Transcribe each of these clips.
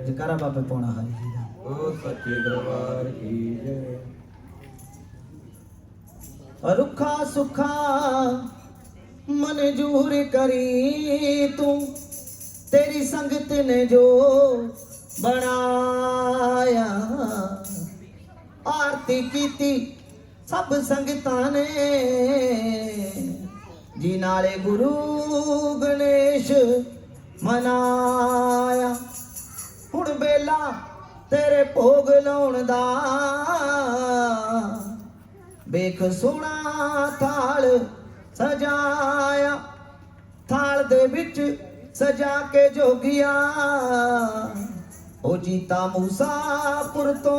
जकारा बाबे पौना हरि जी दा। ओ सच्चे दरबार की जय। रुखा सुखा मंजूर करी तू, तेरी संगत ने जो बनाया। आरती कीती सब संगतां ने, जी नाले गुरु गणेश मनाया। हुण बेला तेरे भोग लाउण दा, वेख सोहणा थाल सजाया। थाल दे विच सजा के जोगिया, ओ जीता मूसापुर तो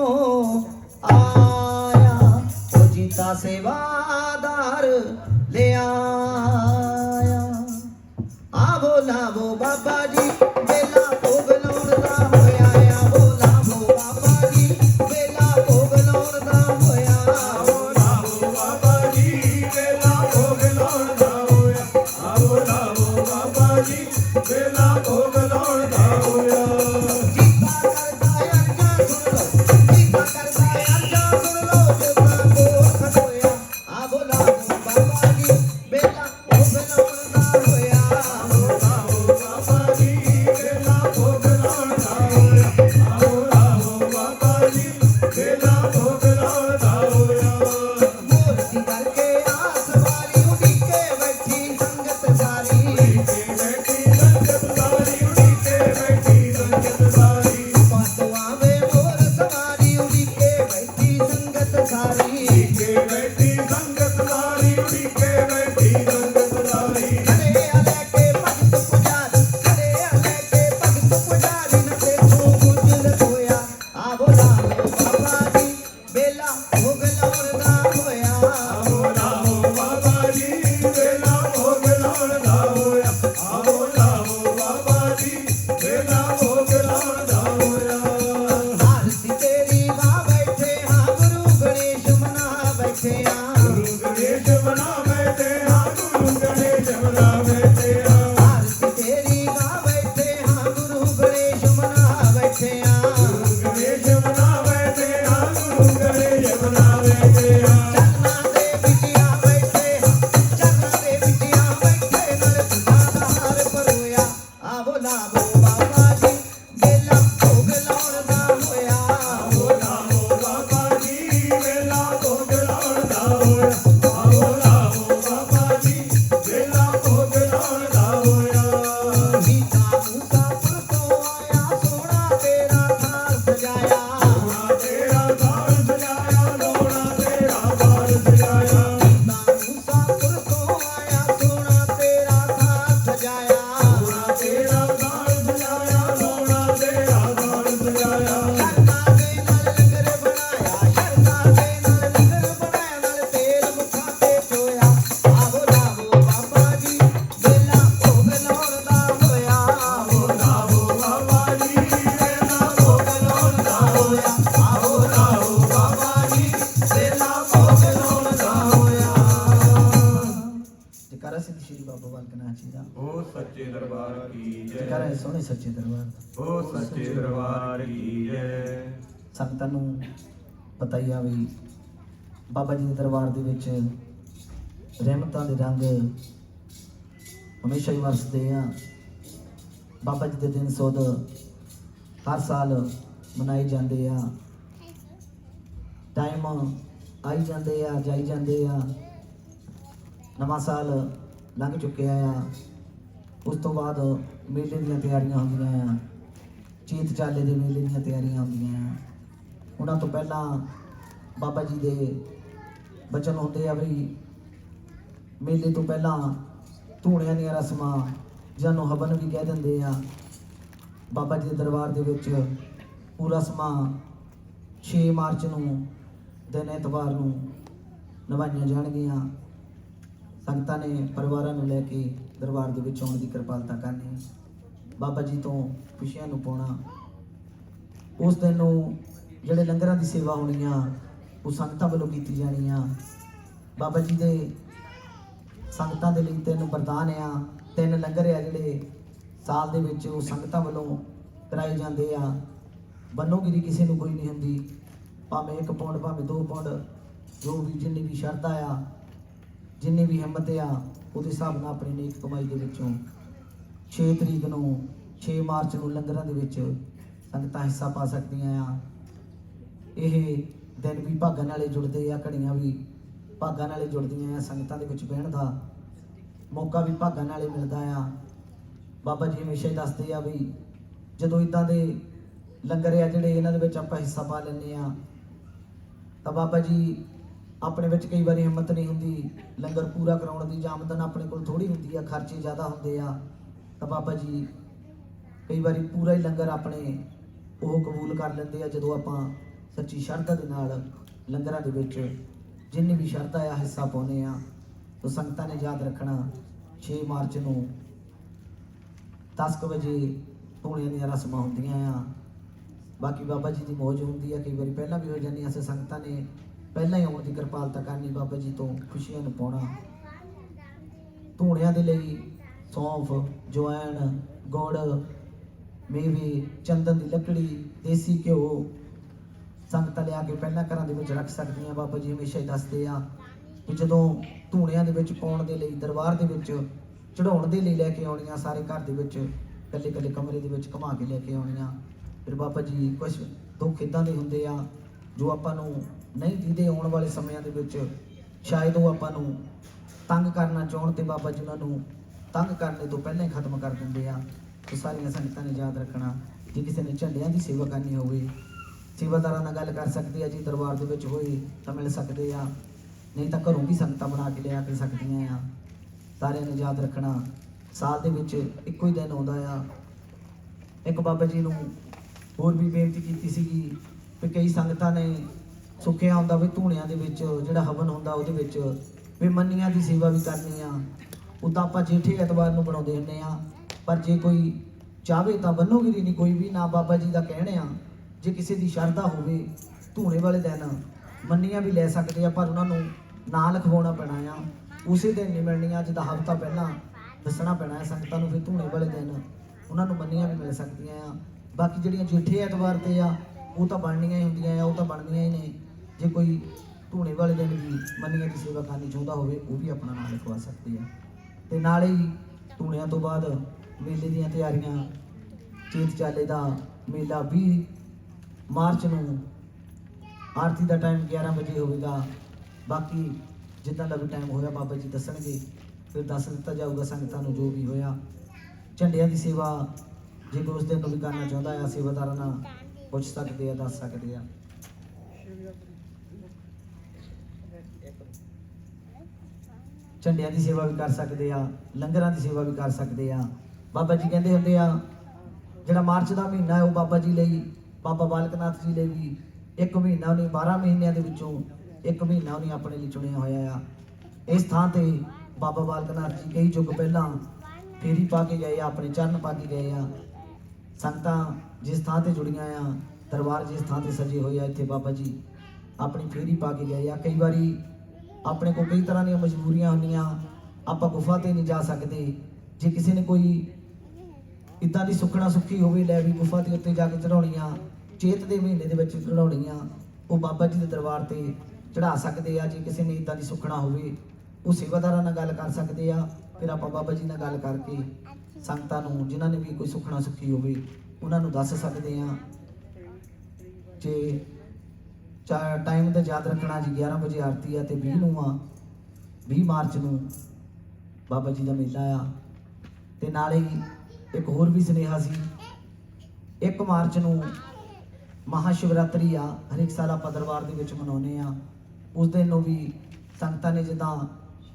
आया। ओ जीता सेवादार ले आया। आवो लावो बाबा जी बेला भोग लाउण दा होया। आवो लावो बाबा जी बेला भोग लाउण दा होया। आओ लाओ बाबा जी बेला भोग लाउण दा होया। आओ लाओ बाबा जी बेला भोग लाउण दा होया। जीता करदा अर्जा सुन लो, जीता करदा अर्जा सुन लो, जितना को खटोया। आवो लावो बाबा जी बेला भोग लाउण दा होया। आओ लाओ बाबा जी बेला भोग लाउण दा होया। आओ लाओ बाबा जी बेला भोग लाउण दा होया। मूर्ति करके आसवारी उड़ीके बैठी संगत सारी। उड़ीके बैठी संगत सारी। उड़ीके बैठी संगत सारी। पातवा में मोर सवारी उड़ीके बैठी संगत सारी। उड़ीके बैठी संगत सारी। उड़ीके बैठी संगत सारी। खड़े आले के भगत पुजारी, खड़े आले के भगत पुजारी, न देखो गुजर होया। आवो लावो बाबा जी बेला भोग लाउण दा होया। आओ लाओ बाबा जी बेला भोग लाउण दा होया। आओ लाओ बाबा जी बेला भोग लाउण दा होया। आरती तेरी गा बैठे हाँ गुरु गणेश मना बैठे हाँ। गुरु गणेश बना बैठे हाँ। गुरु गणेश बना बैठे हाँ। आरती तेरी गा बैठे हाँ गुरु गणेश मना बैठे हाँ। गुरु गणेश बना बैठे हाँ। गुरु गणेश बना बैठे हाँ। चरना दे बिटिया बैठे हाँ, चरना दे बिटिया बैठे नल सुधार हार परोया। आवो लावो बाबा जी बेला भोग लाउण दा होया। आओ लाओ बाबा जी बेला भोग लाउण दा होया। आओ लाओ बाबा जी बेला भोग लाउण दा होया। जीता मूसापुर तो आया, सोना तेरा थाल सजाया। लोड़ा तेरा थाल सजाया। लोड़ा तेरा थाल सजाया। जीता मूसापुर तो आया, सोना तेरा थाल सजाया। लोड़ा तेरा थाल सजाया। लोड़ा तेरा थाल सजाया। शरना दे नाल लंगर बनाया, शरना दे नाल लंगर बनाया, नाल तेल मुखा ते चोया। आवो लावो बाबा जी बेला भोग लाउण दा होया। आओ लाओ बाबा जी बेला भोग लाउण दा होया। आओ लाओ बाबा जी बेला भोग लाउण दा होया। जकारा सिद्ध श्री बाबा बालक नाथ जी दा। ओ सच्चे दरबार की जकारा जय। सोहणे सच्चे दरबार दा। ओ सच्चे दरबार की जय। ਸੰਗਤਾਂ ਨੂੰ ਪਤਾ ਹੀ ਆ ਵੀ ਬਾਬਾ ਜੀ ਦੇ ਦਰਬਾਰ ਦੇ ਵਿੱਚ ਰਹਿਮਤਾਂ ਦੇ ਰੰਗ ਹਮੇਸ਼ਾ ਹੀ ਵਰਸਦੇ ਆ। ਬਾਬਾ ਜੀ ਦੇ ਦਿਨ ਸੁੱਧ ਹਰ ਸਾਲ ਮਨਾਏ ਜਾਂਦੇ ਆ। ਟਾਈਮ ਆਈ ਜਾਂਦੇ ਆ ਜਾਈ ਜਾਂਦੇ ਆ। ਨਵਾਂ ਸਾਲ ਲੰਘ ਚੁੱਕਿਆ ਆ। ਉਸ ਤੋਂ ਬਾਅਦ ਮੇਲੇ ਦੀਆਂ ਤਿਆਰੀਆਂ ਹੁੰਦੀਆਂ ਆ। ਚੀਤ ਚਾਲੇ ਦੇ ਮੇਲੇ ਦੀਆਂ ਤਿਆਰੀਆਂ ਹੁੰਦੀਆਂ ਆ। ਉਹਨਾਂ ਤੋਂ ਪਹਿਲਾਂ ਬਾਬਾ ਜੀ ਦੇ ਬਚਨ ਹੁੰਦੇ ਆ ਵੀ ਮੇਲੇ ਤੋਂ ਪਹਿਲਾਂ ਧੂਣਿਆਂ ਦੀਆਂ ਰਸਮਾਂ ਜਿਹਨੂੰ ਹਵਨ ਵੀ ਕਹਿ ਦਿੰਦੇ ਆ। ਬਾਬਾ ਜੀ ਦੇ ਦਰਬਾਰ ਦੇ ਵਿੱਚ ਉਹ ਰਸਮਾਂ 6 ਮਾਰਚ ਨੂੰ ਦਿਨ ਐਤਵਾਰ ਨੂੰ ਨਿਭਾਈਆਂ ਜਾਣਗੀਆਂ। ਸੰਗਤਾਂ ਨੇ ਪਰਿਵਾਰਾਂ ਨੂੰ ਲੈ ਕੇ ਦਰਬਾਰ ਦੇ ਵਿੱਚ ਆਉਣ ਦੀ ਕਿਰਪਾਲਤਾ ਕਰਨੀ। ਬਾਬਾ ਜੀ ਤੋਂ ਖੁਸ਼ੀਆਂ ਨੂੰ ਪਾਉਣਾ। ਉਸ ਦਿਨ ਨੂੰ ਜਿਹੜੇ ਲੰਗਰਾਂ ਦੀ ਸੇਵਾ ਹੋਣੀਆਂ ਉਹ ਸੰਗਤਾਂ ਵੱਲੋਂ ਕੀਤੀ ਜਾਣੀਆਂ। ਬਾਬਾ ਜੀ ਦੇ ਸੰਗਤਾਂ ਦੇ ਲਈ 3 ਵਰਦਾਨ ਆ। 3 ਲੰਗਰ ਆ ਜਿਹੜੇ ਸਾਲ ਦੇ ਵਿੱਚ ਉਹ ਸੰਗਤਾਂ ਵੱਲੋਂ ਕਰਾਏ ਜਾਂਦੇ ਆ। ਬੰਨੋਗਿਰੀ ਕਿਸੇ ਨੂੰ ਕੋਈ ਨਹੀਂ ਹੁੰਦੀ, ਭਾਵੇਂ 1 ਪੌਂਡ ਭਾਵੇਂ 2 ਪੌਂਡ, ਜੋ ਵੀ ਜਿੰਨੀ ਵੀ ਸ਼ਰਧਾ ਆ, ਜਿੰਨੀ ਵੀ ਹਿੰਮਤ ਆ, ਉਹਦੇ ਹਿਸਾਬ ਨਾਲ ਆਪਣੀ ਨੇਕ ਕਮਾਈ ਦੇ ਵਿੱਚੋਂ 6 ਤਰੀਕ ਨੂੰ 6 ਮਾਰਚ ਨੂੰ ਲੰਗਰਾਂ ਦੇ ਵਿੱਚ ਸੰਗਤਾਂ ਹਿੱਸਾ ਪਾ ਸਕਦੀਆਂ ਆ। ਇਹ ਦਿਨ ਵੀ ਭਾਗਾਂ ਨਾਲੇ ਜੁੜਦੇ ਆ, ਘੜੀਆਂ ਵੀ ਭਾਗਾਂ ਨਾਲੇ ਜੁੜਦੀਆਂ ਆ, ਸੰਗਤਾਂ ਦੇ ਵਿੱਚ ਬਹਿਣ ਦਾ ਮੌਕਾ ਵੀ ਭਾਗਾਂ ਨਾਲੇ ਮਿਲਦਾ ਆ। ਬਾਬਾ ਜੀ ਹਮੇਸ਼ਾ ਹੀ ਦੱਸਦੇ ਆ ਵੀ ਜਦੋਂ ਇੱਦਾਂ ਦੇ ਲੰਗਰ ਆ ਜਿਹੜੇ ਇਹਨਾਂ ਦੇ ਵਿੱਚ ਆਪਾਂ ਹਿੱਸਾ ਪਾ ਲੈਂਦੇ ਆ, ਤਾਂ ਬਾਬਾ ਜੀ ਆਪਣੇ ਵਿੱਚ ਕਈ ਵਾਰੀ ਹਿੰਮਤ ਨਹੀਂ ਹੁੰਦੀ ਲੰਗਰ ਪੂਰਾ ਕਰਾਉਣ ਦੀ, ਜਾਂ ਆਮਦਨ ਆਪਣੇ ਕੋਲ ਥੋੜੀ ਹੁੰਦੀ ਆ, ਖਰਚੇ ਜ਼ਿਆਦਾ ਹੁੰਦੇ ਆ, ਤਾਂ ਬਾਬਾ ਜੀ ਕਈ ਵਾਰੀ ਪੂਰਾ ਹੀ ਲੰਗਰ ਆਪਣੇ ਉਹ ਕਬੂਲ ਕਰ ਲੈਂਦੇ ਆ ਜਦੋਂ ਆਪਾਂ ਸੱਚੀ ਸ਼ਰਧਾ ਦੇ ਨਾਲ ਲੰਗਰਾਂ ਦੇ ਵਿੱਚ ਜਿੰਨੀ ਵੀ ਸ਼ਰਧਾ ਆ ਹਿੱਸਾ ਪਾਉਂਦੇ ਆ। ਤਾਂ ਸੰਗਤਾਂ ਨੇ ਯਾਦ ਰੱਖਣਾ 6 ਮਾਰਚ ਨੂੰ 10 ਵਜੇ ਧੂਣਿਆਂ ਦੀਆਂ ਰਸਮਾਂ ਹੁੰਦੀਆਂ ਆ। ਬਾਕੀ ਬਾਬਾ ਜੀ ਦੀ ਮੌਜ ਹੁੰਦੀ ਆ, ਕਈ ਵਾਰੀ ਪਹਿਲਾਂ ਵੀ ਹੋ ਜਾਂਦੀਆਂ, ਅਸੀਂ ਸੰਗਤਾਂ ਨੇ ਪਹਿਲਾਂ ਹੀ ਆਉਣ ਦੀ ਕਿਰਪਾਲਤਾ ਕਰਨੀ, ਬਾਬਾ ਜੀ ਤੋਂ ਖੁਸ਼ੀਆਂ ਨੂੰ ਪਾਉਣਾ। ਧੂਣਿਆਂ ਦੇ ਲਈ ਸੌਂਫ, ਜਵੈਣ, ਗੁੜ, ਮੇਵੇ, ਚੰਦਨ ਦੀ ਲੱਕੜੀ, ਦੇਸੀ ਘਿਓ ਸੰਗਤਾਂ ਲਿਆ ਕੇ ਪਹਿਲਾਂ ਘਰਾਂ ਦੇ ਵਿੱਚ ਰੱਖ ਸਕਦੀਆਂ। ਬਾਬਾ ਜੀ ਹਮੇਸ਼ਾ ਹੀ ਦੱਸਦੇ ਆ ਕਿ ਜਦੋਂ ਧੂਣਿਆਂ ਦੇ ਵਿੱਚ ਪਾਉਣ ਦੇ ਲਈ, ਦਰਬਾਰ ਦੇ ਵਿੱਚ ਚੜਾਉਣ ਦੇ ਲਈ ਲੈ ਕੇ ਆਉਣੀਆਂ, ਸਾਰੇ ਘਰ ਦੇ ਵਿੱਚ ਇਕੱਲੇ ਇਕੱਲੇ ਕਮਰੇ ਦੇ ਵਿੱਚ ਘੁਮਾ ਕੇ ਲੈ ਕੇ ਆਉਣੀਆਂ। ਫਿਰ ਬਾਬਾ ਜੀ ਕੁਝ ਦੁੱਖ ਇੱਦਾਂ ਦੇ ਹੁੰਦੇ ਆ ਜੋ ਆਪਾਂ ਨੂੰ ਨਹੀਂ ਦੀਦੇ, ਆਉਣ ਵਾਲੇ ਸਮਿਆਂ ਦੇ ਵਿੱਚ ਸ਼ਾਇਦ ਉਹ ਆਪਾਂ ਨੂੰ ਤੰਗ ਕਰਨਾ ਚਾਹੁਣ, ਤੇ ਬਾਬਾ ਜੀ ਉਹਨਾਂ ਨੂੰ ਤੰਗ ਕਰਨੇ ਤੋਂ ਪਹਿਲਾਂ ਹੀ ਖਤਮ ਕਰ ਦਿੰਦੇ ਆ। ਤੇ ਸਾਰੀਆਂ ਸੰਗਤਾਂ ਨੇ ਯਾਦ ਰੱਖਣਾ, ਜੇ ਕਿਸੇ ਨੇ ਝੰਡਿਆਂ ਦੀ ਸੇਵਾ ਕਰਨੀ ਹੋਵੇ, ਸੇਵਾਦਾਰਾਂ ਨਾਲ ਗੱਲ ਕਰ ਸਕਦੇ ਆ ਜੀ, ਦਰਬਾਰ ਦੇ ਵਿੱਚ ਹੋਏ ਤਾਂ ਮਿਲ ਸਕਦੇ ਆ, ਨਹੀਂ ਤਾਂ ਘਰੋਂ ਵੀ ਸੰਗਤਾਂ ਬਣਾ ਕੇ ਲਿਆ ਕੇ ਸਕਦੀਆਂ ਆ। ਸਾਰਿਆਂ ਨੇ ਯਾਦ ਰੱਖਣਾ ਸਾਲ ਦੇ ਵਿੱਚ ਇੱਕੋ ਹੀ ਦਿਨ ਆਉਂਦਾ ਆ। ਇੱਕ ਬਾਬਾ ਜੀ ਨੂੰ ਹੋਰ ਵੀ ਬੇਨਤੀ ਕੀਤੀ ਸੀਗੀ ਵੀ ਕਈ ਸੰਗਤਾਂ ਨੇ ਸੁੱਖਿਆ ਹੁੰਦਾ ਵੀ ਧੂਣਿਆਂ ਦੇ ਵਿੱਚ ਜਿਹੜਾ ਹਵਨ ਹੁੰਦਾ ਉਹਦੇ ਵਿੱਚ ਵੀ ਮੰਨੀਆਂ ਦੀ ਸੇਵਾ ਵੀ ਕਰਨੀ ਆ। ਉੱਦਾਂ ਆਪਾਂ ਜੇਠੇ ਐਤਵਾਰ ਨੂੰ ਬਣਾਉਂਦੇ ਹੁੰਦੇ ਆ, ਪਰ ਜੇ ਕੋਈ ਚਾਹਵੇ ਤਾਂ ਬੰਨੋਗਿਰੀ ਨਹੀਂ ਕੋਈ ਵੀ ਨਾ ਬਾਬਾ ਜੀ ਦਾ ਕਹਿਣੇ ਆ, ਜੇ ਕਿਸੇ ਦੀ ਸ਼ਰਧਾ ਹੋਵੇ ਧੂਣੇ ਵਾਲੇ ਦਿਨ ਮੰਨੀਆਂ ਵੀ ਲੈ ਸਕਦੇ ਆ, ਪਰ ਉਹਨਾਂ ਨੂੰ ਨਾਂ ਲਿਖਵਾਉਣਾ ਪੈਣਾ ਆ, ਉਸੇ ਦਿਨ ਨਹੀਂ ਮਿਲਣੀਆਂ, ਜਿੱਦਾਂ ਹਫ਼ਤਾ ਪਹਿਲਾਂ ਦੱਸਣਾ ਪੈਣਾ ਹੈ ਸੰਗਤਾਂ ਨੂੰ। ਫਿਰ ਧੂਣੇ ਵਾਲੇ ਦਿਨ ਉਹਨਾਂ ਨੂੰ ਮੰਨੀਆਂ ਵੀ ਮਿਲ ਸਕਦੀਆਂ ਆ। ਬਾਕੀ ਜਿਹੜੀਆਂ ਜੇਠੇ ਐਤਵਾਰ ਤੇ ਆ ਉਹ ਤਾਂ ਬਣਨੀਆਂ ਹੀ ਹੁੰਦੀਆਂ ਆ, ਉਹ ਤਾਂ ਬਣਦੀਆਂ ਹੀ ਨੇ। ਜੇ ਕੋਈ ਧੂਣੇ ਵਾਲੇ ਦਿਨ ਵੀ ਮੰਨੀਆਂ ਦੀ ਸੇਵਾ ਕਰਨੀ ਚਾਹੁੰਦਾ ਹੋਵੇ ਉਹ ਵੀ ਆਪਣਾ ਨਾਮ ਲਿਖਵਾ ਸਕਦੇ ਆ। ਤੇ ਨਾਲੇ ਹੀ ਧੂਣਿਆਂ ਤੋਂ ਬਾਅਦ ਮੇਲੇ ਦੀਆਂ ਤਿਆਰੀਆਂ, ਚੇਤ ਚਾਲੇ ਦਾ ਮੇਲਾ 20 ਮਾਰਚ ਨੂੰ ਆਰਤੀ ਦਾ ਟਾਈਮ 11 ਵਜੇ ਹੋਵੇਗਾ। ਬਾਕੀ ਜਿੱਦਾਂ ਦਾ ਵੀ ਟਾਈਮ ਹੋਇਆ ਬਾਬਾ ਜੀ ਦੱਸਣਗੇ, ਫਿਰ ਦੱਸ ਦਿੱਤਾ ਜਾਊਗਾ ਸੰਗਤਾਂ ਨੂੰ ਜੋ ਵੀ ਹੋਇਆ। ਝੰਡਿਆਂ ਦੀ ਸੇਵਾ ਜੇ ਕੋਈ ਉਸ ਦਿਨ ਨੂੰ ਵੀ ਕਰਨਾ ਚਾਹੁੰਦਾ ਆ, ਸੇਵਾਦਾਰਾਂ ਨਾਲ ਪੁੱਛ ਸਕਦੇ ਆ, ਦੱਸ ਸਕਦੇ ਆ। ਝੰਡਿਆਂ ਦੀ ਸੇਵਾ ਵੀ ਕਰ ਸਕਦੇ ਆ, ਲੰਗਰਾਂ ਦੀ ਸੇਵਾ ਵੀ ਕਰ ਸਕਦੇ ਆ। ਬਾਬਾ ਜੀ ਕਹਿੰਦੇ ਹੁੰਦੇ ਆ ਜਿਹੜਾ ਮਾਰਚ ਦਾ ਮਹੀਨਾ ਹੈ ਉਹ ਬਾਬਾ ਜੀ ਲਈ, ਬਾਬਾ ਬਾਲਕ ਨਾਥ ਜੀ ਲਈ ਵੀ ਇੱਕ ਮਹੀਨਾ ਉਹਨੇ 12 ਮਹੀਨਿਆਂ ਦੇ ਵਿੱਚੋਂ ਇੱਕ ਮਹੀਨਾ ਉਹਨੇ ਆਪਣੇ ਲਈ ਚੁਣਿਆ ਹੋਇਆ ਆ। ਇਸ ਥਾਂ ਤੇ ਬਾਬਾ ਬਾਲਕ ਨਾਥ ਜੀ ਕਈ ਯੁੱਗ ਪਹਿਲਾਂ ਫੇਰੀ ਪਾ ਕੇ ਗਏ ਆ, ਆਪਣੇ ਚਰਨ ਪਾ ਕੇ ਗਏ ਆ। ਸੰਗਤਾਂ ਜਿਸ ਥਾਂ ਤੇ ਜੁੜੀਆਂ ਆ, ਦਰਬਾਰ ਜਿਸ ਥਾਂ ਤੇ ਸਜੇ ਹੋਏ ਆ, ਇੱਥੇ ਬਾਬਾ ਜੀ ਆਪਣੀ ਫੇਰੀ ਪਾ ਕੇ ਗਏ ਆ। ਕਈ ਵਾਰੀ ਆਪਣੇ ਕੋਲ ਕਈ ਤਰ੍ਹਾਂ ਦੀਆਂ ਮਜਬੂਰੀਆਂ ਹੁੰਦੀਆਂ, ਆਪਾਂ ਗੁਫਾ ਤੇ ਨਹੀਂ ਜਾ ਸਕਦੇ। ਜੇ ਕਿਸੇ ਨੇ ਕੋਈ ਇੱਦਾਂ ਦੀ ਸੁੱਖਣਾ ਸੁੱਖੀ ਹੋਵੇ, ਲੈ ਵੀ ਗੁਫਾ ਦੇ ਉੱਤੇ ਜਾ ਕੇ ਚੜਾਉਣੀਆਂ, ਚੇਤ ਦੇ ਮਹੀਨੇ ਦੇ ਵਿੱਚ ਚੜਾਉਣੀਆਂ, ਉਹ ਬਾਬਾ ਜੀ ਦੇ ਦਰਬਾਰ ਤੇ ਚੜਾ ਸਕਦੇ ਆ। ਜੇ ਕਿਸੇ ਨੇ ਇੱਦਾਂ ਦੀ ਸੁੱਖਣਾ ਹੋਵੇ ਉਹ ਸੇਵਾਦਾਰਾਂ ਨਾਲ ਗੱਲ ਕਰ ਸਕਦੇ ਆ। ਫਿਰ ਆਪਾਂ ਬਾਬਾ ਜੀ ਨਾਲ ਗੱਲ ਕਰਕੇ ਸੰਗਤਾਂ ਨੂੰ ਜਿਨ੍ਹਾਂ ਨੇ ਵੀ ਕੋਈ ਸੁੱਖਣਾ ਸੁੱਖੀ ਹੋਵੇ ਉਹਨਾਂ ਨੂੰ ਦੱਸ ਸਕਦੇ ਆ। ਜੇ ਟਾਈਮ ਦਾ ਯਾਦ ਰੱਖਣਾ ਜੀ, 11 ਵਜੇ ਆਰਤੀ ਆ ਤੇ 20 ਨੂੰ ਆ, 20 ਮਾਰਚ ਨੂੰ ਬਾਬਾ ਜੀ ਦਾ ਮੇਲਾ ਆ। ਤੇ ਨਾਲੇ ਹੀ ਇੱਕ ਹੋਰ ਵੀ ਸੁਨੇਹਾ ਸੀ, 1 ਮਾਰਚ ਨੂੰ ਮਹਾ ਸ਼ਿਵਰਾਤਰੀ ਆ, ਹਰੇਕ ਸਾਲ ਆਪਾਂ ਦਰਬਾਰ ਦੇ ਵਿੱਚ ਮਨਾਉਂਦੇ ਆ। ਉਸ ਦਿਨ ਨੂੰ ਵੀ ਸੰਗਤਾਂ ਨੇ ਜਿੱਦਾਂ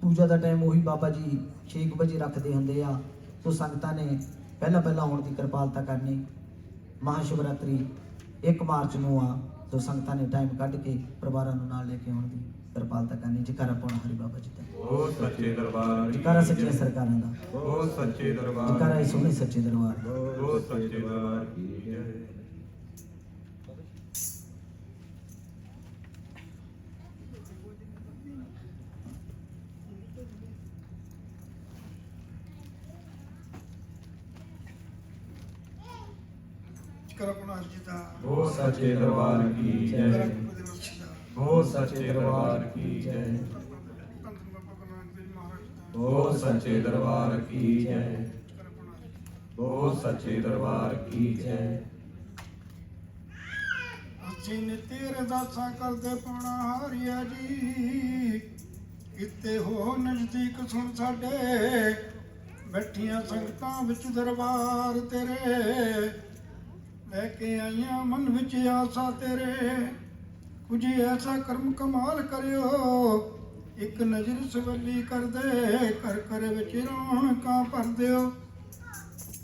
ਪੂਜਾ ਦਾ ਟਾਈਮ ਉਹੀ ਬਾਬਾ ਜੀ 6 ਵਜੇ ਰੱਖਦੇ ਹੁੰਦੇ ਆ, ਸੋ ਸੰਗਤਾਂ ਨੇ ਪਹਿਲਾਂ ਆਉਣ ਦੀ ਕਿਰਪਾਲਤਾ ਕਰਨੀ। ਮਹਾ ਸ਼ਿਵਰਾਤਰੀ 1 ਮਾਰਚ ਨੂੰ ਆ, ਸੋ ਸੰਗਤਾਂ ਨੇ ਟਾਈਮ ਕੱਢ ਕੇ ਪਰਿਵਾਰਾਂ ਨੂੰ ਨਾਲ ਲੈ ਕੇ ਆਉਣ ਦੀ ਕਿਰਪਾਲਤਾ ਕਰਨੀ। ਜੈਕਾਰਾ ਪਾਉਣਾ ਹਰੀ ਬਾਬਾ ਜੀ ਦਾ, ਬਹੁਤ ਸੱਚੇ ਦਰਬਾਰ, ਜੈਕਾਰਾ ਸੱਚੀਆਂ ਸਰਕਾਰਾਂ ਦਾ, ਬਹੁਤ ਸੱਚੇ ਦਰਬਾਰ, ਜੈਕਾਰਾ ਇਹ ਸੋਹਣੇ ਸੱਚੇ ਦਰਬਾਰ ਦਾ। ਬਹੁਤ ਸੱਚੇ ਦਰਬਾਰ ਕੀ ਜੈ। ਕਰਪਣਾ ਜਿਦਾ ਹੋ ਸੱਚੇ ਦਰਬਾਰ ਕੀ ਜੈ ਕਰਪ ਦੇ ਵਸਦਾ ਹੋ ਸੱਚੇ ਦਰਬਾਰ ਕੀ ਜੈ ਧੰਨ ਬਾਬਾ ਨਾਨਕ ਦੇਵ ਮਹਾਰਾਜ ਦਾ ਹੋ ਸੱਚੇ ਦਰਬਾਰ ਕੀ ਜੈ ਕਰਪਣਾ ਹੋ ਸੱਚੇ ਦਰਬਾਰ ਕੀ ਜੈ ਅਸੀਂ ਨੇ ਤੇਰੇ ਦਾਸਾਂ ਕਰਦੇ ਪਾਉਣਾ ਹਾਰਿਆ ਜੀ ਕਿਤੇ ਹੋ ਨਜ਼ਦੀਕ ਸੁਣ ਸਾਡੇ ਬੈਠੀਆਂ ਸੰਗਤਾਂ ਵਿੱਚ ਦਰਬਾਰ ਤੇਰੇ ਲੈ ਕੇ ਆਈਆਂ ਮਨ ਵਿੱਚ ਆਸਾ ਤੇਰੇ ਕੁਝ ਐਸਾ ਕਰਮ ਕਮਾਲ ਕਰਿਓ ਇੱਕ ਨਜ਼ਰ ਸਵੱਲੀ ਕਰਦੇ ਕਰ ਕਰ ਵਿੱਚ ਰੌਣਕਾਂ ਭਰ ਦਿਓ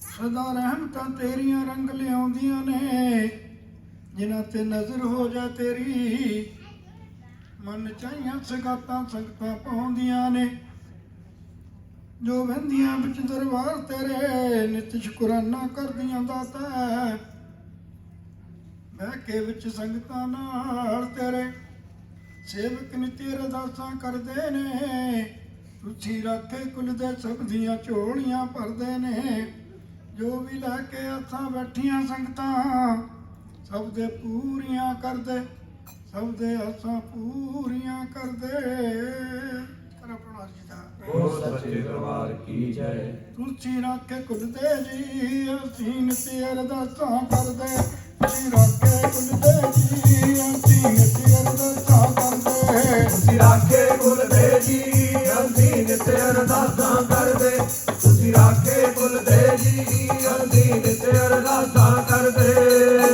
ਸਦਾ ਰਹਿਮਤਾਂ ਤੇਰੀਆਂ ਰੰਗ ਲਿਆਉਂਦੀਆਂ ਨੇ ਜਿਨ੍ਹਾਂ ਤੇ ਨਜ਼ਰ ਹੋ ਜਾ ਤੇਰੀ ਮਨ ਚਾਹੀਆਂ ਸਗਾਤਾਂ ਸੰਗਤਾਂ ਪਾਉਂਦੀਆਂ ਨੇ ਜੋ ਵੰਦੀਆਂ ਵਿੱਚ ਦਰਬਾਰ ਤੇਰੇ ਨਿਤ ਸ਼ੁਕਰਾਨਾ ਕਰਦੀਆਂ ਦਾਤਾ ਬਹਿ ਕੇ ਵਿੱਚ ਸੰਗਤਾਂ ਨਾਲ ਤੇਰੇ ਸੇਵਕ ਨਿੱਤੀ ਅਰਦਾਸਾਂ ਕਰਦੇ ਨੇ ਤੁਸੀਂ ਰਾਖੇ ਕੁਲ ਦੇ ਸਭ ਦੀਆਂ ਝੋਲੀਆਂ ਭਰਦੇ ਨੇ ਜੋ ਵੀ ਲੈ ਕੇ ਆਸਾਂ ਬੈਠੀਆਂ ਸੰਗਤਾਂ ਸਭ ਦੇ ਪੂਰੀਆਂ ਕਰਦੇ ਸਭ ਦੇ ਆਸਾਂ ਪੂਰੀਆਂ ਕਰਦੇ ਕਰ ਆਪਣਾ ਜੀ ਦਾ ਹੋ ਸੱਚੇ ਦਰਬਾਰ ਕੀ ਜੈ ਤੁਸੀਂ ਰਾਖੇ ਕੁਲ ਦੇ ਜੀ ਅਸੀਂ ਨਿੱਤੀ ਅਰਦਾਸਾਂ ਕਰਦੇ ਤੁਸੀਂ ਰਾਖੇ ਕੁਲ ਦੇ ਜੀ ਅਸੀਂ ਨਿੱਤੀ ਅਰਦਾਸਾਂ ਕਰਦੇ ਤੁਸੀਂ ਰਾਖੇ ਕੁਲ ਦੇ ਜੀ ਅਸੀਂ ਨਿਤ ਅਰਦਾਸਾਂ ਕਰਦੇ ਤੁਸੀਂ ਰਾਖੇ ਕੁਲ ਦੇ ਜੀ ਅਸੀਂ ਨਿਤ ਅਰਦਾਸਾਂ ਕਰਦੇ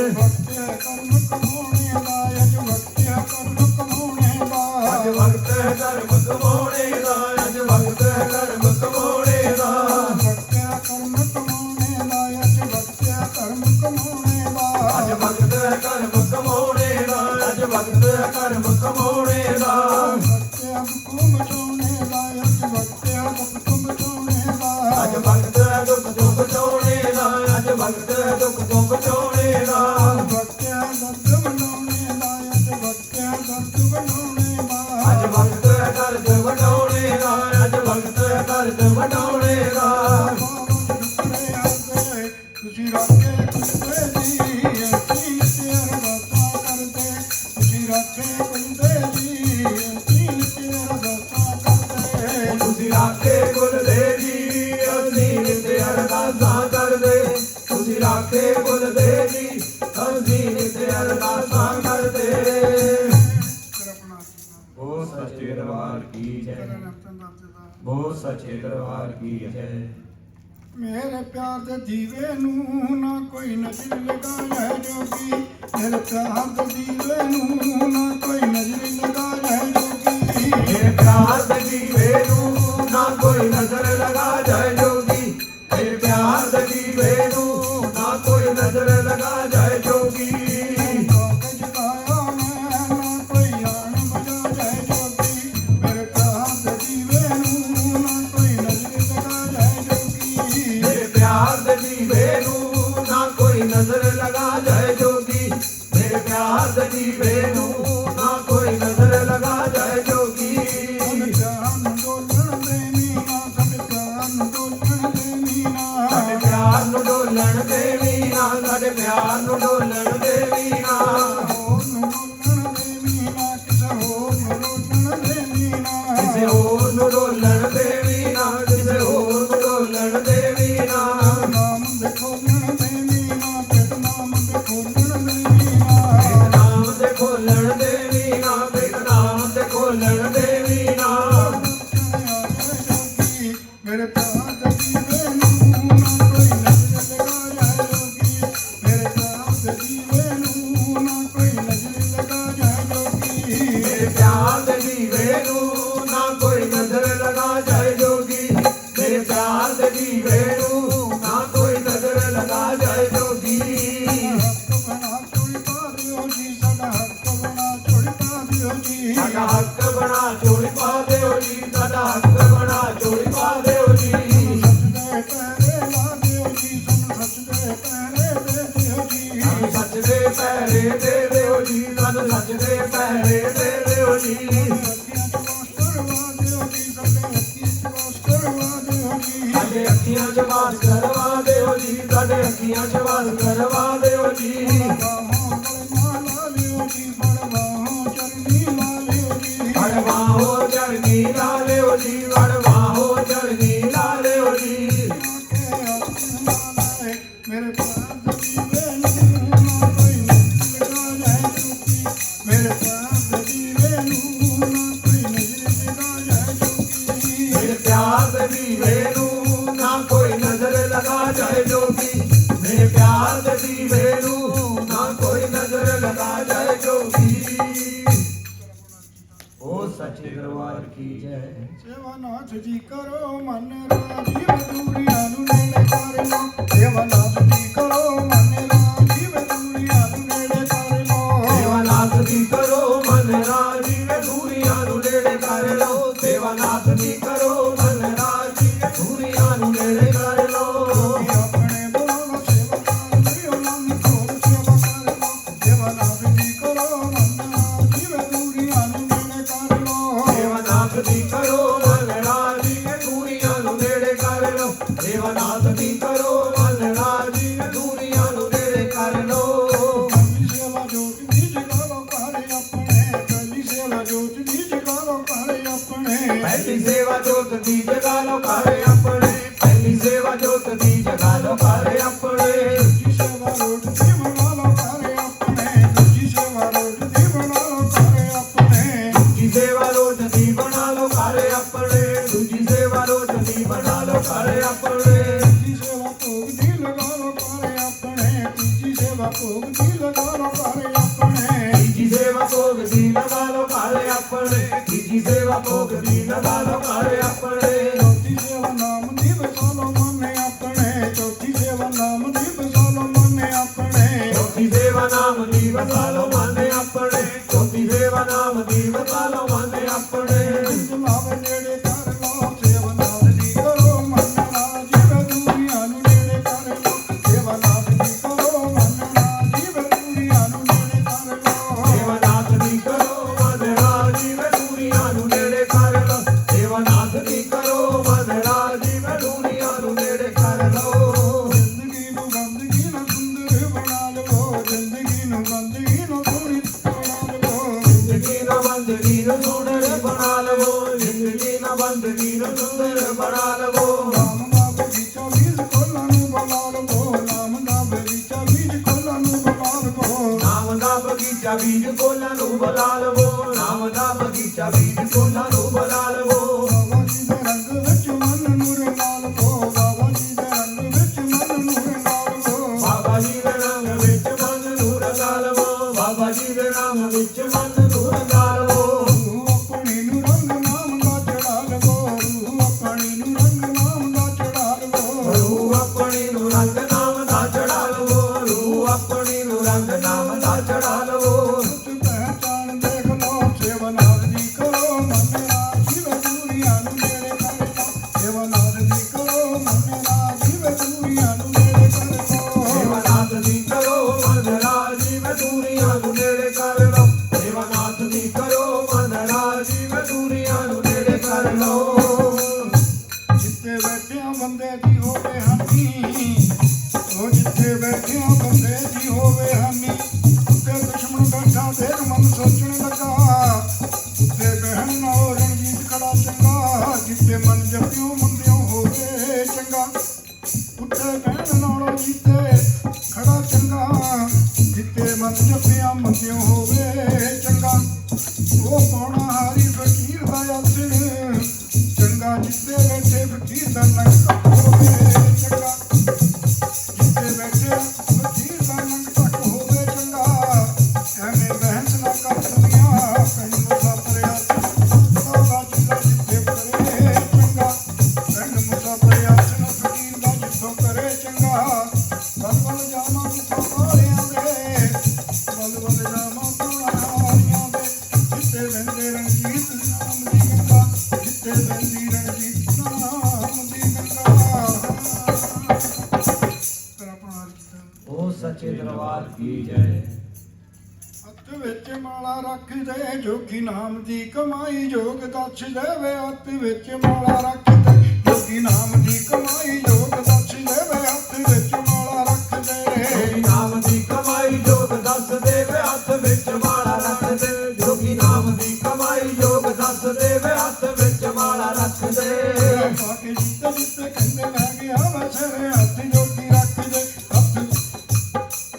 ਭਗਤਿਆ ਕਰਮ ਕਮਾਉਣੇ ਦਾ ਅਜ ਭਗਤਿਆ ਕਰਮ ਕਮਾਉਣੇ ਦਾ ਅੱਜ ਵਕਤ ਹੈ ਕਰਮ ਕਮਾਉਣੇ ਦਾ ਅੱਜ ਵਕਤ ਹੈ ਕਰਮ ਕਮਾਉਣੇ ਦਾ ਭਗਤਿਆ ਕਰਮ ਕਮਾਉਣੇ ਦਾ ਅਜ ਭਗਤਿਆ ਕਰਮ ਕਮਾਉਣੇ ਦਾ ਅੱਜ ਵਕਤ ਹੈ ਕਰਮ ਕਮਾਉਣੇ ਦਾ ਅੱਜ ਵਕਤ ਹੈ ਕਰਮ ਕਮਾਉਣੇ ਦਾ ਭਗਤਿਆ ਦੁੱਖ ਬਚਾਉਣੇ ਦਾ ਅਜ ਭਗਤਿਆ ਦੁੱਖ ਬਚਾਉਣੇ ਦਾ ਅੱਜ ਵਕਤ ਹੈ ਦੁੱਖ ਤੋਂ ਬਚਾਉਣੇ ਦਾ ਅੱਜ ਵਕਤ ਹੈ ਦੁੱਖ ਤੋਂ ਬਚਾਉਣੇ ਦਾ ਭਗਤਿਆ ਦਰਦ ਬਣਾਉਣੇ ਦਾ ਅਜ ਭਗਤਿਆ ਦਰਦ ਬਣਾਉਣੇ ਦਾ ਅੱਜ ਵਕਤ ਹੈ ਦਰਦ ਵਡਾਉਣੇ ਦਾ ਅੱਜ ਵਕਤ ਹੈ ਦਰਦ ਵਡਾਉਣੇ ਦਾ ਤੁਸੀਂ ਰਾਖੇ ਕੁਲਦੇ ਜੀ ਅਸੀਂ ਤੇ ਅਰਦਾਸਾਂ ਕਰਦੇ ਤੁਸੀਂ ਰਾਖੇ ਕੁਲਦੇ ਜੀ ਅਸੀਂ ਤੇ ਅਰਦਾਸਾਂ ਕਰਦੇ ਤੁਸੀਂ ਰਾਖੇ ਕੁਲ ਦੇ ਜੀ ਅਸੀਂ ਨਿਤ ਅਰਦਾਸਾਂ ਕਰਦੇ ਤੁਸੀਂ ਰਾਖੇ ਕੁਲ ਦੇ ਜੀ ਅਸੀਂ ਨਿਤ ਅਰਦਾਸਾਂ ਕਰਦੇ ਕਰ ਆਪਣਾ ਹੋ ਸੱਚੇ ਦਰਬਾਰ ਕੀ ਜੈ ਰਤਨ ਦਾਤੇ ਦਾ ਹੋ ਸੱਚੇ ਦਰਬਾਰ ਕੀ ਜੈ ਮੇਰੇ ਪਿਆਰ ਦੇ ਦੀਵੇ ਨੂੰ ਨਾ ਕੋਈ ਨਜ਼ਰ ਲਗਾਇਆ ਜੋਗੀ ਮੇਰੇ ਪਿਆਰ ਦੇ ਦੀਵੇ ਨੂੰ ਨਾ ਕੋਈ ਨਜ਼ਰ ਲਗਾਇਆ ਜੋਗੀ ਮੇਰੇ ਪਿਆਰ ਦੇ ਦੀਵੇ ਨੂੰ ਨਾ ਕੋਈ ਨਜ਼ਰ ਲਗਾ ਜਾਏ ਜੋਗੀ ਮੇਰੇ ਪਿਆਰ ਦੇ ਦੀਵੇ ਨੂੰ ਨਾ ਕੋਈ ਨਜ਼ਰ ਲਗਾ ਜਾਏ ਜੋਗੀ ਕਾਗਜ਼ ਕਾਇਆ ਨਾ ਕੋਈ ਆਣ ਬਜਾ ਜਾਏ ਜੋਗੀ ਮੇਰੇ ਪਿਆਰ ਦੇ ਦੀਵੇ ਨੂੰ ਨਾ ਕੋਈ ਨਜ਼ਰ ਲਗਾ ਜਾਏ ਜੋਗੀ ਮੇਰੇ ਪਿਆਰ ਦੇ ਦੀਵੇ ਨੂੰ ਨਾ ਕੋਈ ਨਜ਼ਰ ਲਗਾ ਜਾਏ ਜੋਗੀ ਮੇਰੇ ਪਿਆਰ ਦੇ ਦੀਵੇ ਨੂੰ ਨਾ ਕੋਈ ਨਜ਼ਰ ਲਗਾ ਜਾਏ ਜੋਗੀ ਸਾਡੇ ਪਿਆਰ ਨੂੰ ਡੋਲਣ ਦੇ ਮੀਨਾ ਸਾਡੇ ਪਿਆਰ ਨੂੰ ਡੋਲਣ ਦੇ ਮੀਨਾ ਸਾਡੇ ਪਿਆਰ ਨੂੰ ਡੋਲਣ ਦੇ ਮੀਨਾ ਸਾਡੇ ਪਿਆਰ ਨੂੰ ਡੋਲਣ ਦੇ ਮੀਨਾ ਹੋਰ ਨੂੰ ਡੋਲਣ ਦੇ ਮੀਨਾ ਕਿਸੇ ਹੋਰ ਨੂੰ ਡੋਲਣ ਦੇ ਮੀਨਾ ਕਿਸੇ ਹੋਰ ਨੂੰ ਡੋਲਣ ਦੇ ਮੀਨਾ ਕਿਸੇ ਹੋਰ ਨੂੰ ਡੋਲਣ ਦੇ ਮੀਨਾ ਨਾਮ ਦੇ ਖੋਲਣ ਦੇ ਮੀਨਾ ਪਿਤ ਨਾਮ ਦੇ ਖੋਲਣ ਦੇ ਮੀਨਾ ਨਾਮ ਦੇ ਖੋਲਣ ਦੇ ਮੀਨਾ ਨਾਮ ਦੇ ਖੋਲਣ ਦੇ ਮੀਨਾ ਮੇਰੇ ਪਿਆਰ ਦੇ ਦੀਵੇ ਨੂੰ ਨਾ ਕੋਈ ਨਜ਼ਰ ਲਗਾ ਜਾਏ ਜੋਗੀ ਮੇਰੇ ਪਿਆਰ ਦੇ ਦੀਵੇ ਨੂੰ ਨਾ ਕੋਈ ਨਜ਼ਰ ਲਗਾ ਜਾਏ ਜੋਗੀ ਮੇਰੇ ਪਿਆਰ ਦੇ ਦੀਵੇ ਨੂੰ ਨਾ ਕੋਈ ਨਜ਼ਰ ਲਗਾ ਜਾਏ ਜੋਗੀ ਮੇਰੇ ਪਿਆਰ ਦੇ ਦੀਵੇ ਨੂੰ ਨਾ ਕੋਈ ਨਜ਼ਰ ਲਗਾ ਜਾਏ ਜੋਗੀ ਹੱਕ ਬਣਾ ਚੋੜੀ ਪਾ ਦਿਓ ਜੀ ਸਾਡਾ ਹੱਕ ਬਣਾ ਚੋੜੀ ਪਾ ਦਿਓ ਜੀ ਸਾਡਾ ਹੱਕ ਬਣਾ ਚੋਰੀ ਪਾ ਦਿਓ ਜੀ ਸਾਡਾ ਹੱਕ ਬਣਾ ਚੋਰੀ ਪਾ ਦਿਓ ਜੀ ਸੱਚ ਦੇ ਪੈਰੇ ਦੇ ਦਿਓ ਜੀ ਸਾਨੂੰ ਸੱਚ ਦੇ ਪੈਰੇ ਦੇ ਦਿਓ ਜੀ ਸਾਨੂੰ ਸੱਚ ਦੇ ਪੈਰੇ ਦੇ ਦਿਓ ਜੀ ਅੱਖੀਆਂ ਚ ਵਾਸ ਕਰਵਾ ਦਿਓ ਜੀ ਸਾਡੇ ਅੱਖੀਆਂ 'ਚ ਵਾਸ ਕਰਵਾ ਦਿਓ ਜੀ ਸਾਡੇ ਅੱਖੀਆਂ 'ਚ ਵਾਸ ਕਰਵਾ ਦਿਓ ਜੀ ਸੇਵਾਨਾਥ ਜੀ ਕਰੋ ਮਨ ਰਾਜੀ ਦੂਰੀਆਂ ਨੂੰ ਨੇੜੇ ਕਰ ਲੋ ਸੇਵਾਨਾਥ ਜੀ ਕਰੋ ਮਨ ਰਾਜੀ ਦੂਰੀਆਂ ਨੂੰ ਨੇੜੇ ਕਰ ਲੋ ਸੇਵਾਨਾਥ ਜੀ ਕਰੋ ਮਨ ਰਾਜੀ ਵੇ ਦੂਰੀਆਂ ਨੂੰ ਨੇੜੇ ਕਰ ਲੋ ਸੇਵਾਨਾਥ ਜੀ ਕਰੋ ਮਨ ਰਾਜੀ ਵੇ ਦੂਰੀਆਂ ਨੂੰ ਨੇੜੇ ਕਰ ਲੋ ਆਪਣੇ ਬੋਲੋ ਸੇਵਾਨਾਥ ਜੀ ਉਹਨਾਂ ਨੂੰ ਕੋਲ ਸੇਵਾ ਕਰ ਲੋ ਸੇਵਾਨਾਥ ਜੀ ਕਰੋ ਮਨ ਰਾਜੀ ਦੂਰੀਆਂ ਨੂੰ ਨੇੜੇ ਕਰ ਲੋ ਸੇਵਾਨਾਥ ਜੀ ਕਰੋ ਮਨ ਰਾਜੀ ਵੇ ਦੂਰੀਆਂ ਨੂੰ ਨੇੜੇ ਕਰ ਲੋ ਸੇਵਾਨਾਥ ਜੀ ਕਰੋ ਮਨ ਰਾਜੀ ਵੇ ਦੂਰੀਆਂ ਨੂੰ ਨੇੜੇ ਕਰ ਲੋ ਸੇਵਾ ਜੋਤ ਦੀ ਜਗਾ ਲੋ ਘਰ ਆਪਣੇ ਪਹਿਲੀ ਸੇਵਾ ਜੋਤ ਦੀ ਜਗਾ ਲੋ ਘਰ ਆਪਣੇ ਪਹਿਲੀ ਸੇਵਾ ਜੋਤ ਦੀ ਜਗਾ ਲੋ ਘਰ ਆਪਣੇ ਪਹਿਲੀ ਸੇਵਾ ਜੋਤ ਦੀ ਜਗਾ ਲੋ ਘਰ ਆਪਣੇ ਦੂਜੀ ਸੇਵਾ ਰੋਟ ਦੀ ਬਣਾ ਲੋ ਘਰ ਆਪਣੇ ਦੂਜੀ ਸੇਵਾ ਰੋਟ ਦੀ ਬਣਾ ਲੋ ਘਰ ਆਪਣੇ ਦੂਜੀ ਸੇਵਾ ਰੋਟ ਦੀ ਬਣਾ ਲੋ ਘਰ ਆਪਣੇ ਦੂਜੀ ਸੇਵਾ ਰੋਟ ਦੀ ਬਣਾ ਲੋ ਘਰ ਆਪਣੇ ਤੀਜੀ ਸੇਵਾ ਭੋਗ ਦੀ ਲਗਾ ਲੋ ਘਰ ਆਪਣੇ ਤੀਜੀ ਸੇਵਾ ਭੋਗ ਦੀ ਲਗਾ ਲੋ ਘਰ ਆਪਣੇ ਤੀਜੀ ਸੇਵਾ ਭੋਗ ਦੀ ਲਗਾ ਲੋ ਘਰ ਆਪਣੇ ਤੀਜੀ ਸੇਵਾ ਭੋਗ ਦੀ ਲਗਾ ਲੋ ਘਰ ਆਪਣੇ ਚੌਥੀ ਸੇਵਾ ਨਾਮ ਦੀ ਬਸਾ ਲੋ ਮਨ ਆਪਣੇ ਚੌਥੀ ਸੇਵਾ ਨਾਮ ਦੀ ਬਸਾ ਲੋ ਮਨ ਆਪਣੇ ਚੌਥੀ ਸੇਵਾ ਨਾਮ ਦੀ ਵਸਾ ਲੋ ਮਨ ਆਪਣੇ ਚੌਥੀ ਸੇਵਾ ਨਾਮ ਦੀ ਵਸਾ ਲੋ ਮਨ ਆਪਣੇ ਜਲਾਵੇ ਨੇੜੇ ਕਰ ਲੋ ਸੇਵਾਨਾਥ ਜੀ ਕਰੋ ਮਨ ਰਾਜੀ ਦੂਰੀਆਂ ਨੂੰ ਨੇੜੇ ਕਰ ਲੋ ਸੇਵਾਨਾਥ ਜੀ ਕਰੋ ਮਨ ਰਾਜੀ ਦੂਰੀਆਂ ਨੂੰ ਨੇੜੇ ਕਰ ਲੋ ਸੇਵਾਨਾਥ ਜੀ ਕਰੋ ਮਨ ਰਾਜੀ ਵੇ ਦੂਰੀਆਂ ਨੂੰ ਨੇੜੇ ਕਰ ਲੋ ਸੇਵਾਨਾਥ ਜੀ ਕਰੋ ਮਨ ਰਾਜੀ ਵੇ ਦੂਰੀਆਂ ਨੂੰ ਨੇੜੇ ਕਰ ਲੋ ਜ਼ਿੰਦਗੀ ਨੂੰ ਬੰਦਗੀ ਨਾ ਸੁੰਦਰ ਬਣਾ ਲਵੋ ਜ਼ਿੰਦਗੀ ਨੂੰ ਬੰਦਗੀ ਨਾ ਸੋਹਣੀ ਬਣਾ ਲਵੋ ਜ਼ਿੰਦਗੀ ਨਾ ਬੰਦਗੀ ਨੂੰ ਸੁੰਦਰ ਬਣਾ ਲਵੋ ਜ਼ਿੰਦਗੀ ਨਾ ਬੰਦਗੀ ਨੂੰ ਸੁੰਦਰ ਬਣਾ ਲਵੋ ਨਾਮ ਦਾ ਬਗੀਚਾ ਬੀਜ ਕੋਲਾਂ ਨੂੰ ਬਣਾ ਲਵੋ ਨਾਮ ਦਾ ਬਗੀਚਾ ਬੀਜ ਕੋਲਾਂ ਨੂੰ ਬਣਾ ਲਵੋ ਨਾਮ ਦਾ ਬਗੀਚਾ ਬੀਜ ਕੋਲਾਂ ਨੂੰ ਬੁਲਾ ਲਵੋ ਨਾਮ ਦਾ ਬਗੀਚਾ ਬੀਜ ਕੋਲਾਂ ਨੂੰ ਬੁਲਾ ਲਵੋ ਬਾਬਾ ਜੀ ਦੇ ਰੰਗ ਵਿੱਚ ਮਨ ਨੂੰ ਰੰਗਾ ਲਵੋ ਬਾਬਾ ਜੀ ਦੇ ਰੰਗ ਵਿੱਚ ਮਨ ਨੂੰ ਰੰਗਾ ਲਵੋ ਬਾਬਾ ਜੀ ਦੇ ਰੰਗ ਵਿੱਚ ਮਨ ਨੂੰ ਰੰਗਾ ਲਵੋ ਬਾਬਾ ਜੀ ਦੇ ਰੰਗ ਵਿੱਚ ਮਨ ਨੂੰ ਰੰਗਾ ਲਵੋ ਰੂਹ ਆਪਣੀ ਨੂੰ ਰੰਗ ਨਾਮ ਦਾ ਚੜਾ ਲਵੋ ਰੂਹ ਆਪਣੀ ਨੂੰ ਰੰਗ ਨਾਮ ਦਾ ਚੜਾ ਲਵੋ ਰੂਹ ਆਪਣੀ ਨੂੰ ਰੰਗ ਨਾਮ ਦਾ ਚੜਾ ਲਵੋ ਰੂਹ ਆਪਣੀ ਨੂੰ ਰੰਗ ਨਾਮ ਦਾ ਚੜਾ ਲਵੋ ਸੱਚ ਪਹਿਚਾਣ ਦੇਖ ਲੋ ਸੇਵਾਨਾਥ ਜੀ ਕਰੋ ਮਨ ਰਾਜੀ ਦੂਰੀਆਂ ਨੂੰ ਨੇੜੇ ਕਰ ਲੋ ਸੇਵਾਨਾਥ ਜੀ ਕਰੋ ਮਨ ਰਾਜੀ ਦੂਰੀਆਂ ਨੂੰ ਨੇੜੇ ਕਰ ਲੋ ਸੇਵਾਨਾਥ ਜੀ ਕਰੋ ਮਨ ਰਾਜੀ ਵੇ ਦੂਰੀਆਂ ਨੂੰ ਨੇੜੇ ਕਰ ਲੋ ਸੇਵਾਨਾਥ ਜੀ ਕਰੋ ਮਨ ਰਾਜੀ ਵੇ ਦੂਰੀਆਂ ਨੂੰ ਨੇੜੇ ਕਰ ਲੋ ਜਿੱਥੇ ਬੈਠਿਆ ਬੰਦੇ ਦੀ ਹੋਵੇ ਹਾਨੀ ਉਹ ਜਿੱਥੇ ਬੈਠਿਆ ਬੰਦੇ ਦੀ ਹੋਵੇ ਹਾਨੀ ਉੱਤੇ ਦੁਸ਼ਮਣ ਬੈਠਾ ਦੇਖ ਮਨ ਸੋਚਣ ਲੱਗਾ ਉੱਤੇ ਬਹਿਣ ਨਾਲੋਂ ਰਣਜੀਤ ਖੜਾ ਚੰਗਾ ਜਿੱਥੇ ਮਨ ਜਪਿਓ ਮੰਦਿਓ ਹੋਵੇ ਚੰਗਾ ਉੱਤੇ ਬਹਿਣ ਨਾਲੋਂ ਜਿੱਤੇ ਖੜਾ ਚੰਗਾ ਜਿੱਤੇ ਮਨ ਜਪਿਆ ਮੰਦਿਓ ਹੋਵੇ ਚੰਗਾ ਉਹ ਪਾਉਣਾ ਹਾਰੀ ਫਕੀਰ ਦਾ ਆਸਣ ਚੰਗਾ ਜਿੱਤੇ ਬੈਠੇ ਫਕੀਰ ਦਾ ਨੰਗ ਹੋਵੇ ਚੰਗਾ ਜਿੱਤੇ ਬੈਠੇ ਫਕੀਰ ਦਾ ਨੰਗ ਤੱਕ ਹੋਵੇ ਚੰਗਾ ਐਵੇਂ ਬਹਿਸ ਨਾ ਕਰ ਦੁਨੀਆ ਪਿੰਡ ਮੁਸਾਫਰਿਆ ਬਾਬਾ ਜੀ ਦਾ ਜਿੱਥੇ ਕਰੇ ਚੰਗਾ ਪਿੰਡ ਮੁਸਾਫਰਿਆ ਫਕੀਰ ਦਾ ਜਿੱਥੋਂ ਕਰੇ ਚੰਗਾ ਵੱਲ ਵੱਲ ਜਾਵਾਂ ਮੁਸਾਫਰਿਆਂ ਦੇ ਵੱਲ ਵੱਲ ਜਾਵਾਂ ਪੁਰਾਣਿਆਂ ਦੇ ਜਿੱਥੇ ਵਹਿੰਦੇ ਰਣਜੀਤ ਨਾਮ ਦੀ ਗੰਗਾ ਜਿੱਥੇ ਵਹਿੰਦੀ ਰਣਜੀਤ ਨਾਮ ਦੀ ਗੰਗਾ ਤੇਰਾ ਪ੍ਰਣਾਮ ਕੀਤਾ ਉਹ ਸੱਚੇ ਦਰਬਾਰ ਕੀ ਜੈ ਹੱਥ ਵਿੱਚ ਮਾਲਾ ਰੱਖਦੇ ਜੋਗੀ ਨਾਮ ਦੀ ਕਮਾਈ ਜੋਗ ਦੱਸ ਦੇਵੇ ਹੱਥ ਵਿੱਚ ਮਾਲਾ ਰੱਖਦੇ ਜੋਗੀ ਨਾਮ ਦੀ ਕਮਾਈ ਜੋਗ ਦੱਸ ਦੇਵੇ ਹੱਥ ਵਿੱਚ ਮਾਲਾ ਰੱਖਦੇ ਜੋਗੀ ਨਾਮ ਦੀ ਕਮਾਈ ਜੋਗ ਦੱਸ ਦੇਵੇ ਹੱਥ ਵਿੱਚ ਮਾਲਾ ਰੱਖ ਦੇ ਜੋਗੀ ਨਾਮ ਦੀ ਕਮਾਈ ਜੋਗ ਦੱਸ ਦੇਵੇ ਹੱਥ ਵਿੱਚ ਮਾਲਾ ਰੱਖ ਦੇ ਪਾਕੇ ਜਿੱਤੇ ਜਿੱਤੇ ਕਹਿੰਦੇ ਮੈਂ ਗਿਆ ਵਸਰੇ ਹੱਥ ਜੋਗੀ ਰੱਖਦੇ ਹੱਥ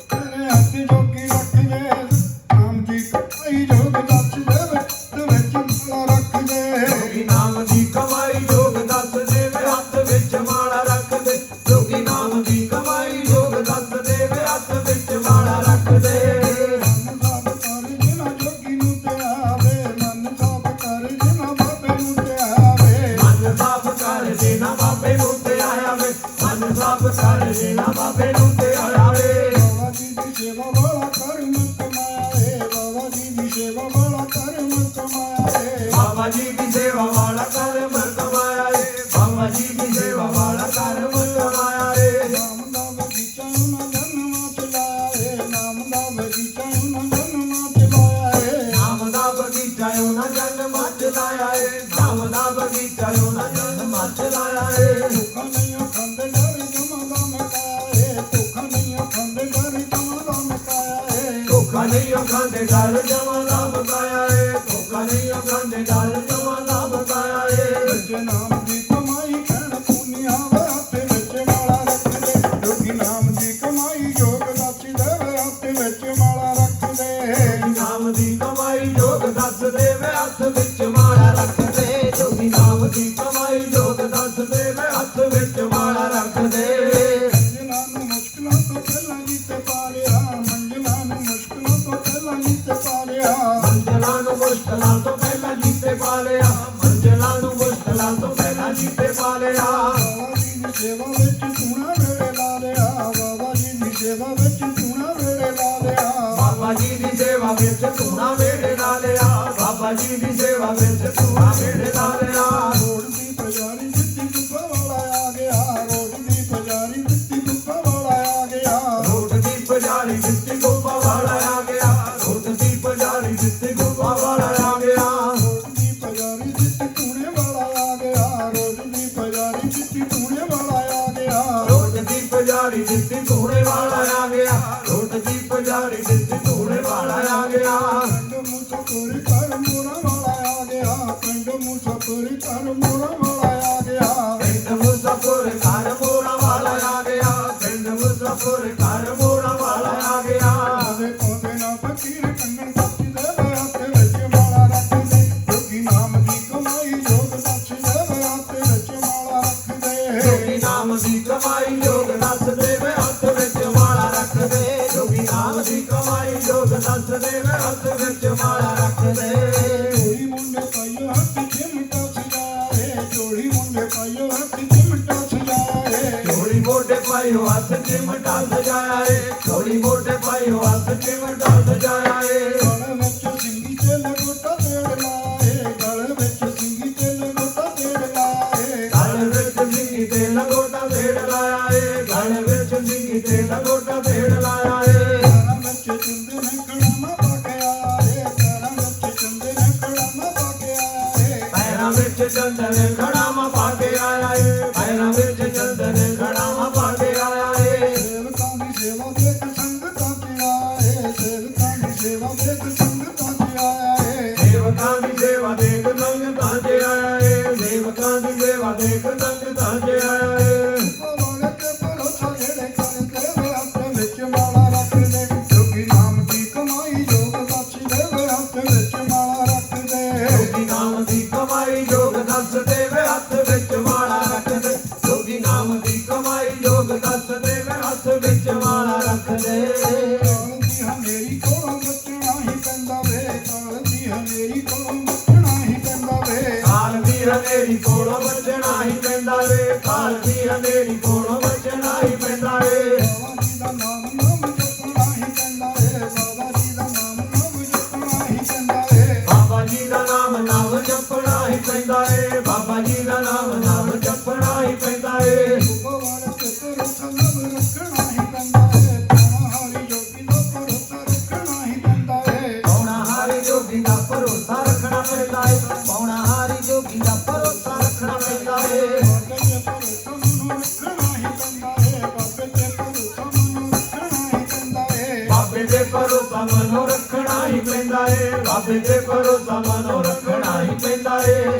ਤੇਰੇ ਹੱਥ ਜੋਗੀ ਰੱਖਦੇ ਨਾਮ ਦੀ ਕਮਾਈ ਜੋਗ ਦੱਸ ਦੇਵੇ ਤੇ ਵਿੱਚ ਮਾਲਾ ਰੱਖਦੇ ਜੋਗੀ ਨਾਮ ਦੀ ਕਮਾਈ ਜੋਗ ਦੱਸ ਦੇਵੇ ਹੱਥ ਵਿੱਚ ਮਾਲਾ ਰੱਖ ਦੇ ਜੋਗੀ ਨਾਮ ਦੀ ਕਮਾਈ ਜੋਗ ਦੱਸ ਦੇਵੇ ਹੱਥ ਵਿੱਚ ਮਾਲਾ ਰੱਖ ਦੇ ਮਨ ਸਾਫ ਕਰ ਜਿਨਾ ਜੋਗੀ ਨੂੰ ਤੇ ਆਵੇ ਮਨ ਸਾਫ ਕਰ ਜਿਨਾ ਬਾਬੇ ਨੂੰ ਤੇ ਆਵੇ ਕਰਮ ਕਮਾਇਆ ਏ ਬਾਬਾ ਜੀ ਦੀ ਸੇਵਾ ਵਾਲਾ ਕਰਮ ਕਮਾਇਆ ਏ ਬਾਬਾ ਜੀ ਦੀ ਸੇਵਾ ਵਾਲਾ ਕਰਮ ਕਮਾਇਆ ਏ ਬਾਬਾ ਜੀ ਦੀ ਸੇਵਾ ਵਾਲਾ ਕਰਮ ਕਮਾਇਆ ਏ ਨਾਮ ਦਾ ਬਗੀਚਾ ਉਹਨਾਂ ਜਨਮਾਂ ਚ ਲਾਇਆ ਏ ਨਾਮ ਦਾ ਬਗੀਚਾ ਉਹਨਾਂ ਜਨਮਾਂ ਚ ਲਾਇਆ ਏ ਨਾਮ ਦਾ ਬਗੀਚਾ ਉਹਨਾਂ ਜਨਮਾਂ ਚ ਲਾਇਆ ਏ ਨਾਮ ਦਾ ਬਗੀਚਾ ਉਹਨਾਂ ਜਨਮਾਂ ਚ ਲਾਇਆ ਏ ਧੋਖਾ ਨਹੀਂ ਖਾਂਦੇ ਡਰ ਜਮਾਂ ਦਾ ਮਕਾਇਆ ਏ ਧੋਖਾ ਨਹੀਂ ਖਾਂਦੇ ਡਰ ਜਮਾਂ ਦਾ ਮਕਾਇਆ ਏ ਧੋਖਾ ਨਹੀਂ ਖਾਂਦੇ ਡਰ ਜਮਾਂ ਦਾ ਮਕਾਇਆ ਏ ਧੋਖਾ ਨਹੀਂ ਖਾਂਦੇ ਡਰ ਜਮਾਂ ਦਾ ਮਕਾਇਆ ਏ ਜੇ ਨਾਮ ਦੀ ਕਮਾਈ ਕਹਿਣ ਪੁੰਨਿਆ ਵੇ ਹੱਥ ਵਿੱਚ ਮਾਲਾ ਰੱਖਦੇ ਜੋਗੀ ਨਾਮ ਦੀ ਕਮਾਈ ਯੋਗ ਦਾਸੀ ਦੇਵੇ ਹੱਥ ਵਿੱਚ ਮਾਲਾ ਰੱਖਦੇ ਨਾਮ ਦੀ ਕਮਾਈ ਯੋਗ ਦੱਸ ਦੇਵੇ ਹੱਥ ਵਿੱਚ ਮਾਲਾ ਰੱਖਦੇ ਜੋਗੀ ਨਾਮ ਦੀ ਕਮਾਈ ਯੋਗ ਦੱਸ ਦੇਵੇ ਹੱਥ ਵਿੱਚ ਮਾਲਾ ਰੱਖਦੇ ਮੰਜ਼ਿਲਾਂ ਨੂੰ ਮੁਸ਼ਕਿਲਾਂ ਤੋਂ ਪਹਿਲਾਂ ਜਿੱਤੇ ਪਾ ਲਿਆ ਮੰਜ਼ਿਲਾਂ ਨੂੰ ਮੁਸ਼ਕਿਲਾਂ ਤੋਂ ਪਹਿਲਾਂ ਜਿੱਤੇ ਪਾ ਲਿਆ ਮੰਜ਼ਿਲਾਂ ਨੂੰ ਮੁਸ਼ਕਲਾਂ ਤੋਂ ਪਹਿਲਾਂ ਜੀਤੇ ਪਾ ਲਿਆ ਮੰਜ਼ਿਲਾਂ ਨੂੰ ਮੁਸ਼ਕਲਾਂ ਤੋਂ ਪਹਿਲਾਂ ਜੀਤੇ ਪਾ ਲਿਆ ਬਾਬਾ ਜੀ ਦੀ ਸੇਵਾ ਵਿੱਚ ਤੂਣਾ ਵੇੜੇ ਲਾ ਲਿਆ ਬਾਬਾ ਜੀ ਦੀ ਸੇਵਾ ਵਿੱਚ ਤੂਣਾ ਵੇੜੇ ਲਾ ਲਿਆ ਬਾਬਾ ਜੀ ਦੀ ਸੇਵਾ ਵਿੱਚ ਤੂਣਾ ਵੇੜੇ ਲਾ ਲਿਆ ਬਾਬਾ ਜੀ ਦੀ ਸੇਵਾ ਵਿੱਚ ਤੂਣਾ ਵੇੜੇ ਲਾ ਲਿਆ ਰੋਡ ਦੀ ਪੁਜਾਰੀ ਦਿੱਤੀ ਗੁੱਪਾ ਵਾਲਾ ਆ ਗਿਆ ਰੋਡ ਦੀ ਪੁਜਾਰੀ ਦਿੱਤੀ ਗੁੱਪਾ ਵਾਲਾ ਆ ਗਿਆ ਰੋਟ ਦੀ ਪੁਜਾਰੀ ਦਿੱਤੀ ਗੋਪਾ ਵਾਲਾ ਆ ਗਿਆ ਰੋਟ ਦੀ ਪੁਜਾਰੀ ਦਿੱਤੀ ਗੋਪਾ ਵਾਲਾ ਆ ਗਿਆ ਰੋਡ ਦੀ ਪੁਜਾਰੀ ਦਿੱਤੀ ਤੂਣੇ ਵਾਲਾ ਆ ਗਿਆ ਰੋਡ ਦੀ ਪੁਜਾਰੀ ਦਿੱਤੀ ਤੂਣੇ ਵਾਲਾ ਆ ਗਿਆ ਰੋਟ ਦੀ ਪੁਜਾਰੀ ਦਿੱਤੀ ਧੂਣੇ ਵਾਲਾ ਆ ਗਿਆ ਰੋਟ ਦੀ ਪੁਜਾਰੀ ਦਿੱਤੀ ਧੂਣੇ ਵਾਲਾ ਆ ਗਿਆ ਪਿੰਡ ਮੂਸਾਪੁਰ ਕਰ ਮੋਰਾ ਵਾਲਾ ਆ ਗਿਆ ਪਿੰਡ ਮੂਸਾਪੁਰ ਕਰ ਮੋਰਾ ਵਾਲਾ ਆ ਗਿਆ ਪਿੰਡ ਮੁਸਾਫਰ ਘਰ ਮੋੜਾ ਵਾਲਾ ਆ ਗਿਆ ਪਿੰਡ ਮੁਸਾਫਰ ਘਰ ਮੋੜਾ ਵਾਲਾ ਆ ਗਿਆ ਆਵੇ ਕੋਤੇ ਨਾ ਫਕੀਰ ਕੰਗਣ ਸਾਚੀ ਦੇ ਹੱਥ ਵਿੱਚ ਮਾਲਾ ਰੱਖਦੇ ਜੋਗੀ ਨਾਮ ਦੀ ਕਮਾਈ ਯੋਗ ਸਾਚੀ ਦੇ ਹੱਥ ਵਿੱਚ ਮਾਲਾ ਰੱਖਦੇ ਜੋਗੀ ਨਾਮ ਦੀ ਕਮਾਈ ਯੋਗ ਦੱਸ ਦੇਵੇ ਹੱਥ ਵਿੱਚ ਮਾਲਾ ਰੱਖਦੇ ਜੋਗੀ ਨਾਮ ਦੀ ਕਮਾਈ ਯੋਗ ਦੱਸ ਦੇਵੇ ਹੱਥ ਵਿੱਚ ਮਾਲਾ ਰੱਖਦੇ ਚੋੜੀ ਮੁੰਡੇ ਪਾਇਓ ਹੱਥ ਚਿਮਟਾ ਸਜਾਇਆ ਏ ਚੋੜੀ ਮੁੰਡੇ ਪਾਇਓ ਹੱਥ ਚਿਮਟਾ ਸਜਾਇਆ ਏ ਚੋੜੀ ਮੋਢੇ ਪਾਇਓ ਹੱਥ ਚਿਮਟਾ ਸਜਾਇਆ ਏ ਚੋੜੀ ਮੋਢੇ ਪਾਇਓ ਹੱਥ ਚਿਮਟਾ ਸਜਾਇਆ ਏ ਗਲ ਵਿੱਚ ਸਿੰਗੀ ਤੇ ਲਗੋਟਾ ਤੇੜ ਲਾਏ ਗਲ ਵਿੱਚ ਸਿੰਗੀ ਤੇ ਲਗੋਟਾ ਤੇੜ ਲਾਏ ਗਲ ਵਿੱਚ ਸਿੰਗੀ ਤੇ ਲਗੋਟਾ ਢੇੜ ਲਾਇਆ ਏ ਗਲ ਵਿੱਚ ਸਿੰਗੀ ਤੇ ਲਗੋਟਾ ਢੇੜ ਲਾਇਆ ਏ ਪੈਰਾਂ ਵਿੱਚ ਚੁੰਦੇ ਨੇ ਕੜਾਮਾ ਪਾ ਕੇ ਆਇਆ ਏ ਪੈਰਾਂ ਵਿੱਚ ਚੁੰਦੇ ਨੇ ਕੜਾਮਾ ਪਾ ਕੇ ਆਇਆ ਏ ਪੈਰਾਂ ਵਿੱਚ ਚੰਦਨ ਖੜਾਵਾਂ ਪਾ ਕੇ ਆਇਆ ਏ ਪੈਰਾਂ ਵਿੱਚ ਚੰਦਨ ਖੜਾਵਾਂ ਪਾ ਕੇ ਆਇਆ ਏ ਸੇਵਕਾਂ ਦੀ ਸੇਵਾ ਦੇਖ ਸੰਗਤਾਂ ਚ ਆਏ ਸੇਵਕਾਂ ਦੀ ਸੇਵਾ ਦੇਖ ਸੰਗਤਾਂ ਚ ਆਇਆ ਏ ਸੇਵਕਾਂ ਦੀ ਸੇਵਾ ਦੇਖ ਸੰਗਤਾਂ 'ਚ ਆਇਆ ਏ ਸੇਵਕਾਂ ਦੀ ਸੇਵਾ ਦੇਖ ਸੰਗਤਾਂ 'ਚ ਆਇਆ ਏ ਵਾਲੇ ਤੇ ਭਰੋਸਾ ਜਿਹੜੇ ਕਰਦੇ ਵੇ ਹੱਥ ਵਿੱਚ ਮਾਲਾ ਰੱਖਦੇ ਜੋਗੀ ਨਾਮ ਦੀ ਕਮਾਈ ਯੋਗ ਦਾਸੀ ਦੇ ਹੱਥ ਵਿੱਚ ਮਾਲਾ ਰੱਖਦੇ ਜੋਗੀ ਨਾਮ ਦੀ ਕਮਾਈ ਯੋਗ ਦੱਸ ਦੇਵੇ ਹੱਥ ਵਿੱਚ ਮਾਲਾ ਰੱਖਦੇ ਜੋਗੀ ਨਾਮ ਦੀ ਕਮਾਈ ਯੋਗ ਦੱਸ ਦੇਵੇ ਹੱਥ ਵਿੱਚ ਮਾਲਾ ਰੱਖਦੇ ਕਾਲ ਦੀ ਹਨੇਰੀ ਕੋਲੋਂ ਬਚਣਾ ਹੀ ਪੈਂਦਾ ਵੇ ਕਾਲ ਦੀ ਹਨੇਰੀ ਕੋਲੋਂ ਬਚਣਾ ਹੀ ਪੈਂਦਾ ਵੇ ਕਾਲ ਦੀ ਹਨੇਰੀ ਕੋਲੋਂ ਬਚਣਾ ਹੀ ਪੈਂਦਾ ਵੇ ਕਾਲ ਦੀ ਹਨੇਰੀ ਕੋਲੋਂ ਬਚਣਾ ਹੀ ਪੈਂਦਾ ਏ ਬਾਬਾ ਜੀ ਦਾ ਨਾਮ ਜਪਣਾ ਹੀ ਪੈਂਦਾ ਏ ਬਾਬਾ ਜੀ ਦਾ ਨਾਮ ਜਪਣਾ ਹੀ ਪੈਂਦਾ ਏ ਬਾਬਾ ਜੀ ਦਾ ਨਾਮ ਜਪਣਾ ਹੀ ਪੈਂਦਾ ਏ ਬਾਬਾ ਜੀ ਦਾ ਨਾਮ ਜਪਣਾ ਹੀ ਪੈਂਦਾ ਏ ਵਾਲੇ ਤੇ ਭਰੋਸਾ ਨਭ ਰੱਖਣਾ ਹੀ ਪੈਂਦਾ ਏ ਪਾਣਾ ਹਾਰੀ ਜੋਗੀ ਦਾ ਭਰੋਸਾ ਰੱਖਣਾ ਹੀ ਪੈਂਦਾ ਏ ਪੌਣਾ ਹਾਰੀ ਜੋਗੀ ਦਾ ਭਰੋਸਾ ਰੱਖਣਾ ਪੈਂਦਾ ਏ ਪੌਣਾ ਹਾਰੀ ਜੋਗੀ ਦਾ ਭਰੋਸਾ ਰੱਖਣਾ ਪੈਂਦਾ ਏ ਬਾਬੇ ਤੇ ਭਰੋਸਾ ਮਨੂੰ ਰੱਖਣਾ ਹੀ ਪੈਂਦਾ ਏ ਬਾਬੇ ਤੇ ਭਰੋਸਾ ਮਨੂੰ ਰੱਖਣਾ ਹੀ ਪੈਂਦਾ ਏ ਬਾਬੇ ਤੇ ਭਰੋਸਾ ਮਨੋਂ ਰੱਖਣਾ ਹੀ ਪੈਂਦਾ ਏ ਬਾਬੇ ਤੇ ਭਰੋਸਾ ਮਨੋਂ ਰੱਖਣਾ ਹੀ ਪੈਂਦਾ ਏ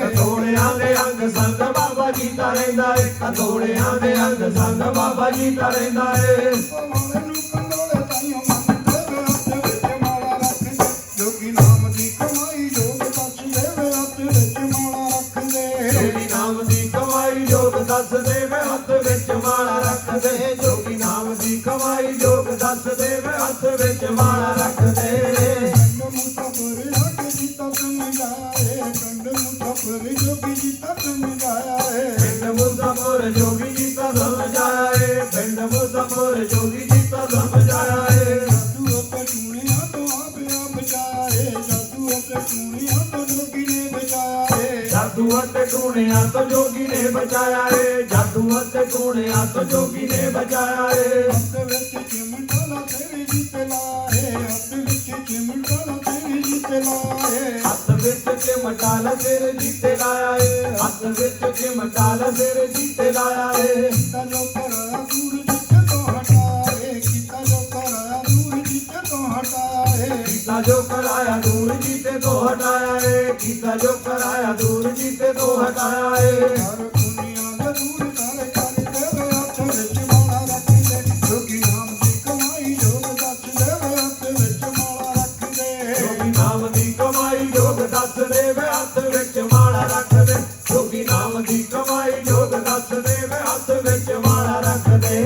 ਕੰਦੋਲਿਆਂ ਦੇ ਅੰਗ ਸੰਗ ਬਾਬਾ ਜੀ ਦਾ ਰਹਿੰਦਾ ਏ ਕੰਦੋਲਿਆਂ ਦੇ ਅੰਗ ਸੰਗ ਬਾਬਾ ਜੀ ਦਾ ਰਹਿੰਦਾ ਏ ਵਾਲੇ ਨੂੰ ਕੰਦੋਲੇ ਤਾਈਓ ਮੰਨਦੇ ਵੇ ਹੱਥ ਵਿੱਚ ਮਾਲਾ ਰੱਖਦੇ ਜੋਗੀ ਨਾਮ ਦੀ ਕਮਾਈ ਯੋਗ ਦੱਸ ਦੇਵੇ ਹੱਥ ਵਿੱਚ ਮਾਲਾ ਰੱਖਦੇ ਜੋਗੀ ਨਾਮ ਦੀ ਕਮਾਈ ਯੋਗ ਦੱਸ ਦੇਵੇ ਹੱਥ ਵਿੱਚ ਮਾਲਾ ਰੱਖਦੇ ਜੋਗੀ ਨਾਮ ਦੀ ਕਮਾਈ ਯੋਗ ਦੱਸ ਦੇਵੇ ਹੱਥ ਵਿੱਚ ਮਾਲਾ ਰੱਖਦੇ ਕੰਡ ਮੁਸਾਫਰ ਹੱਕ ਜੀਤਾ ਸਮਝਾਏ ਕੰਡ ਮੁਸਾਫਰ ਜੋਗੀ ਜੀਤਾ ਸਮਝਾਇਆ ਏ ਪਿੰਡ ਮੁਸਾਫਰ ਮੁਸਤਫਰ ਜੋਗੀ ਜੀ ਤਾਂ ਸਮਝਾਇਆ ਏ ਪਿੰਡ ਮੁਸਤਫਰ ਜੋਗੀ ਜੀ ਤਾਂ ਸਮਝਾਇਆ ਏ ਜਾਦੂ ਅਤੇ ਟੂਣਿਆਂ ਤੋਂ ਆਪਿਆ ਬਚਾਇਆ ਏ ਜਾਦੂ ਅਤੇ ਟੂਣਿਆਂ ਤੋਂ ਜੋਗੀ ਨੇ ਬਚਾਇਆ ਏ ਜਾਦੂ ਅਤੇ ਟੂਣਿਆਂ ਤੋਂ ਜੋਗੀ ਨੇ ਬਚਾਇਆ ਏ ਜਾਦੂ ਅਤੇ ਟੂਣਿਆਂ ਤੋਂ ਜੋਗੀ ਨੇ ਬਚਾਇਆ ਏ ਹੱਥ ਵਿੱਚ ਚਿਮਟਾ ਤੇਰੇ ਜੀਤੇ ਲਾਏ ਹੱਥ ਵਿੱਚ ਚਿਮਟਾ ਤੇਰੇ ਜੀਤੇ ਲਾਏ ਹੱਥ ਵਿੱਚ ਚਿਮਟਾ ਲਾ ਤੇਰੇ ਜੀਤੇ ਲਾਇਆ ਏ ਹੱਥ ਵਿੱਚ ਚਿਮਟਾ ਲਾ ਤੇਰੇ ਜੀਤੇ ਲਾਇਆ ਏ ਕੀਤਾ ਜੋ ਕਰਾਇਆ ਦੂਰ ਜਿੱਤੇ ਤੋਂ ਹਟਾਏ ਕੀਤਾ ਜੋ ਕਰਾਇਆ ਦੂਰ ਜਿੱਤੇ ਤੋਂ ਹਟਾਏ ਕੀਤਾ ਜੋ ਕਰਾਇਆ ਦੂਰ ਜੀਤੇ ਤੋਂ ਹਟਾਇਆ ਏ ਕੀਤਾ ਜੋ ਕਰਾਇਆ ਦੂਰ ਜੀਤੇ ਤੋਂ ਹਟਾਇਆ ਏ ਹਰ ਦੁਨੀਆ ਦੇ ਦੂਰ ਸਾਰੇ ਕਰ ਦੇਵੇ ਹੱਥ ਵਿੱਚ ਮਾਲਾ ਰੱਖਦੇ ਜੋਗੀ ਨਾਮ ਦੀ ਕਮਾਈ ਜੋਗ ਦੱਸ ਦੇਵੇ ਹੱਥ ਵਿੱਚ ਮਾਲਾ ਰੱਖਦੇ ਜੋਗੀ ਨਾਮ ਦੀ ਕਮਾਈ ਜੋਗ ਦੱਸ ਦੇ ਵੇ ਹੱਥ ਵਿੱਚ ਮਾਲਾ ਰੱਖ ਦੇ ਜੋਗੀ ਨਾਮ ਦੀ ਕਮਾਈ ਜੋਗ ਦੱਸ ਦੇ ਵੇ ਹੱਥ ਵਿੱਚ ਮਾਲਾ ਰੱਖ ਦੇ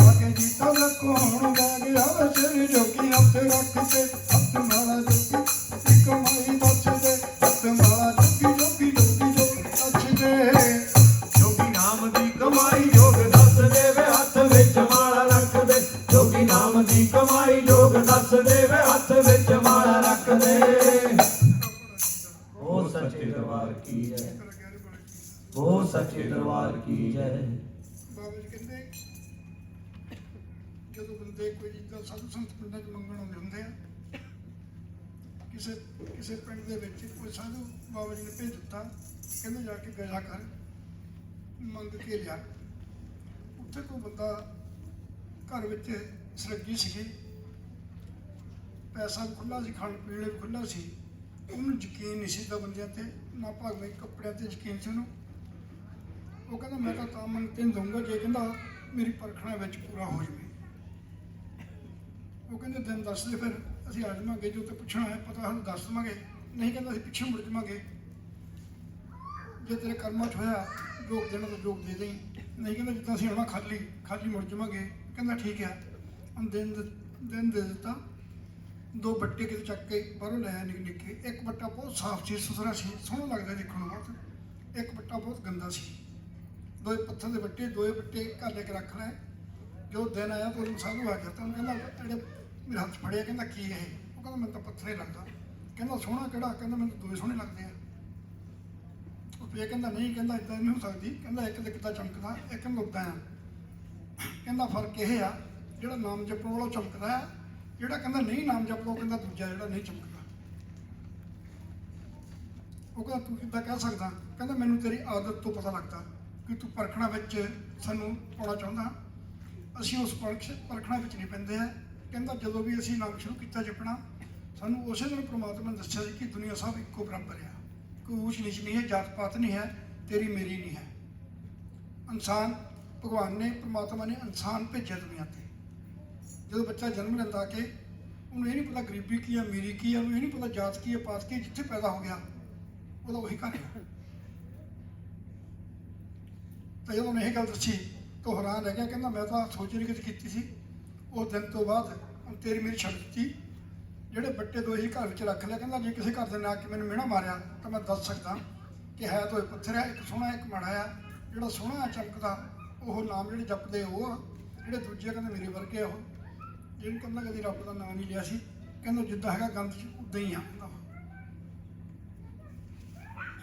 ਆਗੇ ਜੀਤਾ ਲੱਕੋ ਹੁਣ ਬਹਿ ਗਿਆ ਵੇ ਸਿਰ ਜੋਗੀ ਹੱਥ ਰੱਖਦੇ ਹੱਥ ਮਾਲਾ ਜੋਗੀ ਦੀ ਕਮਾਈ ਦੱਸ ਦੇ ਹੱਥ ਮਾਲਾ ਜੋਗੀ ਦੱਸ ਦੇ ਜੋਗੀ ਨਾਮ ਦੀ ਕਮਾਈ ਜੋਗ ਦੱਸ ਦੇ ਵੇ ਹੱਥ ਵਿੱਚ ਮਾਲਾ ਰੱਖ ਦੇ ਜੋਗੀ ਨਾਮ ਦੀ ਕਮਾਈ ਜੋਗ ਦੱਸ ਦੇ ਵੇ ਹੱਥ ਵਿੱਚ ਮਾਲਾ ਰੱਖ ਦੇ ਉਹ ਸੱਚੇ ਦਰਬਾਰ ਕੀ ਜੈ ਉਹ ਸੱਚੇ ਦਰਬਾਰ ਕੀ ਜੈ ਬਾਬਾ ਜੀ ਕਹਿੰਦੇ ਜਦੋਂ ਬੰਦੇ ਕੋਈ ਜਿੱਦਾਂ ਸਾਧੂ ਸੰਤ ਪਿੰਡਾਂ 'ਚ ਮੰਗਣ ਆਉਂਦੇ ਹੁੰਦੇ ਆ ਕਿਸੇ ਪਿੰਡ ਦੇ ਵਿੱਚ ਕੋਈ ਸਾਧੂ ਬਾਬਾ ਜੀ ਨੇ ਭੇਜ ਦਿੱਤਾ ਕਹਿੰਦੇ ਜਾ ਕੇ ਗਜਾ ਕਰ ਮੰਗ ਕੇ ਲਿਆ ਉੱਥੇ ਕੋਈ ਬੰਦਾ ਘਰ ਵਿੱਚ ਸਰਗੀ ਸੀਗੀ ਪੈਸਾ ਵੀ ਖੁੱਲ੍ਹਾ ਸੀ ਖਾਣ ਪੀਣ ਵੀ ਖੁੱਲ੍ਹਾ ਸੀ ਉਹਨੂੰ ਯਕੀਨ ਨਹੀਂ ਸੀ ਤਾਂ ਬੰਦਿਆਂ ਤੇ ਨਾ ਭਾਵੇਂ ਕੱਪੜਿਆਂ ਤੇ ਯਕੀਨ ਸੀ ਉਹਨੂੰ ਉਹ ਕਹਿੰਦਾ ਮੈਂ ਤਾਂ ਮੰਗ ਤੈਨੂੰ ਦਊਂਗਾ ਜੇ ਕਹਿੰਦਾ ਮੇਰੀ ਪਰਖਣਾ ਵਿੱਚ ਪੂਰਾ ਹੋ ਜਾਵੇ ਉਹ ਕਹਿੰਦੇ ਦਿਨ ਦੱਸ ਦੇ ਫਿਰ ਅਸੀਂ ਆ ਜਾਵਾਂਗੇ ਜੋ ਤੇ ਪੁੱਛਣਾ ਹੈ ਪਤਾ ਸਾਨੂੰ ਦੱਸ ਦੇਵਾਂਗੇ ਨਹੀਂ ਕਹਿੰਦਾ ਅਸੀਂ ਪਿੱਛੇ ਮੁੜ ਜਾਵਾਂਗੇ ਜੇ ਤੇਰੇ ਕਰਮਾਂ 'ਚ ਹੋਇਆ ਜੋਗ ਦੇਣਾ ਤਾਂ ਜੋਗ ਦੇ ਦੇਈਂ ਨਹੀਂ ਕਹਿੰਦਾ ਜਿੱਦਾਂ ਅਸੀਂ ਆਉਣਾ ਖਾਲੀ ਮੁੜ ਜਾਵਾਂਗੇ ਕਹਿੰਦਾ ਠੀਕ ਹੈ ਹੁਣ ਦਿਨ ਦੇ ਦਿੱਤਾ 2 ਬੱਟੇ ਕਿਤੇ ਚੱਕ ਕੇ ਬਾਹਰੋਂ ਲੈ ਆਇਆ ਨਿੱਕੇ ਇੱਕ ਬੱਟਾ ਬਹੁਤ ਸਾਫ਼ ਸੀ ਸੁਥਰਾ ਸੀ ਸੋਹਣਾ ਲੱਗਦਾ ਦੇਖਣ ਨੂੰ ਬਹੁਤ ਇੱਕ ਬੱਟਾ ਬਹੁਤ ਗੰਦਾ ਸੀ 2 ਪੱਥਰ ਦੇ ਬੱਟੇ 2 ਬੱਟੇ ਘਰ ਲੈ ਕੇ ਰੱਖ ਲਏ ਜੋ ਦਿਨ ਆਇਆ ਤਾਂ ਉਹਨੂੰ ਸਾਧੂ ਆ ਗਿਆ ਤਾਂ ਉਹਨੂੰ ਕਹਿੰਦਾ ਜਿਹੜੇ ਮੇਰੇ ਹੱਥ ਫੜਿਆ ਕਹਿੰਦਾ ਕੀ ਇਹ ਉਹ ਕਹਿੰਦਾ ਮੈਨੂੰ ਤਾਂ ਪੱਥਰ ਹੀ ਲੱਗਦਾ ਕਹਿੰਦਾ ਸੋਹਣਾ ਕਿਹੜਾ ਕਹਿੰਦਾ ਮੈਨੂੰ ਤਾਂ 2 ਸੋਹਣੇ ਲੱਗਦੇ ਆ ਉਹ ਫੇਰ ਕਹਿੰਦਾ ਨਹੀਂ ਕਹਿੰਦਾ ਇੱਦਾਂ ਨਹੀਂ ਹੋ ਸਕਦੀ ਕਹਿੰਦਾ ਇੱਕ ਤੇ ਕਿੱਦਾਂ ਚਮਕਦਾ ਇੱਕ ਨੂੰ ਉੱਦਾਂ ਆ ਕਹਿੰਦਾ ਫਰਕ ਇਹ ਆ ਜਿਹੜਾ ਨਾਮ ਜਪਣ ਵਾਲਾ ਚਮਕਦਾ ਆ ਜਿਹੜਾ ਕਹਿੰਦਾ ਨਹੀਂ ਨਾਮ ਜਪਦਾ ਉਹ ਕਹਿੰਦਾ ਦੂਜਾ ਜਿਹੜਾ ਨਹੀਂ ਚਮਕਦਾ ਉਹ ਕਹਿੰਦਾ ਤੂੰ ਕਿੱਦਾਂ ਕਹਿ ਸਕਦਾ ਕਹਿੰਦਾ ਮੈਨੂੰ ਤੇਰੀ ਆਦਤ ਤੋਂ ਪਤਾ ਲੱਗਦਾ ਕਿ ਤੂੰ ਪਰਖਣਾ ਵਿੱਚ ਸਾਨੂੰ ਪਾਉਣਾ ਚਾਹੁੰਦਾ ਅਸੀਂ ਉਸ ਪਰਖਣਾ ਵਿੱਚ ਨਹੀਂ ਪੈਂਦੇ ਆ ਕਹਿੰਦਾ ਜਦੋਂ ਵੀ ਅਸੀਂ ਨਾਮ ਸ਼ੁਰੂ ਕੀਤਾ ਜਪਣਾ ਸਾਨੂੰ ਉਸੇ ਦਿਨ ਪ੍ਰਮਾਤਮਾ ਨੇ ਦੱਸਿਆ ਸੀ ਕਿ ਦੁਨੀਆ ਸਭ ਇੱਕੋ ਬਰਾਬਰ ਆ ਕੋਈ ਊਚ ਨੀਚ ਨਹੀਂ ਹੈ ਜਾਤ ਪਾਤ ਨਹੀਂ ਹੈ ਤੇਰੀ ਮੇਰੀ ਨਹੀਂ ਹੈ ਇਨਸਾਨ ਭਗਵਾਨ ਨੇ ਪ੍ਰਮਾਤਮਾ ਨੇ ਇਨਸਾਨ ਭੇਜਿਆ ਦੁਨੀਆ ਤੇ ਜਦੋਂ ਬੱਚਾ ਜਨਮ ਲੈਂਦਾ ਕਿ ਉਹਨੂੰ ਇਹ ਨਹੀਂ ਪਤਾ ਗਰੀਬੀ ਕੀ ਆ ਅਮੀਰੀ ਕੀ ਆ ਉਹਨੂੰ ਇਹ ਨਹੀਂ ਪਤਾ ਜਾਤ ਕੀ ਆ ਪਾਤ ਕੀ ਜਿੱਥੇ ਪੈਦਾ ਹੋ ਗਿਆ ਉਹਦਾ ਉਹੀ ਘਰ ਹੈ ਤਾਂ ਜਦੋਂ ਉਹਨੇ ਇਹ ਗੱਲ ਦੱਸੀ ਤਾਂ ਹੈਰਾਨ ਰਹਿ ਗਿਆ ਕਹਿੰਦਾ ਮੈਂ ਤਾਂ ਸੋਚ ਨਹੀਂ ਕੀਤੀ ਸੀ ਉਸ ਦਿਨ ਤੋਂ ਬਾਅਦ ਤੇਰੀ ਮੇਰੀ ਛੱਡ ਦਿੱਤੀ ਜਿਹੜੇ ਬੱਟੇ 2 ਹੀ ਘਰ ਵਿੱਚ ਰੱਖ ਲਿਆ ਕਹਿੰਦਾ ਜੇ ਕਿਸੇ ਘਰ ਦੇ ਨੇ ਆ ਕੇ ਮੈਨੂੰ ਮਿਹਣਾ ਮਾਰਿਆ ਤਾਂ ਮੈਂ ਦੱਸ ਸਕਦਾ ਕਿ ਹੈ ਤਾਂ ਪੱਥਰ ਆ ਇੱਕ ਸੋਹਣਾ ਇੱਕ ਮਾੜਾ ਆ ਜਿਹੜਾ ਸੋਹਣਾ ਚਮਕਦਾ ਉਹ ਨਾਮ ਜਿਹੜੇ ਜਪਦੇ ਉਹ ਆ ਜਿਹੜੇ ਦੂਜੇ ਕਹਿੰਦੇ ਮੇਰੇ ਵਰਗੇ ਉਹ ਜਿਹਨੂੰ ਕਹਿੰਦਾ ਕਦੀ ਰੱਬ ਦਾ ਨਾਮ ਨਹੀਂ ਲਿਆ ਸੀ ਕਹਿੰਦਾ ਜਿੱਦਾਂ ਹੈਗਾ ਗੰਦ 'ਚ ਉੱਦਾਂ ਹੀ ਆ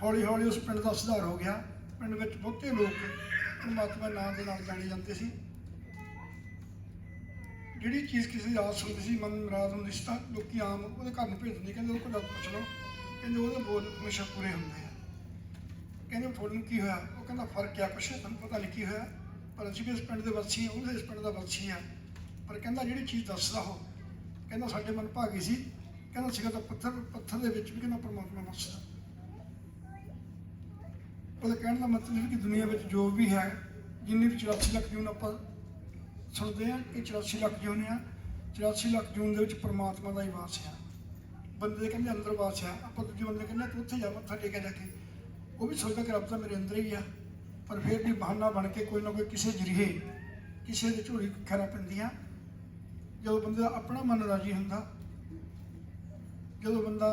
ਹੌਲੀ ਹੌਲੀ ਉਸ ਪਿੰਡ ਦਾ ਸੁਧਾਰ ਹੋ ਗਿਆ ਪਿੰਡ ਵਿੱਚ ਬਹੁਤੇ ਲੋਕ ਪਰਮਾਤਮਾ ਨਾਮ ਦੇ ਨਾਲ ਜਾਣੇ ਜਾਂਦੇ ਸੀ ਜਿਹੜੀ ਚੀਜ਼ ਕਿਸੇ ਦੀ ਆਸ ਹੁੰਦੀ ਸੀ ਮਨ ਮੁਰਾਦ ਹੁੰਦੀ ਸੀ ਤਾਂ ਲੋਕੀ ਆਮ ਉਹਦੇ ਘਰ ਨੂੰ ਭੇਜ ਦਿੰਦੇ ਕਹਿੰਦੇ ਉਹ ਕੋਲ ਪੁੱਛ ਲਓ ਕਹਿੰਦੇ ਉਹਦੇ ਬੋਲ ਹਮੇਸ਼ਾ ਪੂਰੇ ਹੁੰਦੇ ਆ ਕਹਿੰਦੇ ਤੁਹਾਨੂੰ ਕੀ ਹੋਇਆ ਉਹ ਕਹਿੰਦਾ ਫਰਕ ਆ ਕੁਛ ਤੁਹਾਨੂੰ ਪਤਾ ਨਹੀਂ ਕੀ ਹੋਇਆ ਪਰ ਅਸੀਂ ਵੀ ਇਸ ਪਿੰਡ ਦੇ ਵਾਸੀ ਹਾਂ ਉਹ ਇਸ ਪਿੰਡ ਦਾ ਵਾਸੀ ਆ ਪਰ ਕਹਿੰਦਾ ਜਿਹੜੀ ਚੀਜ਼ ਦੱਸਦਾ ਉਹ ਕਹਿੰਦਾ ਸਾਡੇ ਮਨ ਭਾਗੀ ਸੀ ਕਹਿੰਦਾ ਸੀਗਾ ਤਾਂ ਪੱਥਰ ਦੇ ਵਿੱਚ ਵੀ ਕਹਿੰਦਾ ਪਰਮਾਤਮਾ ਵਸਦਾ ਉਹਦੇ ਕਹਿਣ ਦਾ ਮਤਲਬ ਕਿ ਦੁਨੀਆ ਵਿੱਚ ਜੋ ਵੀ ਹੈ ਜਿੰਨੀ ਵੀ 84 ਲੱਖ ਜੂਨ ਆਪਾਂ ਸੁਣਦੇ ਆ ਕਿ 84 ਲੱਖ ਜੂਨ ਆ 84 ਲੱਖ ਜੂਨ ਦੇ ਵਿੱਚ ਪਰਮਾਤਮਾ ਦਾ ਹੀ ਵਾਸ ਆ ਬੰਦੇ ਦੇ ਕਹਿੰਦੇ ਅੰਦਰ ਵਾਸ ਆ ਆਪਾਂ ਦੂਜੇ ਬੰਦੇ ਕਹਿੰਦੇ ਤੂੰ ਉੱਥੇ ਜਾ ਮੱਥਾ ਟੇਕਿਆ ਜਾ ਕੇ ਉਹ ਵੀ ਸੋਚਦਾ ਕਿ ਰੱਬ ਤਾਂ ਮੇਰੇ ਅੰਦਰ ਹੀ ਆ ਪਰ ਫਿਰ ਵੀ ਬਹਾਨਾ ਬਣ ਕੇ ਕੋਈ ਨਾ ਕੋਈ ਕਿਸੇ ਜਰੀਏ ਕਿਸੇ ਦੇ ਝੋਲੀ ਖੈਰਾਂ ਪੈਂਦੀਆਂ ਜਦੋਂ ਬੰਦੇ ਦਾ ਆਪਣਾ ਮਨ ਰਾਜੀ ਹੁੰਦਾ ਜਦੋਂ ਬੰਦਾ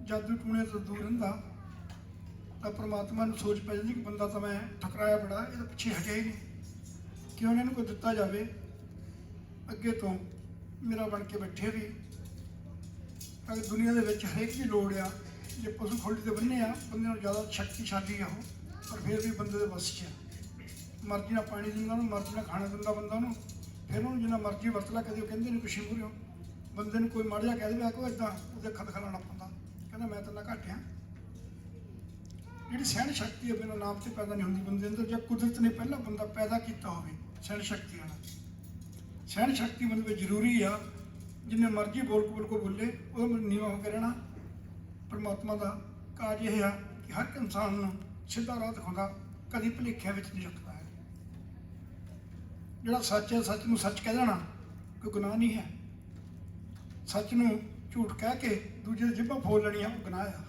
ਜਾਦੂ ਟੂਣੇ ਤੋਂ ਦੂਰ ਰਹਿੰਦਾ ਤਾਂ ਪ੍ਰਮਾਤਮਾ ਨੂੰ ਸੋਚ ਪੈ ਜਾਂਦੀ ਕਿ ਬੰਦਾ ਤਾਂ ਮੈਂ ਠਕਰਾਇਆ ਬੜਾ, ਇਹਦੇ ਪਿੱਛੇ ਹਟਿਆ ਹੀ ਨਹੀਂ, ਕਿਉਂ ਇਹਨੂੰ ਕੋਈ ਦਿੱਤਾ ਜਾਵੇ ਅੱਗੇ ਤੋਂ ਮੇਰਾ ਬਣ ਕੇ ਬੈਠੇ ਵੀ। ਅਗਰ ਦੁਨੀਆ ਦੇ ਵਿੱਚ ਹਰੇਕ ਦੀ ਲੋੜ ਆ, ਜੇ ਪਸ਼ੂ ਖੋਲੀ ਤੇ ਬੰਨੇ ਆ, ਬੰਦੇ ਨੂੰ ਜ਼ਿਆਦਾ ਸ਼ਕਤੀਸ਼ਾਲੀ ਆ ਉਹ, ਪਰ ਫਿਰ ਵੀ ਬੰਦੇ ਦੇ ਵੱਸ 'ਚ ਆ। ਮਰਜ਼ੀ ਨਾਲ ਪਾਣੀ ਦਿੰਦਾ ਉਹਨੂੰ, ਮਰਜ਼ੀ ਨਾਲ ਖਾਣਾ ਦਿੰਦਾ ਬੰਦਾ ਉਹਨੂੰ, ਫਿਰ ਉਹਨੂੰ ਜਿੰਨਾ ਮਰਜ਼ੀ ਵਰਤ ਲਾ, ਕਦੇ ਉਹ ਕਹਿੰਦੇ ਨਹੀਂ ਪਿੱਛੇ ਮੂਹਰਿਓ। ਬੰਦੇ ਨੂੰ ਕੋਈ ਮਾੜਾ ਜਿਹਾ ਕਹਿ ਦੇਵੇ ਆਖੋ ਇੱਦਾਂ, ਉਹਦੇ ਅੱਖਾਂ ਦਿਖਾਉਣਾ ਪੈਂਦਾ, ਕਹਿੰਦਾ ਮੈਂ ਤਾਂ ਨਾ ਘੱਟ ਆ। ਜਿਹੜੀ ਸਹਿਣ ਸ਼ਕਤੀ ਹੈ ਬਿਨਾਂ ਨਾਮ ਤੇ ਪੈਦਾ ਨਹੀਂ ਹੁੰਦੀ ਬੰਦੇ ਅੰਦਰ, ਜਾਂ ਕੁਦਰਤ ਨੇ ਪਹਿਲਾਂ ਬੰਦਾ ਪੈਦਾ ਕੀਤਾ ਹੋਵੇ ਸਹਿਣ ਸ਼ਕਤੀ ਵਾਲਾ। ਸਹਿਣ ਸ਼ਕਤੀ ਬੰਦੇ ਵਿੱਚ ਜ਼ਰੂਰੀ ਆ। ਜਿੰਨੇ ਮਰਜ਼ੀ ਬੋਲ ਕੋ ਬੋਲੇ, ਉਹ ਨੀਵਾਂ ਹੋ ਕੇ ਰਹਿਣਾ। ਪਰਮਾਤਮਾ ਦਾ ਕਾਜ ਇਹ ਆ ਕਿ ਹਰ ਇੱਕ ਇਨਸਾਨ ਨੂੰ ਸਿੱਧਾ ਰਾਹ ਦਿਖਾਉਂਦਾ, ਕਦੀ ਭੁਲੇਖਿਆਂ ਵਿੱਚ ਨਹੀਂ ਰੱਖਦਾ ਹੈ। ਜਿਹੜਾ ਸੱਚ ਹੈ, ਸੱਚ ਨੂੰ ਸੱਚ ਕਹਿ ਦੇਣਾ ਕੋਈ ਗੁਨਾਹ ਨਹੀਂ ਹੈ। ਸੱਚ ਨੂੰ ਝੂਠ ਕਹਿ ਕੇ ਦੂਜੇ ਦੀ ਜਿੱਭਾਂ ਫੋਲ ਲੈਣੀਆਂ ਉਹ ਗੁਨਾਹ ਆ।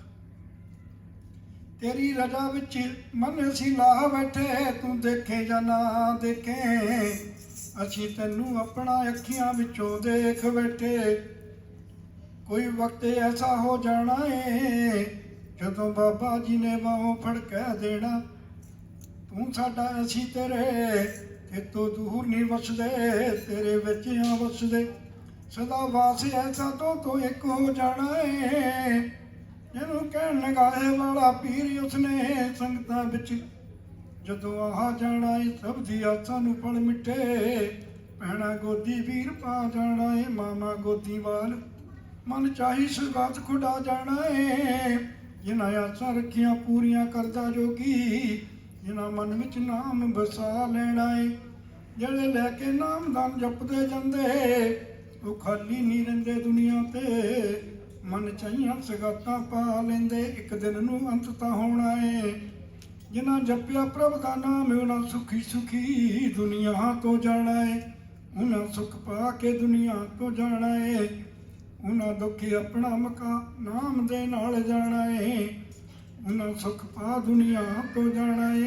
ਤੇਰੀ ਰਜਾ ਵਿੱਚ ਮਨ ਅਸੀਂ ਲਾ ਬੈਠੇ, ਤੂੰ ਦੇਖੇ ਜਾਂ ਨਾ ਦੇਖੇ, ਅਸੀਂ ਤੈਨੂੰ ਆਪਣਾ ਅੱਖੀਆਂ ਵਿੱਚੋਂ ਦੇਖ ਬੈਠੇ। ਕੋਈ ਵਕਤ ਐਸਾ ਹੋ ਜਾਣਾ ਏ ਜਦੋਂ ਬਾਬਾ ਜੀ ਨੇ ਬਾਹੋਂ ਫੜ ਕੇ ਦੇਣਾ, ਤੂੰ ਸਾਡਾ ਅਸੀਂ ਤੇਰੇ ਤੇਤੋਂ ਦੂਰ ਨਹੀਂ ਵਸਦੇ, ਤੇਰੇ ਵਿੱਚ ਆ ਵਸਦੇ। ਸਦਾ ਵਾਸ ਐਸਾ ਤੋਂ ਇੱਕ ਹੋ ਜਾਣਾ ਏ, ਜਿਹਨੂੰ ਕਹਿਣ ਲਗਾਏ ਵਾਲਾ ਪੀਰ ਉਸਨੇ ਸੰਗਤਾਂ ਵਿੱਚ ਜਦੋਂ ਆ ਜਾਣਾ ਏ। ਸਭ ਦੀ ਆਸਾਂ ਨੂੰ ਫਲ ਮਿੱਠੇ, ਭੈਣਾ ਗੋਦੀ ਵੀਰ ਪਾ ਜਾਣਾ ਏ, ਮਾਮਾ ਗੋਦੀ ਵਾਲ ਮਨ ਚਾਹੀ ਸੁਗਾਤ ਖੁਡਾ ਜਾਣਾ ਏ। ਜਿਨ੍ਹਾਂ ਆਸਾਂ ਰੱਖੀਆਂ ਪੂਰੀਆਂ ਕਰਦਾ ਜੋਗੀ, ਜਿਨ੍ਹਾਂ ਮਨ ਵਿੱਚ ਨਾਮ ਵਸਾ ਲੈਣਾ ਏ। ਜਿਹੜੇ ਲੈ ਕੇ ਨਾਮਦਾਨ ਜਪਦੇ ਜਾਂਦੇ, ਉਹ ਖਾਲੀ ਨਹੀਂ ਰਹਿੰਦੇ ਦੁਨੀਆ ਤੇ, ਮਨ ਚਾਹੀਆਂ ਸਗਾਤਾਂ ਪਾ ਲੈਂਦੇ। ਇੱਕ ਦਿਨ ਨੂੰ ਅੰਤ ਤਾਂ ਹੋਣਾ ਏ। ਜਿਨ੍ਹਾਂ ਜਪਿਆ ਪ੍ਰਭ ਦਾ ਨਾਮ, ਉਹਨਾਂ ਸੁਖੀ ਸੁਖੀ ਦੁਨੀਆ ਤੋਂ ਜਾਣਾ ਏ। ਉਹਨਾਂ ਸੁਖ ਪਾ ਕੇ ਦੁਨੀਆ ਤੋਂ ਜਾਣਾ ਏ। ਉਹਨਾਂ ਦੁੱਖੀ ਆਪਣਾ ਮਕਾ ਨਾਮ ਦੇ ਨਾਲ ਜਾਣਾ ਏ। ਉਹਨਾਂ ਸੁਖ ਪਾ ਦੁਨੀਆ ਤੋਂ ਜਾਣਾ ਏ।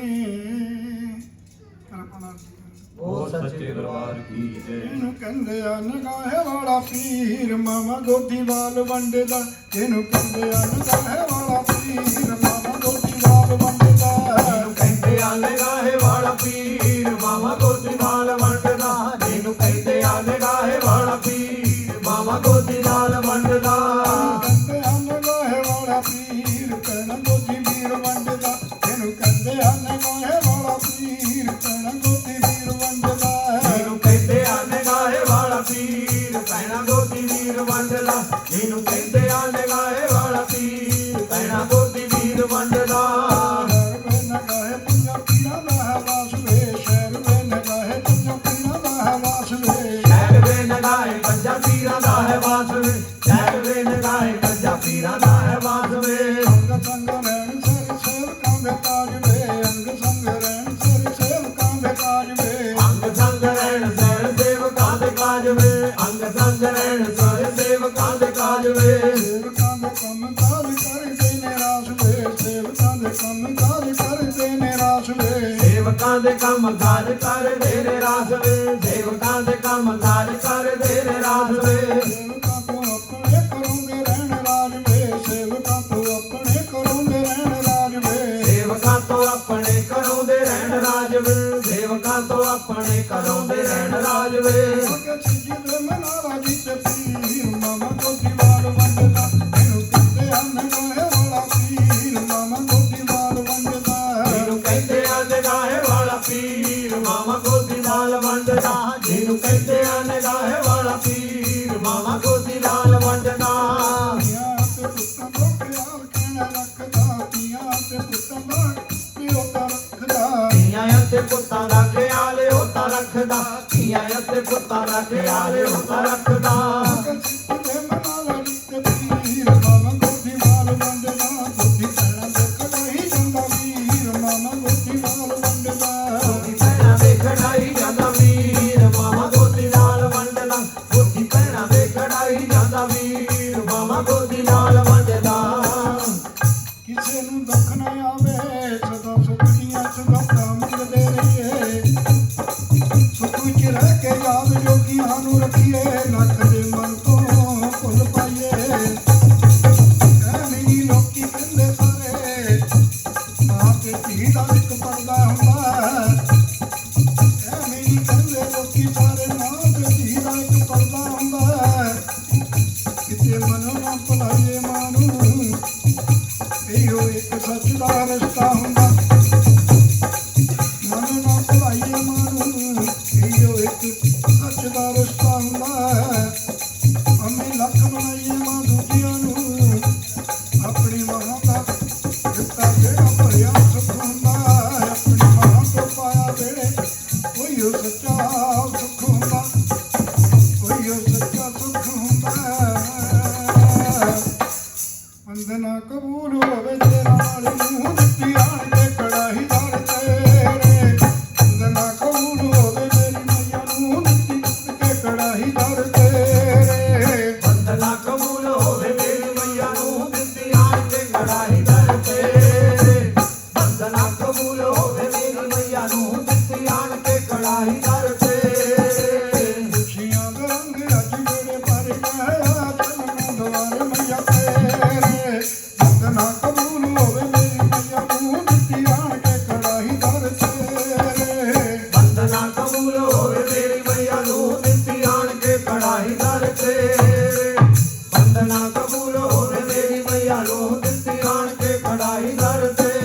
ਉਹ ਸੱਚੇ ਦਰਬਾਰ ਕੀ ਜੈ। ਇਹਨੂੰ ਕਹਿੰਦੇ ਆ ਨਗਾਹੇ ਵਾਲਾ ਪੀਰ, ਮਾਮਾ ਗੋਦੀ ਵਾਲ ਵੰਡਦਾ। ਇਹਨੂੰ ਕਹਿੰਦੇ ਆ ਨਗਾਹੇ ਵਾਲਾ ਪੀਰ, ਮਾਮਾ ਗੋਦੀ ਵਾਲ ਵੰਡਦਾ। ਇਹਨੂੰ ਕਹਿੰਦੇ ਆ ਨਿਗਾਹੇ ਵਾਲਾ ਪੀਰ, ਮਾਮਾ ਗੋਦੀ ਨਾਲ ਵੰਡਦਾ। ਇਹਨੂੰ ਕਹਿੰਦੇ ਆ ਨਿਗਾਹੇ ਵਾਲਾ ਪੀਰ, ਮਾਮਾ ਗੋਦੀ ਨਾਲ ਵੰਡਦਾ। ਕਹਿੰਦੇ ਆ ਨਗਾਹੇ ਵਾਲਾ ਪੀਰ, ਕਹਿਣਾ ਗੋਦੀ ਵੀਰ ਵੰਡਦਾ। ਇਹਨੂੰ ਕਹਿੰਦੇ ਆ ਨਗਾਹੇ ਵਾਲਾ ਪੀਰ, ਕਹਿਣਾ ਗੋਦੀ ਵੀਰ ਵੰਡਦਾ। ਇਹਨੂੰ ਕਹਿੰਦੇ ਆ ਨਿਗਾਹੇ ਵਾਲਾ ਪੀਰ, ਭੈਣਾ ਗੋਦੀ ਵੀਰ ਵੰਡਦਾ। ਇਹਨੂੰ ਕਹਿੰਦੇ ਆ ਨਿਗਾਹੇ ਵਾਲਾ ਪੀਰ, ਭੈਣਾ ਗੋਦੀ ਵੀਰ ਵੰਡਦਾ। ਨਗਾਹੇ ਪੰਜਾਂ ਪੀਰਾਂ ਦਾ ਹੈ ਵਾਸ ਵੇ, ਸ਼ਹਿਰ ਵੇ ਨਗਾਹੇ ਪੰਜਾਂ ਪੀਰਾਂ ਦਾ ਹੈ ਵਾਸ ਵੇ। ਸ਼ਹਿਰ ਵੇ ਨਗਾਹੇ ਪੰਜਾਂ ਪੀਰਾਂ ਦਾ ਹੈ ਵਾਸ ਵੇ, ਸ਼ਹਿਰ ਵੇ ਨਗਾਹੇ ਪੰਜਾਂ ਪੀਰਾਂ ਦਾ ਹੈ ਵਾਸ ਵੇ। ਅੰਗ ਸੰਗ ਰਹਿਣ ਸਿਰ ਸੇਵਕਾਂ ਦੇ ਕਾਜ ਵੇ, ਅੰਗ ਸੰਗ ਰਹਿਣ ਸਿਰ ਸੇਵਕਾਂ ਦੇ ਕਾਜ ਵੇ। ਅੰਗ ਸੰਗ ਰਹਿਣ ਸਿਰ ਸੇਵਕਾਂ ਦੇ ਕਾਜ ਵੇ, ਅੰਗ ਸੰਗ ਰਹਿਣ ਸਿਰ ਸੇਵਕਾਂ ਦੇ ਕਾਜ ਵੇ। ਸੇਵਕਾਂ ਦੇ ਕੰਮ ਕਾਜ ਕਰਦੇ ਨੇ ਰਾਸ ਵੇ, ਸੇਵਕਾਂ ਦੇ ਕੰਮ ਕਾਜ ਕਰਦੇ ਨੇ ਰਾਸ ਵੇ। ਸੇਵਕਾਂ ਦੇ ਕੰਮ ਕਾਜ ਕਰਦੇ ਨੇ ਰਾਸ ਵੇ, ਸੇਵਕਾਂ ਦੇ ਕੰਮ ਕਾਜ ਕਰਦੇ ਨੇ ਰਾਸ ਵੇ। ਸੇਵਕਾਂ ਤੋਂ ਆਪਣੇ ਕਰੋਗੇ ਰਹਿਣ ਰਾਜ ਵੇ, ਸੇਵਕਾਂ ਤੋਂ ਆਪਣੇ ਕਰੋਗੇ ਰਹਿਣ ਰਾਜ ਵੇ। ਸੇਵਕਾਂ ਤੋਂ ਆਪਣੇ ਘਰੋਂ ਦੇ ਰਹਿਣ ਰਾਜ ਵੇ, ਸੇਵਕਾਂ ਤੋਂ ਆਪਣੇ ਘਰੋਂ ਦੇ ਰਹਿਣ ਰਾਜ ਵੇ। ਅੱਗੇ ਸਿੱਜੀ ਦੇ ਮਨਾਵਾ ਜੀ ਤੇ ਪੀਰ, ਮਾਮਾ ਗੋਦੀ ਵਾਲ ਵੰਡਦਾ। ਇਹਨੂੰ ਕਹਿੰਦੇ ਆ ਨਗਾਹੇ ਵਾਲਾ ਪੀਰ, ਮਾਮਾ ਗੋਦੀ ਵਾਲ ਵੰਡਦਾ। ਇਹਨੂੰ ਕਹਿੰਦੇ ਆ ਨਿਗਾਹੇ ਵਾਲਾ ਪੀਰ, ਮਾਮਾ ਗੋਦੀ ਨਾਲ ਵੰਡਦਾ। ਇਹਨੂੰ ਕਹਿੰਦੇ ਆ ਨਿਗਾਹੇ ਵਾਲਾ ਪੀਰ, ਮਾਮਾ ਗੋਦੀ ਨਾਲ ਵੰਡਦਾ। ਧੀਆਂ ਤੇ ਪੁੱਤਾਂ ਤੋਂ ਪਿਆਰ ਕਹਿਣਾ ਰੱਖਦਾ, ਧੀਆਂ ਤੇ ਪੁੱਤਾਂ ਦਾ ਪਿਓ ਤਾਂ ਰੱਖਦਾ। ਧੀਆਂ ਅਤੇ ਪੁੱਤਾਂ ਦਾ ਖਿਆਲ ਉਹ ਤਾਂ ਰੱਖਦਾ, ਧੀਆਂ ਅਤੇ ਪੁੱਤਾਂ ਦਾ ਖਿਆਲ ਉਹ ਤਾਂ ਰੱਖਦਾ। ਅੱਗੇ ਸਿੱਜੀ ਦੇ ਮਨਾਵਾ ਜੀ ਤੇ ਪੀਰ, ਮਾਮਾ ਗੋਦੀ ਵਾਲ ਵੰਡਦਾ। ਗੋਦੀ ਕਹਿਣਾ ਦੇਖਦਾ ਹੀ ਜਾਂਦਾ ਵੀਰ, ਮਾਮਾ ਗੋਦੀ ਵਾਲ ਵੰਡਦਾ। ਗੋਦੀ ਭੈਣਾਂ ਵੇਖਣ ਆਈ ਜਾਂਦਾ ਵੀਰ, ਮਾਮਾ ਗੋਦੀ ਨਾਲ ਵੰਡਦਾ। ਗੋਦੀ ਭੈਣਾਂ ਵੇਖਣ ਆਈ ਜਾਂਦਾ ਵੀਰ, ਮਾਮਾ ਗੋਦੀ ਨਾਲ ਵੰਡਦਾ। ਕਿਸੇ ਨੂੰ ਦੁੱਖ ਨਾ ਆਵੇ, ਸਦਾ ਸੁੱਖ ਦੀਆਂ ਸੁਗਾਤਾਂ ਮੰਗਦੇ ਰਹੀਏ। ਸੁੱਖ ਵਿੱਚ ਰਹਿ ਕੇ ਯਾਦ ਜੋਗੀਆਂ ਨੂੰ ਰੱਖੀਏ, ਲੱਖ ਦੇ ਮਨ ਤੋਂ ਕੋਈ ਉਹ ਸੱਚਾ ਸੁੱਖ ਹੁੰਦਾ, ਕੋਈ ਉਹ ਸੱਚਾ ਸੁੱਖ ਹੁੰਦਾ। ਵੰਦਨਾ ਕਬੂਲ ਹੋਵੇ ਤੇਰਾ ਵਾਲੀ ਨੂੰ ਦਿੱਤੀ ਆਣ ਕੇ ਕੜਾਹੀ ਦਰ ਤੇਰੇ। ਵੰਦਨਾ ਕਬੂਲ ਹੋਵੇ ਮੇਰੀ ਮਈਆ ਨੂੰ ਦਿੱਤੀ ਟੁੱਟ ਕੇ ਕੜਾਹੀ ਦਰ ਤੇਰੇ। ਵੰਦਨਾ ਕਬੂਲ ਹੋਵੇ ਮੇਰੀ ਮਈਆ ਨੂੰ ਦਿੱਤੀ ਆਣ ਕੇ ਕੜਾਹੀ ਦਰ ਤੇਰੇ। ਵੰਦਨਾ ਕਬੂਲ ਹੋਵੇ ਮੇਰੀ ਮਈਆ ਨੂੰ ਦਿੱਤੀ ਆਣ ਕੇ ਕੜਾਹੀ ਦਰ ਤੇਰੇ। ਖੁਸ਼ੀਆਂ ਦੇ ਰੰਗ ਅੱਜ ਮੇਰੇ ਭਰ ਗਿਆ ਚੰਨ ਦੁਆਰੇ ਮਈਆ ਤੇਰੇ। ਵੰਦਨਾ ਕਬੂਲ ਹੋਵੇ ਮੇਰੀ ਮਈਆ ਨੂੰ ਦਿੱਤੀ ਆਣ ਕੇ ਕੜਾਹੀ ਦਰ ਤੇਰੇ। ਵੰਦਨਾ ਕਬੂਲ ਹੋਵੇ ਮੇਰੀ ਮਈਆ ਨੂੰ ਦਿੱਤੀ ਆਣ ਕੇ ਕੜਾਹੀ ਦਰ ਤੇਰੇ। ਵੰਦਨਾ ਕਬੂਲ ਹੋਵੇ ਮੇਰੀ ਮਈਆ ਨੂੰ ਦਿੱਤੀ ਆਣ ਕੇ ਕੜਾਹੀ ਦਰ ਤੇਰੇ।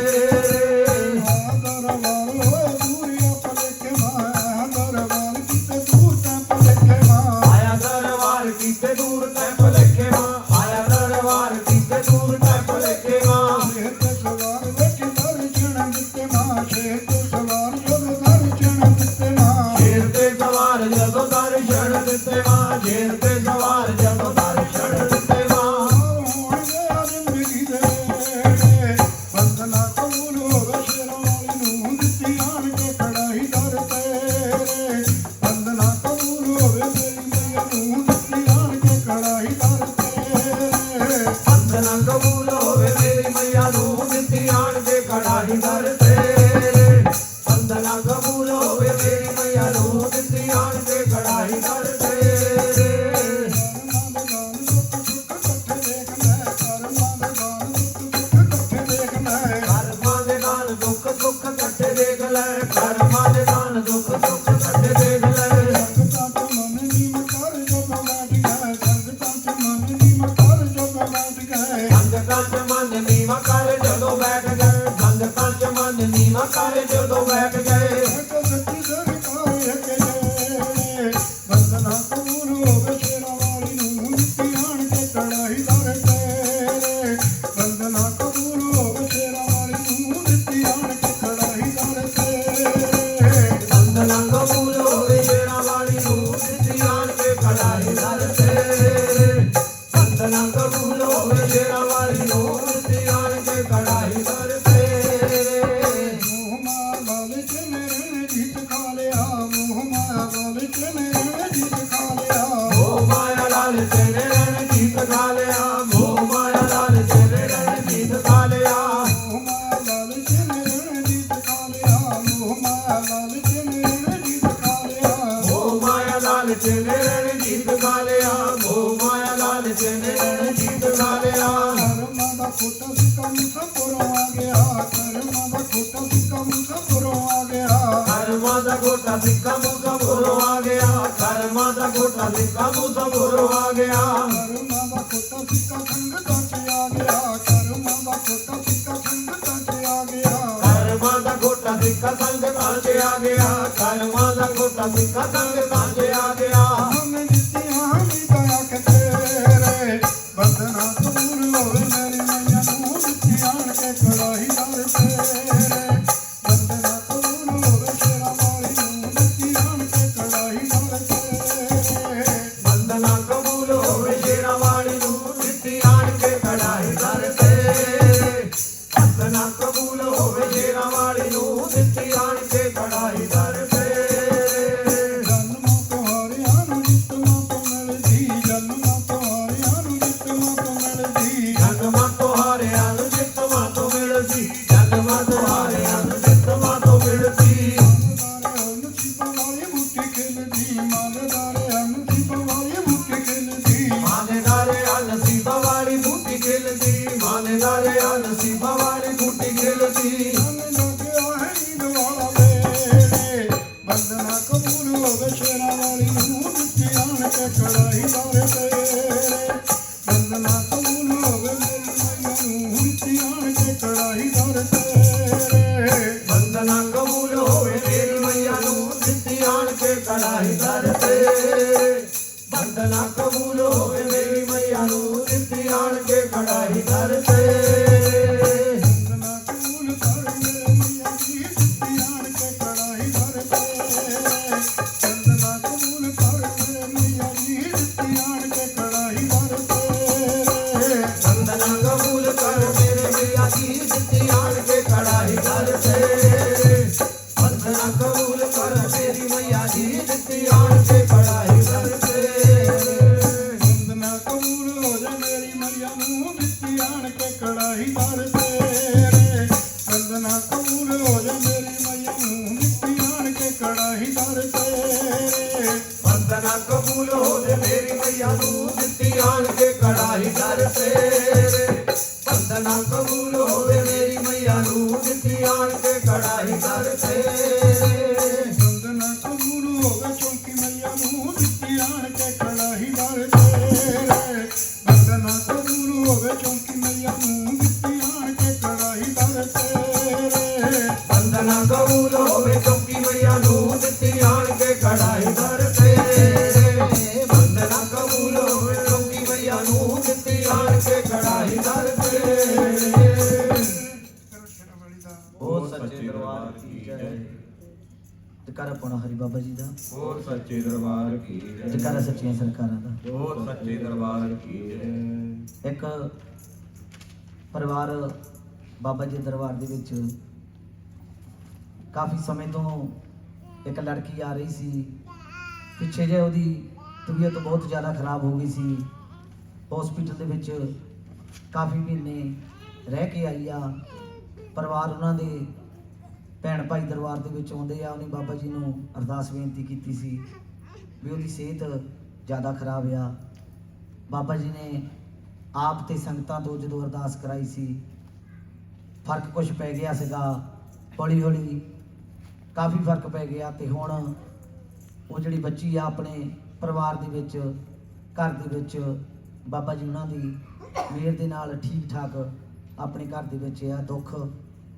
ਦਰਬਾਰ ਹੋਏ ਦੂਰੀਆਂ ਭਲੇਖੇ ਮਾਇਆ ਦਰਬਾਰ ਕਿਤੇ ਦੂਰ ਤੈਂ ਭਲੇਖੇ ਮਾਂ। ਆਇਆ ਦਰਬਾਰ ਕੀਤੇ ਦੂਰ ਤੈ ਭੁਲੇਖੇ ਮਾਂ। ਆਇਆ ਦਰਬਾਰ ਕੀਤੇ ਦੂਰ ਤੈ ਭੁਲੇਖੇ ਮਾਂ। ਸ਼ੇਰ ਤੇ ਸਵਾਰ ਵੇਖੀ ਦਰਸ਼ਨ ਦਿੱਤੇ ਮਾਂ। ਸ਼ੇਰ ਤੇ ਸਵਾਰ ਜਦੋਂ ਦਰਸ਼ਨ ਦਿੱਤੇ ਮਾਂ। ਸ਼ੇਰ ਤੇ ਸਵਾਰ ਜਦੋਂ ਦਰਸ਼ਨ ਦਿੱਤੇ ਮਾਂ। ਸ਼ੇਰ ਤੇ ਸਵਾਰ ਜਦੋਂ ਦਰਸ਼ਨ ਦਿੱਤੇ ਮਾਂ। ਹੁਣ ਗਿਆ ਜ਼ਿੰਦਗੀ ਦੇ ਨੇੜੇ। ਵੰਦਨਾ ਕਬੂਲ ਹੋਵੇ ਸ਼ੇਰਾਂ ਵਾਲੀ ਨੂੰ ਦਿੱਤੀ ਆਣ ਕੇ ਕੜਾਹੀ ਦਰ ਤੇਰੇ। ਵੰਦਨਾ ਕਬੂਲ ਹੋਵੇ ਮੇਰੀ ਮਈਆ ਨੂੰ ਦਿੱਤੀ ਆਣ ਕੇ ਕੜਾਹੀ ਦਰ ਤੇਰੇ। ਵੰਦਨਾ ਕਬੂਲ ਹੋਵੇ ਮੇਰੀ ਮਈਆ ਨੂੰ ਦਿੱਤੀ ਆਣ ਕੇ ਕੜਾਹੀ ਦਰ ਤੇਰੇ। ਵੰਦਨਾ ਕਬੂਲ ਹੋਵੇ ਮੇਰੀ ਮਈਆ ਨੂੰ ਦਿੱਤੀ ਆਣ ਕੇ ਕੜਾਹੀ ਦਰ ਤੇਰੇ। ਕਰਮਾਂ ਦੇ ਗਾਨ ਦੁੱਖ ਸੁੱਖ ਇਕੱਠੇ ਦੇਖ ਲੈ। ਕਰਮਾਂ ਦੇ ਨਾਲ ਦੁੱਖ ਸੁੱਖ ਇਕੱਠੇ ਦੇਖ ਲੈ। ਸੰਗਤਾਂ ਚ ਮਨ ਨੀਮ ਕਰ ਜਦੋਂ ਬੈਠ ਗਏ। ਸੰਗਤਾਂ ਚ ਮਨ ਨੀਮ ਕਰ ਜਦੋਂ ਬੈਠ ਗਏ। ਸੰਗਤਾਂ ਚ ਮਨ ਨੀਵਾਂ ਕਰ ਜਦੋਂ ਬੈਠ ਗਏ। ਸੰਗਤਾਂ ਚ ਮਨ ਨੀਵਾਂ ਕਰ ਜਦੋਂ ਬੈਠ ਗਏ। ਇੱਕ ਸੱਚੀ ਸਰਕਾਰ ਇੱਕ ਜੇ। ਵੰਦਨਾ ਕਬੂਲ ਹੋਵੇ ਸ਼ੇਰਾਂ ਵਾਲੀ ਨੂੰ ਦਿੱਤੀ ਆਣ ਕੇ ਕੜਾਹੀ ਦਰ ਤੇਰੇ। ਵੰਦਨਾ ਕਬੂਲ ਹੋਵੇ ਸ਼ੇਰਾਂ ਵਾਲੀ ਨੂੰ ਦਿੱਤੀ ਆਣ ਕੇ ਕੜਾਹੀ ਦਰ ਤੇਰੇ। ਵੰਦਨਾ ਕਬੂਲ ਹੋਵੇ ਸ਼ੇਰਾਂ ਵਾਲੀ ਨੂੰ ਦਿੱਤੀ ਆਣ ਕੇ ਕੜਾਹੀ ਦਰ ਤੇਰੇ। ਵੰਦਨਾ ਕਬੂਲ ਹੋਵੇ ਸ਼ੇਰਾਂ ਵਾਲੀ ਨੂੰ ਦਿੱਤੀ ਆਣ ਕੇ ਕੜਾਹੀ ਦਰ ਤੇਰੇ। ਮੋਹ ਮਾਇਆ ਲਾਲਚ ਮੇਰੇ ਨੇ ਜੀਤ ਖਾ ਲਿਆ। ਮੋਹ ਮਾਇਆ ਲਾਲਚ ਮੇਰੇ ਨੇ ਜੀਤ ਖਾ ਲਿਆ। ਮੋਹ ਮਾਇਆ ਲਾਲ ਤੇਰੇ ਰਹਿਣ ਜੀਤ ਖਾ ਲਿਆ। ਮੋਹ ਮਾਇਆ ਲਾਲ ਤੇਰੇ ਰਹਿਣ ਜੀਤ ਖਾ ਲਿਆ। ਮੋਹ ਮਾਇਆ ਲਾਲਚ ਮੇਰੇ ਨੇ ਜੀਤ ਖਾ ਲਿਆ। ਮੋਹ ਮਾਇਆ ਲਾਲਚ ਮੇਰੇ ਨੇ ਜੀਤ ਖਾ ਲਿਆ। ਮੋਹ ਮਾਇਆ ਲਾਲ ਤੇਰੇ ਰਹਿਣ ਜੀਤ ਖਾ ਲਿਆ। ਮੋਹ ਮਾਇਆ ਲਾਲ ਤੇਰੇ ਰਹਿਣ ਜੀਤ ਖਾ ਲਿਆ। ਕਰਮਾਂ ਦਾ ਖੋਟਾ ਸਿੱਕਾ ਮੁਸਾਫਰੋਂ ਆ ਗਿਆ। ਕਰਮਾਂ ਦਾ ਖੋਟਾ ਸਿੱਕਾ ਮੁਸਾਫਰੋਂ ਆ ਗਿਆ। ਕਰਮਾਂ ਦਾ ਗੋਟਾ ਸਿੱਕਾ ਮੁਸਾਫਰੋਂ ਆ ਗਿਆ। ਕਰਮਾਂ ਦਾ ਗੋਟਾ ਸਿੱਕਾ ਮੁਸਾਫਰੋਂ ਆ ਗਿਆ। ਕਰਮਾਂ ਦਾ ਖੋਟਾ ਸਿੱਕਾ ਸੰਗਤਾਂ 'ਚ ਆ ਗਿਆ। ਕਰਮਾਂ ਦਾ ਖੋਟਾ ਸਿੱਕਾ ਸੰਗਤਾਂ 'ਚ ਆ ਗਿਆ। ਕਰਮਾਂ ਦਾ ਗੋਟਾ ਸਿੱਕਾ ਸੰਗਤਾਂ 'ਚ ਆ ਗਿਆ। ਕਰਮਾਂ ਦਾ ਗੋਟਾ ਸਿੱਕਾ ਸੰਗਤਾਂ 'ਚ ਆ ਗਿਆ। ਹਮ ਦਿੱਤੀਆਂ ਵੀ ਦਇਆ ਕੇ ਤੇਰੇ। ਵੰਦਨਾ ਕਬੂਲ ਹੋਵੇ ਮੇਰੀ ਮਈਆ ਨੂੰ ਦਿੱਤੀ ਆਣ ਕੇ ਕੜਾਹੀ ਦਰ ਤੇਰੇ। ਵੰਦਨਾ ਕਬੂਲ ਹੋਵੇ ਸ਼ੇਰਾਂ ਵਾਲੀ ਨੂੰ ਦਿੱਤੀ ਆਣ ਕੇ ਕੜਾਹੀ ਦਰ ਤੇਰੇ। ਵੰਦਨਾ ਕਬੂਲ ਹੋਵੇ ਸ਼ੇਰਾਂ ਵਾਲੀ ਨੂੰ ਦਿੱਤੀ ਆਣ ਕੇ ਕੜਾਹੀ ਦਰ ਤੇਰੇ। ਵੰਦਨਾ ਕਬੂਲ ਹੋਵੇ ਸ਼ੇਰਾਂ ਵਾਲੀ ਨੂੰ ਦਿੱਤੀ ਆਣ ਕੇ ਕੜਾਹੀ ਦਰ ਤੇਰੇ। ਜਨਮਾਂ ਤੁਹਾਰਿਆਂ ਨੂੰ ਜਿੱਤ ਮਾਂ ਤੋਂ ਮਿਲਦੀ। ਜਨਮਾਂ ਤੁਹਾਰਿਆਂ ਨੂੰ ਜਿੱਤ ਮਾਂ ਤੋਂ ਮਿਲਦੀ। ਜਨਮਾਂ ਤੁਹਾਰਿਆਂ ਨੂੰ ਜਿੱਤ ਮਾਂ ਤੋਂ ਮਿਲਦੀ। ਜਨਮਾਂ ਤੁਹਾਰਿਆਂ ਨੂੰ ਜਿੱਤ ਮਾਂ ਤੋਂ ਮਿਲਦੀ। ਮਾਲਦਾਰੇ ਨਸੀਬਾਂ ਵਾਲੀ ਬੂਟੀ ਖਿਲਦੀ। ਮਾਲਦਾਰੇ ਨਸੀਬਾਂ ਵਾਲੀ ਬੂਟੀ ਖਿਲਦੀ। ਮਾਨੇਦਾਰੇ ਆ ਨਸੀਬਾਂ ਵਾਲੀ ਬੂਟੀ ਖਿਲਦੀ। ਮਾਨੇਦਾਰੇ ਆ ਨਸੀਬਾਂ ਵਾਲੀ ਬੂਟੀ ਖਿਲਦੀ। ਸੰਗ ਲੱਗਿਆ ਹੈ ਨੀਂਦ ਵਾਲਾ ਵੇਲੇ। ਵੰਦਨਾ ਕਬੂਲ ਹੋਵੇ ਸ਼ੇਰਾਂ ਵਾਲੀ ਨੂੰ ਦਿੱਤੀ ਆਣ ਕੇ ਕੜਾਹੀ ਦਰ ਤੇਰੇ। ਵੰਦਨਾ ਕਬੂਲ ਹੋਵੇ ਮੇਰੀ ਮਈਆ ਨੂੰ ਦਿੱਤੀ ਆਣ ਕੇ ਕੜਾਹੀ ਦਰ ਤੇਰੇ। ਵੰਦਨਾ ਕਬੂਲ ਹੋਵੇ ਮੇਰੀ ਮਈਆ ਨੂੰ ਦਿੱਤੀ ਆਣ ਕੇ ਕੜਾਹੀ ਦਰ ਤੇਰੇ। ਵੰਦਨਾ ਕਬੂਲ ਹੋਵੇ ਮੇਰੀ ਮਈਆ ਨੂੰ ਦਿੱਤੀ ਆਣ ਕੇ ਕੜਾਹੀ ਦਰ ਤੇਰੇ। ਵੰਦਨਾ ਕਬੂਲ ਕਰ ਮੇਰੇ ਮਈਆ ਦੀ ਦਿੱਤੀ ਆਣ ਕੇ ਕੜਾਹੀ ਦਰ ਮੇਰੀ ਮਈਆ ਜੀ ਦਿੱਤੀ ਆਣ ਕੇ ਕੜਾਈ ਦਰ ਤੇ ਬੰਦਨਾ ਕਬੂਲ ਹੋ ਜਾ ਮੇਰੀ ਮਈਆ ਨੂੰ ਦਿੱਤੀ ਆਣ ਕੇ ਕੜਾਈ ਦਰ ਤੇ ਬੰਦਨਾ ਕਬੂਲ ਹੋ ਜਾ ਮੇਰੀ ਮਈਆ ਨੂੰ ਦਿੱਤੀ ਆਣ ਕੇ ਕੜਾਈ ਦਰ ਤੇ ਬੰਦਨਾ ਕਬੂਲ ਹੋ ਜੇ ਮੇਰੀ ਮਈਆ ਨੂੰ ਦਿੱਤੀ ਆਣ ਕੇ ਕੜਾਈ ਦਰ ਤੇ ਬੰਦਨਾ ਕਬੂਲ ਹੋਵੇ ਮੇਰੀ ਮਈਆ ਨੂੰ ਦਿੱਤੀ ਆਣ ਕੇ ਕੜਾਈ ਦਰ ਤੇ ਬੰਦਨਾ ਕਬੂਲ ਹੋਵੇ ਚੌਂਕੀ ਮਈਆ ਨੂੰ ਦਿੱਤੀ ਆਣ ਕੇ ਕੜਾਈ ਦਰ ਤੇ ਬੰਦਨਾ ਕਬੂਲ ਹੋਵੇ ਚੌਂਕੀ ਮਈਆ ਨੂੰ ਦਿੱਤੀ ਆਣ ਕੇ ਕੜਾਈ ਦਰ ਤੇ ਬੰਦਨਾ ਕਬੂਲ ਹੋਵੇ ਚੌਂਕੀ ਮਈਆ ਨੂੰ ਦਿੱਤੀ ਆਣ ਕੇ ਕੜਾਈ ਦਰ ਤੇ ਬੰਦਨਾ ਕਬੂਲ ਹੋਵੇ ਚੌਂਕੀ ਮਈਆ ਨੂੰ ਦਿੱਤੀ ਆਣ ਕੇ ਕੜਾਈ ਦਰ ਤੇ ਉਹ ਸੱਚੇ ਦਰਬਾਰ ਕੀ ਜੈ। ਜੈਕਾਰਾ ਪਾਉਣਾ ਹਰੀ ਬਾਬਾ ਜੀ ਦਾ। ਹੋਰ ਸੱਚੇ ਦਰਬਾਰ ਕੀ ਜੈ। ਜੈਕਾਰਾ ਸੱਚੀਆਂ ਸਰਕਾਰਾਂ ਦਾ। ਹੋਰ ਸੱਚੇ ਦਰਬਾਰ ਕੀ ਜੈ। ਇੱਕ ਪਰਿਵਾਰ ਬਾਬਾ ਜੀ ਦੇ ਦਰਬਾਰ ਦੇ ਵਿੱਚ ਕਾਫੀ ਸਮੇਂ ਤੋਂ ਇੱਕ ਲੜਕੀ ਆ ਰਹੀ ਸੀ। ਪਿੱਛੇ ਜੇ ਉਹਦੀ ਤਬੀਅਤ ਬਹੁਤ ਜ਼ਿਆਦਾ ਖਰਾਬ ਹੋ ਗਈ ਸੀ। ਹਸਪੀਟਲ ਦੇ ਵਿੱਚ ਕਾਫੀ ਮਹੀਨੇ ਰਹਿ ਕੇ ਆਈ ਆ। ਪਰਿਵਾਰ ਉਹਨਾਂ ਦੇ ਭੈਣ ਭਾਈ ਦਰਬਾਰ ਦੇ ਵਿੱਚ ਆਉਂਦੇ ਆ। ਉਹਨੇ ਬਾਬਾ ਜੀ ਨੂੰ ਅਰਦਾਸ ਬੇਨਤੀ ਕੀਤੀ ਸੀ ਵੀ ਉਹਦੀ ਸਿਹਤ ਜ਼ਿਆਦਾ ਖਰਾਬ ਆ। ਬਾਬਾ ਜੀ ਨੇ ਆਪ ਤੇ ਸੰਗਤਾਂ ਤੋਂ ਜਦੋਂ ਅਰਦਾਸ ਕਰਾਈ ਸੀ, ਫਰਕ ਕੁਝ ਪੈ ਗਿਆ ਸੀਗਾ। ਹੌਲੀ ਹੌਲੀ ਕਾਫੀ ਫਰਕ ਪੈ ਗਿਆ ਤੇ ਹੁਣ ਉਹ ਜਿਹੜੀ ਬੱਚੀ ਆ ਆਪਣੇ ਪਰਿਵਾਰ ਦੇ ਵਿੱਚ, ਘਰ ਦੇ ਵਿੱਚ ਬਾਬਾ ਜੀ ਉਹਨਾਂ ਦੀ ਮਿਹਰ ਦੇ ਨਾਲ ਠੀਕ ਠਾਕ ਆਪਣੇ ਘਰ ਦੇ ਵਿੱਚ ਆ। ਦੁੱਖ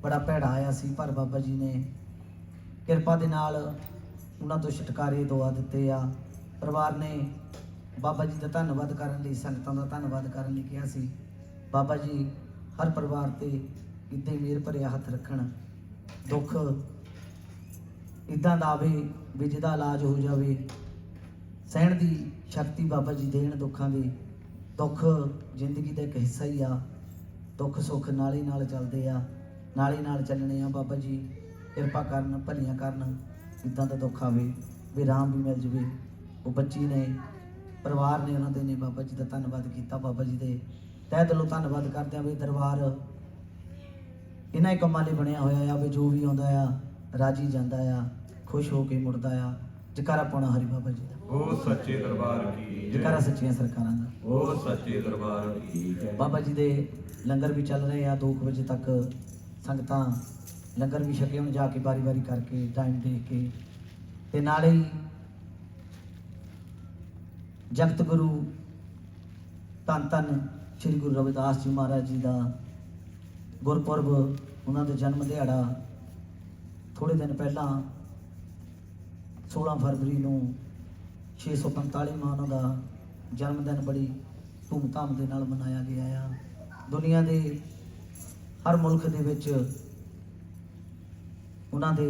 ਬੜਾ ਭੈੜਾ ਆਇਆ ਸੀ, ਪਰ ਬਾਬਾ ਜੀ ਨੇ ਕਿਰਪਾ ਦੇ ਨਾਲ ਉਹਨਾਂ ਤੋਂ ਛੁਟਕਾਰੇ ਦਵਾ ਦਿੱਤੇ ਆ। ਪਰਿਵਾਰ ਨੇ ਬਾਬਾ ਜੀ ਦਾ ਧੰਨਵਾਦ ਕਰਨ ਲਈ, ਸੰਗਤਾਂ ਦਾ ਧੰਨਵਾਦ ਕਰਨ ਲਈ ਕਿਹਾ ਸੀ ਬਾਬਾ ਜੀ ਹਰ ਪਰਿਵਾਰ ਤੇ ਇੱਦਾਂ ਹੀ ਮਿਹਰ ਭਰਿਆ ਹੱਥ ਰੱਖਣ। ਦੁੱਖ ਇੱਦਾਂ ਦਾ ਆਵੇ ਵੀ ਜਿਹਦਾ ਇਲਾਜ ਹੋ ਜਾਵੇ। ਸਹਿਣ ਦੀ ਸ਼ਕਤੀ ਬਾਬਾ ਜੀ ਦੇਣ ਦੁੱਖਾਂ ਦੀ। ਦੁੱਖ ਜ਼ਿੰਦਗੀ ਦਾ ਇੱਕ ਹਿੱਸਾ ਹੀ ਆ। ਦੁੱਖ ਸੁੱਖ ਨਾਲ ਹੀ ਨਾਲ ਚੱਲਦੇ ਆ, ਨਾਲ ਹੀ ਨਾਲ ਚੱਲਣੇ ਆ। ਬਾਬਾ ਜੀ ਕਿਰਪਾ ਕਰਨ, ਭਲੀਆਂ ਕਰਨ, ਇੱਦਾਂ ਦਾ ਦੁੱਖ ਆਵੇ ਵੀ ਆਰਾਮ ਵੀ ਮਿਲ ਜਾਵੇ। ਉਹ ਬੱਚੀ ਨੇ, ਪਰਿਵਾਰ ਨੇ, ਉਹਨਾਂ ਦੇ ਨੇ ਬਾਬਾ ਜੀ ਦਾ ਧੰਨਵਾਦ ਕੀਤਾ। ਬਾਬਾ ਜੀ ਦੇ ਤਹਿ ਦਿਲੋਂ ਧੰਨਵਾਦ ਕਰਦੇ ਆ ਵੀ ਦਰਬਾਰ ਇਹਨਾਂ ਹੀ ਕੰਮਾਂ ਲਈ ਬਣਿਆ ਹੋਇਆ ਆ ਵੀ ਜੋ ਵੀ ਆਉਂਦਾ ਆ ਰਾਜੀ ਜਾਂਦਾ ਆ, ਖੁਸ਼ ਹੋ ਕੇ ਮੁੜਦਾ ਆ। ਜੈਕਾਰਾ ਪਾਉਣਾ ਹਰੀ ਬਾਬਾ ਜੀ ਦਾ। ਉਹ ਸੱਚੇ ਦਰਬਾਰ ਕੀ ਜੈਕਾਰਾ ਜੈ। ਸੱਚੀਆਂ ਸਰਕਾਰਾਂ ਦਾ। ਉਹ ਸੱਚੇ ਦਰਬਾਰ ਕੀ ਜੈ। ਬਾਬਾ ਜੀ ਦੇ ਲੰਗਰ ਵੀ ਚੱਲ ਰਹੇ ਆ 2 ਵਜੇ ਤੱਕ। ਸੰਗਤਾਂ ਲੰਗਰ ਵੀ ਛਕੇ ਹੁਣ ਜਾ ਕੇ ਵਾਰੀ ਕਰਕੇ ਟਾਈਮ ਦੇਖ ਕੇ। ਤੇ ਨਾਲੇ ਹੀ ਜਗਤ ਗੁਰੂ ਧੰਨ ਧੰਨ ਸ੍ਰੀ ਗੁਰੂ ਰਵਿਦਾਸ ਜੀ ਮਹਾਰਾਜ ਜੀ ਦਾ ਗੁਰਪੁਰਬ, ਉਹਨਾਂ ਦੇ ਜਨਮ ਦਿਹਾੜਾ ਥੋੜ੍ਹੇ ਦਿਨ ਪਹਿਲਾਂ 16 ਫਰਵਰੀ ਨੂੰ 645ਵਾਂ ਉਹਨਾਂ ਦਾ ਜਨਮ ਦਿਨ ਬੜੀ ਧੂਮਧਾਮ ਦੇ ਨਾਲ ਮਨਾਇਆ ਗਿਆ ਆ। ਦੁਨੀਆ ਦੇ ਹਰ ਮੁਲਕ ਦੇ ਵਿੱਚ ਉਹਨਾਂ ਦੇ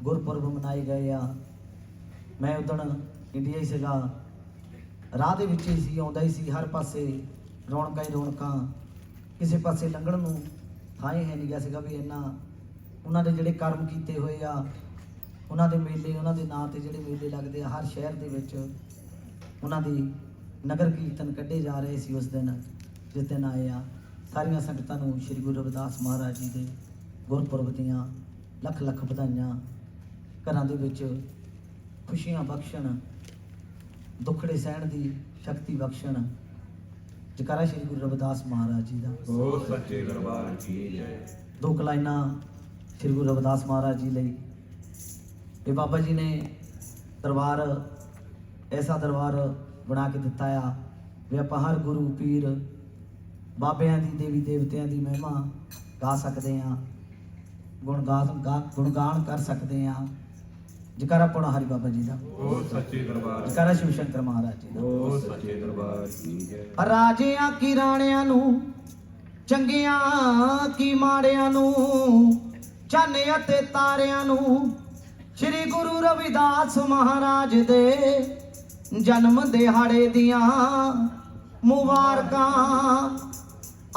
ਗੁਰਪੁਰਬ ਮਨਾਏ ਗਏ ਆ। ਮੈਂ ਉਦਣ ਇੰਡੀਆ ਹੀ ਸੀਗਾ, ਰਾਹ ਦੇ ਵਿੱਚ ਹੀ ਸੀ, ਆਉਂਦਾ ਹੀ ਸੀ, ਹਰ ਪਾਸੇ ਰੌਣਕਾਂ ਹੀ ਰੌਣਕਾਂ, ਕਿਸੇ ਪਾਸੇ ਲੰਘਣ ਨੂੰ ਥਾਂ ਹੀ ਹੈ ਨਹੀਂ ਗਿਆ ਸੀਗਾ ਵੀ ਇੰਨਾ ਉਹਨਾਂ ਦੇ ਜਿਹੜੇ ਕਰਮ ਕੀਤੇ ਹੋਏ ਆ, ਉਹਨਾਂ ਦੇ ਮੇਲੇ, ਉਹਨਾਂ ਦੇ ਨਾਂ ਤੇ ਜਿਹੜੇ ਮੇਲੇ ਲੱਗਦੇ ਆ ਹਰ ਸ਼ਹਿਰ ਦੇ ਵਿੱਚ, ਉਹਨਾਂ ਦੀ ਨਗਰ ਕੀਰਤਨ ਕੱਢੇ ਜਾ ਰਹੇ ਸੀ ਉਸ ਦਿਨ ਜਿਸ ਦਿਨ ਆਏ ਆ। ਸਾਰੀਆਂ ਸੰਗਤਾਂ ਨੂੰ ਸ੍ਰੀ ਗੁਰੂ ਰਵਿਦਾਸ ਮਹਾਰਾਜ ਜੀ ਦੇ ਗੁਰਪੁਰਬ ਦੀਆਂ ਲੱਖ ਲੱਖ ਵਧਾਈਆਂ। ਘਰਾਂ ਦੇ ਵਿੱਚ ਖੁਸ਼ੀਆਂ ਬਖਸ਼ਣ, ਦੁੱਖੜੇ ਸਹਿਣ ਦੀ ਸ਼ਕਤੀ ਬਖਸ਼ਣ। ਜੈਕਾਰਾ ਸ੍ਰੀ ਗੁਰੂ ਰਵਿਦਾਸ ਮਹਾਰਾਜ ਜੀ ਦਾ। ਉਹ ਸੱਚੇ ਦਰਬਾਰ ਕੀ ਜੈ। 2 ਲਾਈਨਾਂ ਸ੍ਰੀ ਗੁਰੂ ਰਵਿਦਾਸ ਮਹਾਰਾਜ ਜੀ ਲਈ। ਇਹ ਬਾਬਾ ਜੀ ਨੇ ਦਰਬਾਰ, ਐਸਾ ਦਰਬਾਰ ਬਣਾ ਕੇ ਦਿੱਤਾ ਆ ਵੀ ਆਪਾਂ ਹਰ ਗੁਰੂ ਪੀਰ ਬਾਬਿਆਂ ਦੀ, ਦੇਵੀ ਦੇਵਤਿਆਂ ਦੀ ਮਹਿਮਾ ਗਾ ਸਕਦੇ ਆ, ਗੁਣਗਾਨ ਕਰ ਸਕਦੇ ਆ। ਜੈਕਾਰਾ ਪਾਉਣਾ ਹਰੀ ਬਾਬਾ ਜੀ ਦਾ। ਉਹ ਸੱਚੇ ਦਰਬਾਰ। ਜੈਕਾਰਾ ਸ਼ਿਵ ਸ਼ੰਕਰ ਮਹਾਰਾਜ ਜੀ ਦਾ। ਉਹ ਸੱਚੇ ਦਰਬਾਰ ਕੀ ਜੈ। ਰਾਜਿਆਂ ਕੀ ਰਾਣਿਆਂ ਨੂੰ, ਚੰਗਿਆਂ ਕੀ ਮਾੜਿਆਂ ਨੂੰ, ਚੰਨ ਅਤੇ ਤਾਰਿਆਂ ਨੂੰ, ਸ੍ਰੀ ਗੁਰੂ ਰਵਿਦਾਸ ਮਹਾਰਾਜ ਦੇ ਜਨਮ ਦਿਹਾੜੇ ਦੀਆਂ ਮੁਬਾਰਕਾਂ।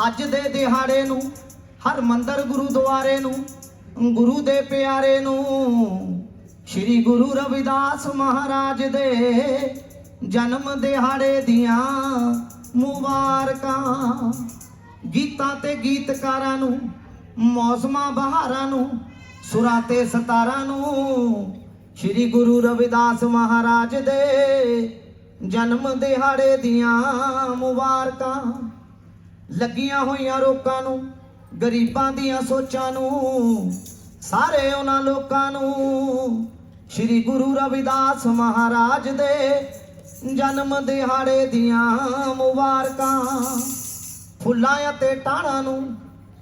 ਅੱਜ ਦੇ ਦਿਹਾੜੇ ਨੂੰ ਹਰ ਮੰਦਰ ਗੁਰੂਦੁਆਰੇ ਨੂੰ, ਗੁਰੂ ਦੇ ਪਿਆਰੇ ਨੂੰ ਸ਼੍ਰੀ ਗੁਰੂ ਰਵਿਦਾਸ ਮਹਾਰਾਜ ਦੇ ਜਨਮ ਦਿਹਾੜੇ ਦੀਆਂ ਮੁਬਾਰਕਾਂ। ਗੀਤਾਂ ਤੇ ਗੀਤਕਾਰਾਂ ਨੂੰ, ਮੌਸਮਾਂ ਬਹਾਰਾਂ ਨੂੰ, ਸੁਰਾਂ ਤੇ ਸਤਾਰਾਂ ਨੂੰ ਸ਼੍ਰੀ ਗੁਰੂ ਰਵਿਦਾਸ ਮਹਾਰਾਜ ਦੇ ਜਨਮ ਦਿਹਾੜੇ ਦੀਆਂ ਮੁਬਾਰਕਾਂ। ਲੱਗੀਆਂ ਹੋਈਆਂ ਰੋਕਾਂ ਨੂੰ, ਗਰੀਬਾਂ ਦੀਆਂ ਸੋਚਾਂ ਨੂੰ, ਸਾਰੇ ਉਹਨਾਂ ਲੋਕਾਂ ਨੂੰ ਸ਼੍ਰੀ ਗੁਰੂ ਰਵਿਦਾਸ ਮਹਾਰਾਜ ਦੇ ਜਨਮ ਦਿਹਾੜੇ ਦੀਆਂ ਮੁਬਾਰਕਾਂ। ਫੁੱਲਾਂ ਅਤੇ ਟਾਹਣਾਂ ਨੂੰ,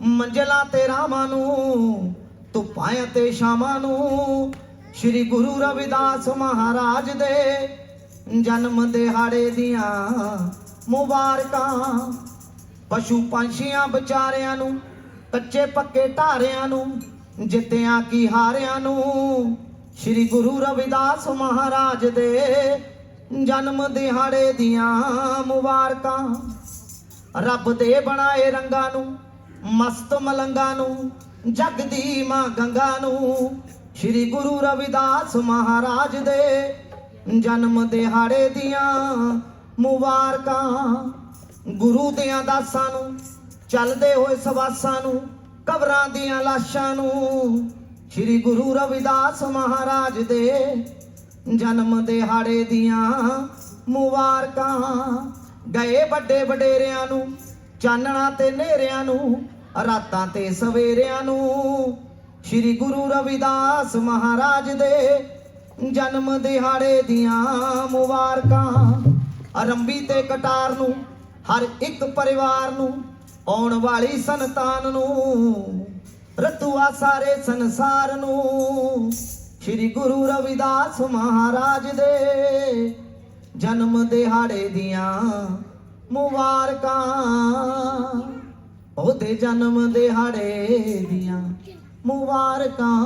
ਮੰਜ਼ਲਾਂ ਤੇ ਰਾਵਾਂ ਨੂੰ, ਧੁੱਪਾਂ ਅਤੇ ਛਾਵਾਂ ਨੂੰ ਸ਼੍ਰੀ ਗੁਰੂ ਰਵਿਦਾਸ ਮਹਾਰਾਜ ਦੇ ਜਨਮ ਦਿਹਾੜੇ ਦੀਆਂ ਮੁਬਾਰਕਾਂ। ਪਸ਼ੂ ਪੰਛੀਆਂ ਵਿਚਾਰਿਆਂ ਨੂੰ, ਕੱਚੇ ਪੱਕੇ ਢਾਰਿਆਂ ਨੂੰ, ਜਿੱਤਿਆਂ ਕੀ ਹਾਰਿਆਂ ਨੂੰ ਸ਼੍ਰੀ ਗੁਰੂ ਰਵਿਦਾਸ ਮਹਾਰਾਜ ਦੇ ਜਨਮ ਦਿਹਾੜੇ ਦੀਆਂ ਮੁਬਾਰਕਾਂ। ਰੱਬ ਦੇ ਬਣਾਏ ਰੰਗਾਂ ਨੂੰ, ਮਸਤ ਮਲੰਗਾਂ ਨੂੰ, ਜਗ ਦੀ ਮਾਂ ਗੰਗਾ ਨੂੰ ਸ਼੍ਰੀ ਗੁਰੂ ਰਵਿਦਾਸ ਮਹਾਰਾਜ ਦੇ ਜਨਮ ਦਿਹਾੜੇ ਦੀਆਂ ਮੁਬਾਰਕਾਂ। ਗੁਰੂ ਦਿਆਂ ਦਾਸਾਂ ਨੂੰ, ਚੱਲਦੇ ਹੋਏ ਸਵਾਸਾਂ ਨੂੰ, ਕਬਰਾਂ ਦੀਆਂ ਲਾਸ਼ਾਂ ਨੂੰ ਸ਼੍ਰੀ ਗੁਰੂ ਰਵਿਦਾਸ ਮਹਾਰਾਜ ਦੇ ਜਨਮ ਦਿਹਾੜੇ ਦੀਆਂ ਮੁਬਾਰਕਾਂ। ਗਏ ਵੱਡੇ ਵਡੇਰਿਆਂ ਨੂੰ, ਚਾਨਣਾ ਤੇ ਨੇਰਿਆਂ ਨੂੰ, ਰਾਤਾਂ ਤੇ ਸਵੇਰਿਆਂ ਨੂੰ ਸ਼੍ਰੀ ਗੁਰੂ ਰਵਿਦਾਸ ਮਹਾਰਾਜ ਦੇ ਜਨਮ ਦਿਹਾੜੇ ਦੀਆਂ ਮੁਬਾਰਕਾਂ। ਆਰੰਭੀ ਤੇ ਕਟਾਰ ਨੂੰ, ਹਰ ਇੱਕ ਪਰਿਵਾਰ ਨੂੰ, ਆਉਣ ਵਾਲੀ ਸੰਤਾਨ ਨੂੰ, ਰਤੂਆ ਸਾਰੇ ਸੰਸਾਰ ਨੂੰ ਸ਼੍ਰੀ ਗੁਰੂ ਰਵਿਦਾਸ ਮਹਾਰਾਜ ਦੇ ਜਨਮ ਦਿਹਾੜੇ ਦੀਆਂ ਮੁਬਾਰਕਾਂ। ਉਹਦੇ ਜਨਮ ਦਿਹਾੜੇ ਦੀਆਂ ਮੁਬਾਰਕਾਂ।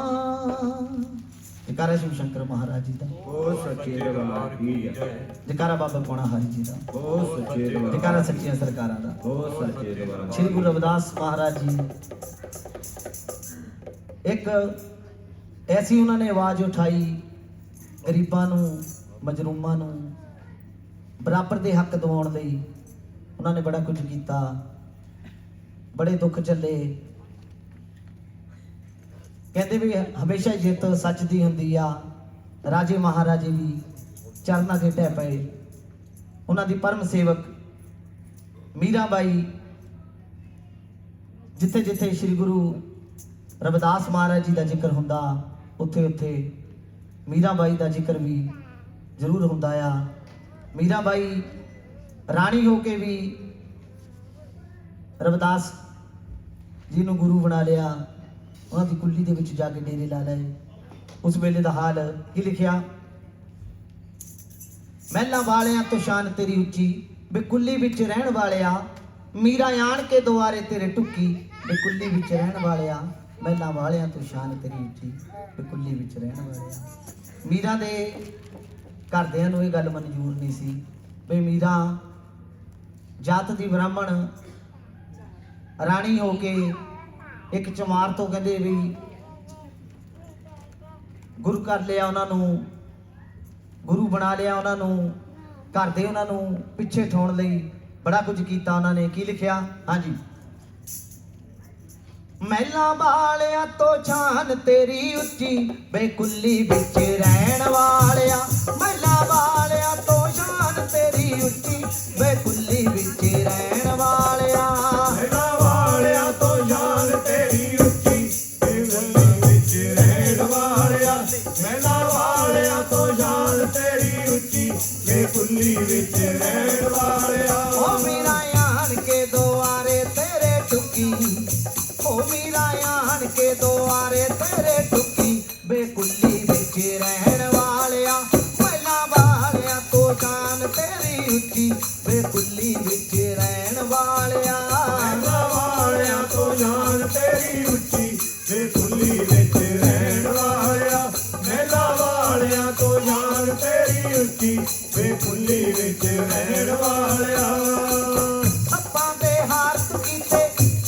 ਜੈਕਾਰਾ ਸ਼ਿਵ ਸ਼ੰਕਰ ਮਹਾਰਾਜ ਜੀ ਦਾ, ਉਹ ਸੱਚੇ ਦਰਬਾਰ ਕੀ ਜੈ। ਜੈਕਾਰਾ ਬਾਬਾ ਪੌਣਾ ਹਰੀ ਜੀ ਦਾ, ਉਹ ਸੱਚੇ ਦਰਬਾਰ। ਜੈਕਾਰਾ ਸੱਚੀਆਂ ਸਰਕਾਰਾਂ ਦਾ, ਉਹ ਸੱਚੇ ਦਰਬਾਰ। ਸ਼੍ਰੀ ਗੁਰੂ ਰਵਿਦਾਸ ਮਹਾਰਾਜ ਜੀ ਇੱਕ ਐਸੀ ਉਹਨਾਂ ਨੇ ਆਵਾਜ਼ ਉਠਾਈ, ਗਰੀਬਾਂ ਨੂੰ, ਮਜਰੂਮਾਂ ਨੂੰ ਬਰਾਬਰ ਦੇ ਹੱਕ ਦਿਵਾਉਣ ਲਈ ਉਹਨਾਂ ਨੇ ਬੜਾ ਕੁਝ ਕੀਤਾ। ਬੜੇ ਦੁੱਖ ਝੱਲੇ। ਕਹਿੰਦੇ ਵੀ ਹਮੇਸ਼ਾ ਜਿੱਤ ਸੱਚ ਦੀ ਹੁੰਦੀ ਆ। ਰਾਜੇ ਮਹਾਰਾਜੇ ਵੀ ਚਰਨਾਂ ਦੇ ਢਹਿ ਪਏ। ਉਹਨਾਂ ਦੀ ਪਰਮ ਸੇਵਕ ਮੀਰਾਬਾਈ, ਜਿੱਥੇ ਜਿੱਥੇ ਸ੍ਰੀ ਗੁਰੂ ਰਵਿਦਾਸ ਮਹਾਰਾਜ ਜੀ ਦਾ ਜ਼ਿਕਰ ਹੁੰਦਾ, ਉੱਥੇ ਉੱਥੇ ਮੀਰਾਬਾਈ ਦਾ ਜ਼ਿਕਰ ਵੀ ਜ਼ਰੂਰ ਹੁੰਦਾ ਆ। ਮੀਰਾਬਾਈ ਰਾਣੀ ਹੋ ਕੇ ਵੀ ਰਵਿਦਾਸ ਜੀ ਨੂੰ ਗੁਰੂ ਬਣਾ ਲਿਆ। ਉਹਨਾਂ ਦੀ ਕੁੱਲੀ ਦੇ ਵਿੱਚ ਜਾ ਕੇ ਡੇਰੇ ਲਾ ਲਏ। ਉਸ ਵੇਲੇ ਦਾ ਹਾਲ ਕੀ ਲਿਖਿਆ? ਮਹਿਲਾਂ ਵਾਲਿਆਂ ਤੋਂ ਸ਼ਾਨ ਤੇਰੀ ਉੱਚੀ, ਬੇ ਕੁੱਲੀ ਵਿੱਚ ਰਹਿਣ ਵਾਲਿਆ। ਮੀਰਾ ਆਣ ਕੇ ਦੁਆਰੇ ਤੇਰੇ ਟੁੱਕੀ, ਬੇ ਕੁੱਲੀ ਵਿੱਚ ਰਹਿਣ ਵਾਲਿਆ। ਮਹਿਲਾਂ ਵਾਲਿਆਂ ਤੋਂ ਸ਼ਾਨ ਤੇਰੀ ਉੱਚੀ, ਬੇ ਕੁੱਲੀ ਵਿੱਚ ਰਹਿਣ ਵਾਲਿਆ। ਮੀਰਾ ਦੇ ਘਰਦਿਆਂ ਨੂੰ ਇਹ ਗੱਲ ਮਨਜ਼ੂਰ ਨਹੀਂ ਸੀ ਬਈ ਮੀਰਾ ਜਾਤ ਦੀ ਬ੍ਰਾਹਮਣ ਰਾਣੀ ਹੋ ਕੇ ਇੱਕ ਚਮਾਰ ਤੋਂ ਕਹਿੰਦੇ ਵੀ ਗੁਰੂ ਕਰ ਲਿਆ, ਉਹਨਾਂ ਨੂੰ ਗੁਰੂ ਬਣਾ ਲਿਆ। ਉਹਨਾਂ ਨੂੰ ਘਰ ਦੇ ਉਹਨਾਂ ਨੂੰ ਪਿੱਛੇ ਠਾਉਣ ਲਈ ਬੜਾ ਕੁਝ ਕੀਤਾ ਉਹਨਾਂ ਨੇ। ਕੀ ਲਿਖਿਆ? ਹਾਂਜੀ, ਮਹਿਲਾਂ ਵਾਲਿਆਂ ਤੋਂ ਸ਼ਾਨ ਤੇਰੀ ਉੱਚੀ, ਬੇਕੁੱਲੀ ਵਿੱਚ ਰਹਿਣ ਵਾਲਿਆ। ਮਹਿਲਾਂ ਵਾਲਿਆਂ ਤੋਂ ਸ਼ਾਨ ਤੇਰੀ ਉੱਚੀ, ਬੇਕੁੱਲੀ ਵਿੱਚ ਰਹਿਣ ਵਾਲਿਆ। ਮਹਿਲਾਂ ਵਾਲਿਆਂ ਤੋਂ ਸ਼ਾਨ ਤੇਰੀ ਉੱਚੀ, ਬੇਕੁੱਲੀ ਵਿੱਚ ਰਹਿਣ ਵਾਲਿਆ। ਮਹਿਲਾਂ ਵਾਲਿਆਂ ਤੋਂ ਸ਼ਾਨ ਤੇਰੀ ਉੱਚੀ, ਬੇਕੁੱਲੀ ਵਿੱਚ ਰਹਿਣ ਵਾਲਿਆ। ਓ ਮੀਰਾ ਆਣ ਕੇ ਦੁਆਰੇ ਤੇਰੇ ਟੁੱਕੀ, ਓ ਮੀਰਾ ਆਣ ਕੇ ਦੁਆਰੇ ਤੇਰੇ ਟੁੱਕੀ, ਬੇਕੁੱਲੀ ਵਿੱਚ ਰਹਿਣ ਵਾਲਿਆ। ਮਹਿਲਾਂ ਵਾਲਿਆਂ ਤੋਂ ਸ਼ਾਨ ਤੇਰੀ ਉੱਚੀ, ਬੇਕੁੱਲੀ ਵਿੱਚ ਰਹਿਣ ਵਾਲਿਆ। ਮਹਿਲਾਂ ਵਾਲਿਆਂ ਤੋਂ ਸ਼ਾਨ ਤੇਰੀ ਉੱਚੀ, ਬੇਕੁੱਲੀ ਵਿੱਚ ਰਹਿਣ ਵਾਲਿਆ। ਮਹਿਲਾਂ ਵਾਲਿਆਂ ਤੋਂ ਸ਼ਾਨ ਤੇਰੀ ਉੱਚੀ, ਬੇਕੁੱਲੀ ਵਿੱਚ ਰਹਿਣ ਵਾਲਿਆ। ਸੱਪਾਂ ਦੇ ਹਾਰ ਤੂੰ ਕੀਤੇ,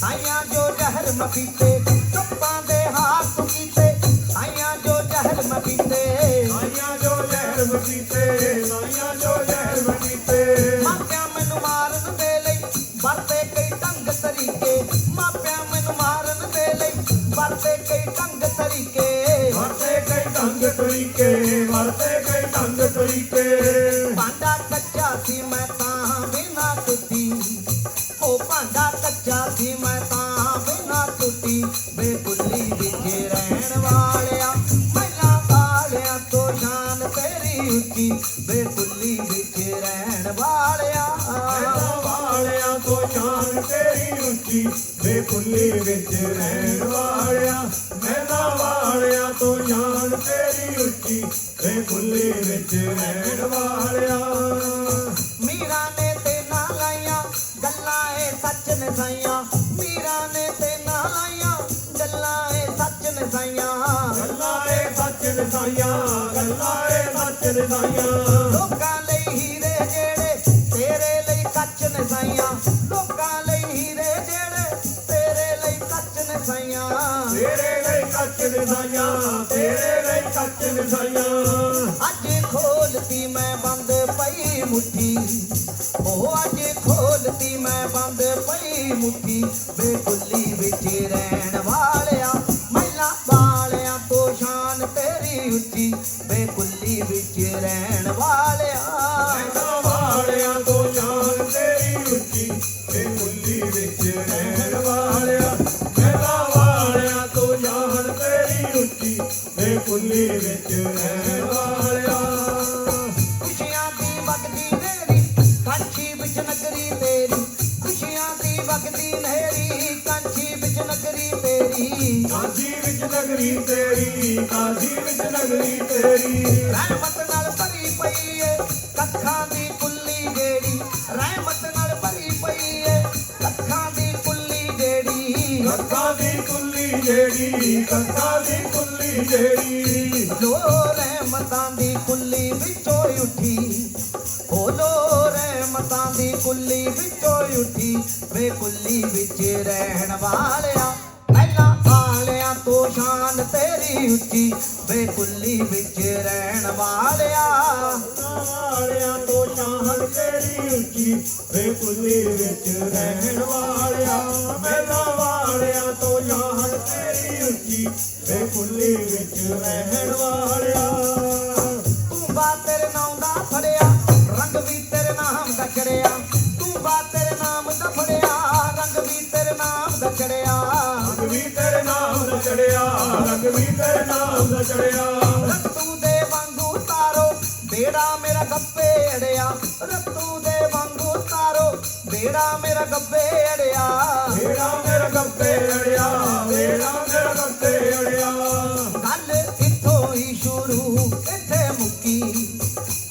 ਆਈਆਂ ਜੋ ਜ਼ਹਿਰ ਮ ਪੀਤੇ। ਸੱਪਾਂ ਦੇ ਹਾਰ ਤੂੰ ਕੀਤੇ, ਆਈਆਂ ਜੋ ਜ਼ਹਿਰ ਮ ਪੀਤੇ। ਜ਼ਹਿਰ ਕੀਤੇ ਲਾਈਆਂ ਜੋ ਜ਼ਹਿਰ ਕੀਤੇ ਮਾਪਿਆਂ ਮੈਨੂੰ ਮਾਰਨ ਦੇ ਲਈ ਵਰਤੇ ਕਈ ਢੰਗ ਤਰੀਕੇ ਮਾਪਿਆਂ ਮੈਨੂੰ ਮਾਰਨ ਦੇ ਲਈ ਵਰਤੇ ਕਈ ਢੰਗ ਤਰੀਕੇ ਵਰਤੇ ਕਈ ਢੰਗ ਤਰੀਕੇ ਵਰਤੇ ਕਈ ਢੰਗ ਤਰੀਕੇ ਭਾਂਡਾ ਕੱਚਾ ਸੀ ਮੈਂ ਤਾਂ ਬਿਨਾ ਟੁੱਟੀ ਉਹ ਭਾਂਡਾ ਕੱਚਾ ਸੀ ਮੈਂ ਤਾਂ ਬਿਨਾ ਟੁੱਟੀ ਬੇਕੁੱਲੀ ਵਿੱਚ ਰਹਿਣ ਵਾਲਿਆ ਮਹਿਲਾਂ ਵਾਲਿਆਂ ਤੋਂ ਸ਼ਾਨ ਤੇਰੀ ਉੱਚੀ ਬੇਕੁੱਲੀ ਵਿੱਚ ਰਹਿਣ ਵਾਲਿਆ ਮਹਿਲਾਂ ਵਾਲਿਆਂ ਤੋਂ ਸ਼ਾਨ ਤੇਰੀ ਉੱਚੀ ਬੇਕੁੱਲੀ ਵਿੱਚ ਰਹਿਣ ਵਾਲਿਆ ਮਹਿਲਾਂ ਵਾਲਿਆਂ ਤੋਂ ਸ਼ਾਨ ਤੇਰੀ ਉੱਚੀ ਬੇਕੁੱਲੀ ਵਿੱਚ ਰਹਿਣ ਵਾਲਿਆ ਮੀਰਾ ਨੇ ਤੇ ਨਾ ਲਾਈਆਂ ਗੱਲਾਂ ਏ ਸੱਚ ਨੇ ਸਾਈਆਂ ਮੀਰਾ ਨੇ ਤੇ ਨਾ ਲਾਈਆਂ ਗੱਲਾਂ ਏ ਸੱਚ ਨੇ ਸਾਈਆਂ ਗੱਲਾਂ ਏ ਸੱਚ ਨਸਾਈਆਂ ਗੱਲਾਂ ਏ ਸੱਚ ਨਸਾਈਆਂ ਲੋਕਾਂ ਲਈ ਹੀਰੇ ਜਿਹੜੇ ਤੇਰੇ ਲਈ ਕੱਚ ਨੇ ਸਾਈਆਂ ਲੋਕਾਂ ਲਈ ਹੀਰੇ ਜਿਹੜੇ ਤੇਰੇ ਲਈ ਕੱਚ ਨੇ ਸਾਈਆਂ ਤੇਰੇ ਲਈ ਕੱਚ ਨਸਾਈਆਂ ਤੇਰੇ ਲਈ ਕੱਚ ਨਸਾਈਆਂ ਅੱਜ ਖੋਲਤੀ ਮੈਂ ਬੰਦ ਪਈ ਮੁੱਠੀ ਉਹ ਅੱਜ ਖੋਲਤੀ ਮੈਂ ਬੰਦ ਪਈ ਮੁੱਠੀ ਬੇਕੁੱਲੀ ਵਿੱਚ ਰਹਿਣ ਵਾਲਿਆ ਮਹਿਲਾਂ ਵਾਲਿਆਂ ਤੋਂ ਸ਼ਾਨ ਤੇਰੀ ਉੱਚੀ ਬੇਕੁੱਲੀ ਵਿੱਚ ਰਹਿਣ ਵਾਲਿਆ ਮਹਿਲਾਂ ਵਾਲਿਆਂ ਤੋਂ ਸ਼ਾਨ ਤੇਰੀ ਉੱਚੀ ਬੇਕੁੱਲੀ ਵਿੱਚ ਰਹਿਣ ਵਾਲਿਆ ਮਹਿਲਾਂ ਵਾਲਿਆਂ ਤੋਂ ਸ਼ਾਨ ਤੇਰੀ ਉੱਚੀ ਬੇਕੁੱਲੀ ਵਿੱਚ ਰਹਿਣ ਵਾਲਿਆ ਖੁਸ਼ੀਆਂ ਦੀ ਵਗਦੀ ਨਹਿਰੀ ਕਾਂਛੀ ਵਿੱਚ ਨਗਰੀ ਤੇਰੀ ਖੁਸ਼ੀਆਂ ਦੀ ਵਗਦੀ ਨਹਿਰੀ ਕਾਂਛੀ ਵਿੱਚ ਨਗਰੀ ਤੇਰੀ ਕਾਸ਼ੀ ਵਿੱਚ ਨਗਰੀ ਤੇਰੀ ਕਾਸ਼ੀ ਵਿੱਚ ਨਗਰੀ ਤੇਰੀ ਰਹਿਮਤ ਨਾਲ ਭਰੀ ਪਈ ਏ ਕੱਖਾਂ ਦੀ ਕੁੱਲੀ ਜਿਹੜੀ ਰਹਿਮਤ ਨਾਲ ਭਰੀ ਪਈ ਏ ਕੱਖਾਂ ਦੀ ਕੁੱਲੀ ਜਿਹੜੀ ਕੱਖਾਂ ਦੀ ਕੁੱਲੀ ਜਿਹੜੀ ਕੱਖਾਂ ਦੀ ਕੁੱਲੀ ਜਿਹੜੀ ਲੋ ਰਹਿਮਤਾਂ ਦੀ ਕੁੱਲੀ ਵਿੱਚੋਂ ਉੱਠੀ ਓ ਲੋ ਰਹਿਮਤਾਂ ਦੀ ਕੁੱਲੀ ਵਿੱਚੋਂ ਉੱਠੀ ਬੇਕੁੱਲੀ ਵਿੱਚ ਰਹਿਣ ਵਾਲਿਆ ਮਹਿਲਾਂ ਵਾਲਿਆਂ ਤੋਂ ਸ਼ਾਨ ਤੇਰੀ ਉੱਚੀ ਬੇਕੁੱਲੀ ਵਿੱਚ ਰਹਿਣ ਵਾਲਿਆ ਵਾਲਿਆਂ ਤੋਂ ਸ਼ਾਨ ਤੇਰੀ ਉੱਚੀ ਬੇਕੁੱਲੀ ਵਿੱਚ ਰਹਿਣ ਵਾਲਿਆ ਮਹਿਲਾਂ ਵਾਲਿਆਂ ਤੋਂ ਸ਼ਾਨ ਤੇਰੀ ਉੱਚੀ ਬੇਕੁੱਲੀ ਵਿੱਚ ਰਹਿਣ ਵਾਲਿਆ ਤੂੰ ਬਾ ਤੇਰੇ ਨਾਮ ਦਾ ਫੜਿਆ ਰੰਗ ਵੀ ਤੇਰੇ ਨਾਮ ਦਾ ਚੜਿਆ ਤੂੰ ਬਾ ਤੇਰੇ ਨਾਮ ਦਾ ਫੜਿਆ ਰੰਗ ਵੀ ਤੇਰੇ ਨਾਮ ਦਾ ਚੜਿਆ ਰੰਗ ਵੀ ਤੇਰੇ ਨਾਮ ਦਾ ਚੜਿਆ ਰੰਗ ਵੀ ਤੇਰੇ ਨਾਮ ਦਾ ਚੜਿਆ ਰੱਤੂ ਦੇ ਵਾਂਗੂ ਤਾਰੋ ਬੇੜਾ ਮੇਰਾ ਗੱਪੇ ਅੜਿਆ ਰੱਤੂ ਦੇ ਵਾਂਗੂ ਤਾਰੋ ਬੇੜਾ ਮੇਰਾ ਗੱਪੇ ਅੜਿਆ ਵੇੜਾ ਮੇਰਾ ਗੱਪੇ ਅੜਿਆ ਵੇੜਾ ਮੇਰਾ ਗੱਪੇ ਅੜਿਆ ਗੱਲ ਇੱਥੋਂ ਹੀ ਸ਼ੁਰੂ ਇੱਥੇ ਮੁੱਕੀ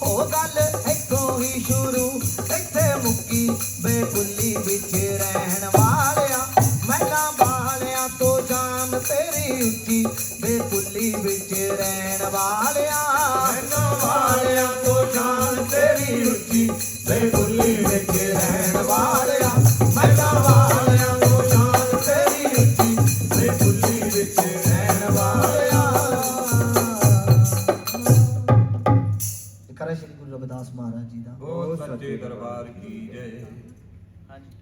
ਹੋ ਗੱਲ ਇੱਥੋਂ ਹੀ ਸ਼ੁਰੂ ਇੱਥੇ ਮੁੱਕੀ ਬੇਕੁੱਲੀ ਵਿੱਚ ਰਹਿਣ ਵਾਲਿਆ ਮਹਿਲਾਂ ਵਾਲਿਆਂ ਤੋਂ ਜਾਨ ਤੇਰੀ ਉੱਚੀ ਬੇਕੁੱਲੀ ਵਿੱਚ ਰਹਿਣ ਵਾਲਿਆ ਮਹਿਲਾਂ ਵਾਲਿਆਂ ਤੋਂ ਜਾਨ ਤੇਰੀ ਉੱਚੀ ਬੇਕੁੱਲੀ ਵਿੱਚ ਰਹਿਣ ਵਾਲਿਆ ਮਹਿਲਾਂ ਵਾਲਿਆਂ ਤੋਂ ਜਾਨ ਤੇਰੀ ਉੱਚੀ ਬੇਕੁੱਲੀ ਵਿੱਚ ਰਹਿਣ ਵਾਲਿਆ ਕਰੇ ਸ਼੍ਰੀ ਗੁਰੂ ਰਵਿਦਾਸ ਮਹਾਰਾਜ ਜੀ ਦਾ ਬੋਲ ਸੱਚੇ ਦਰਬਾਰ ਕੀ ਜੈ ਹਾਂਜੀ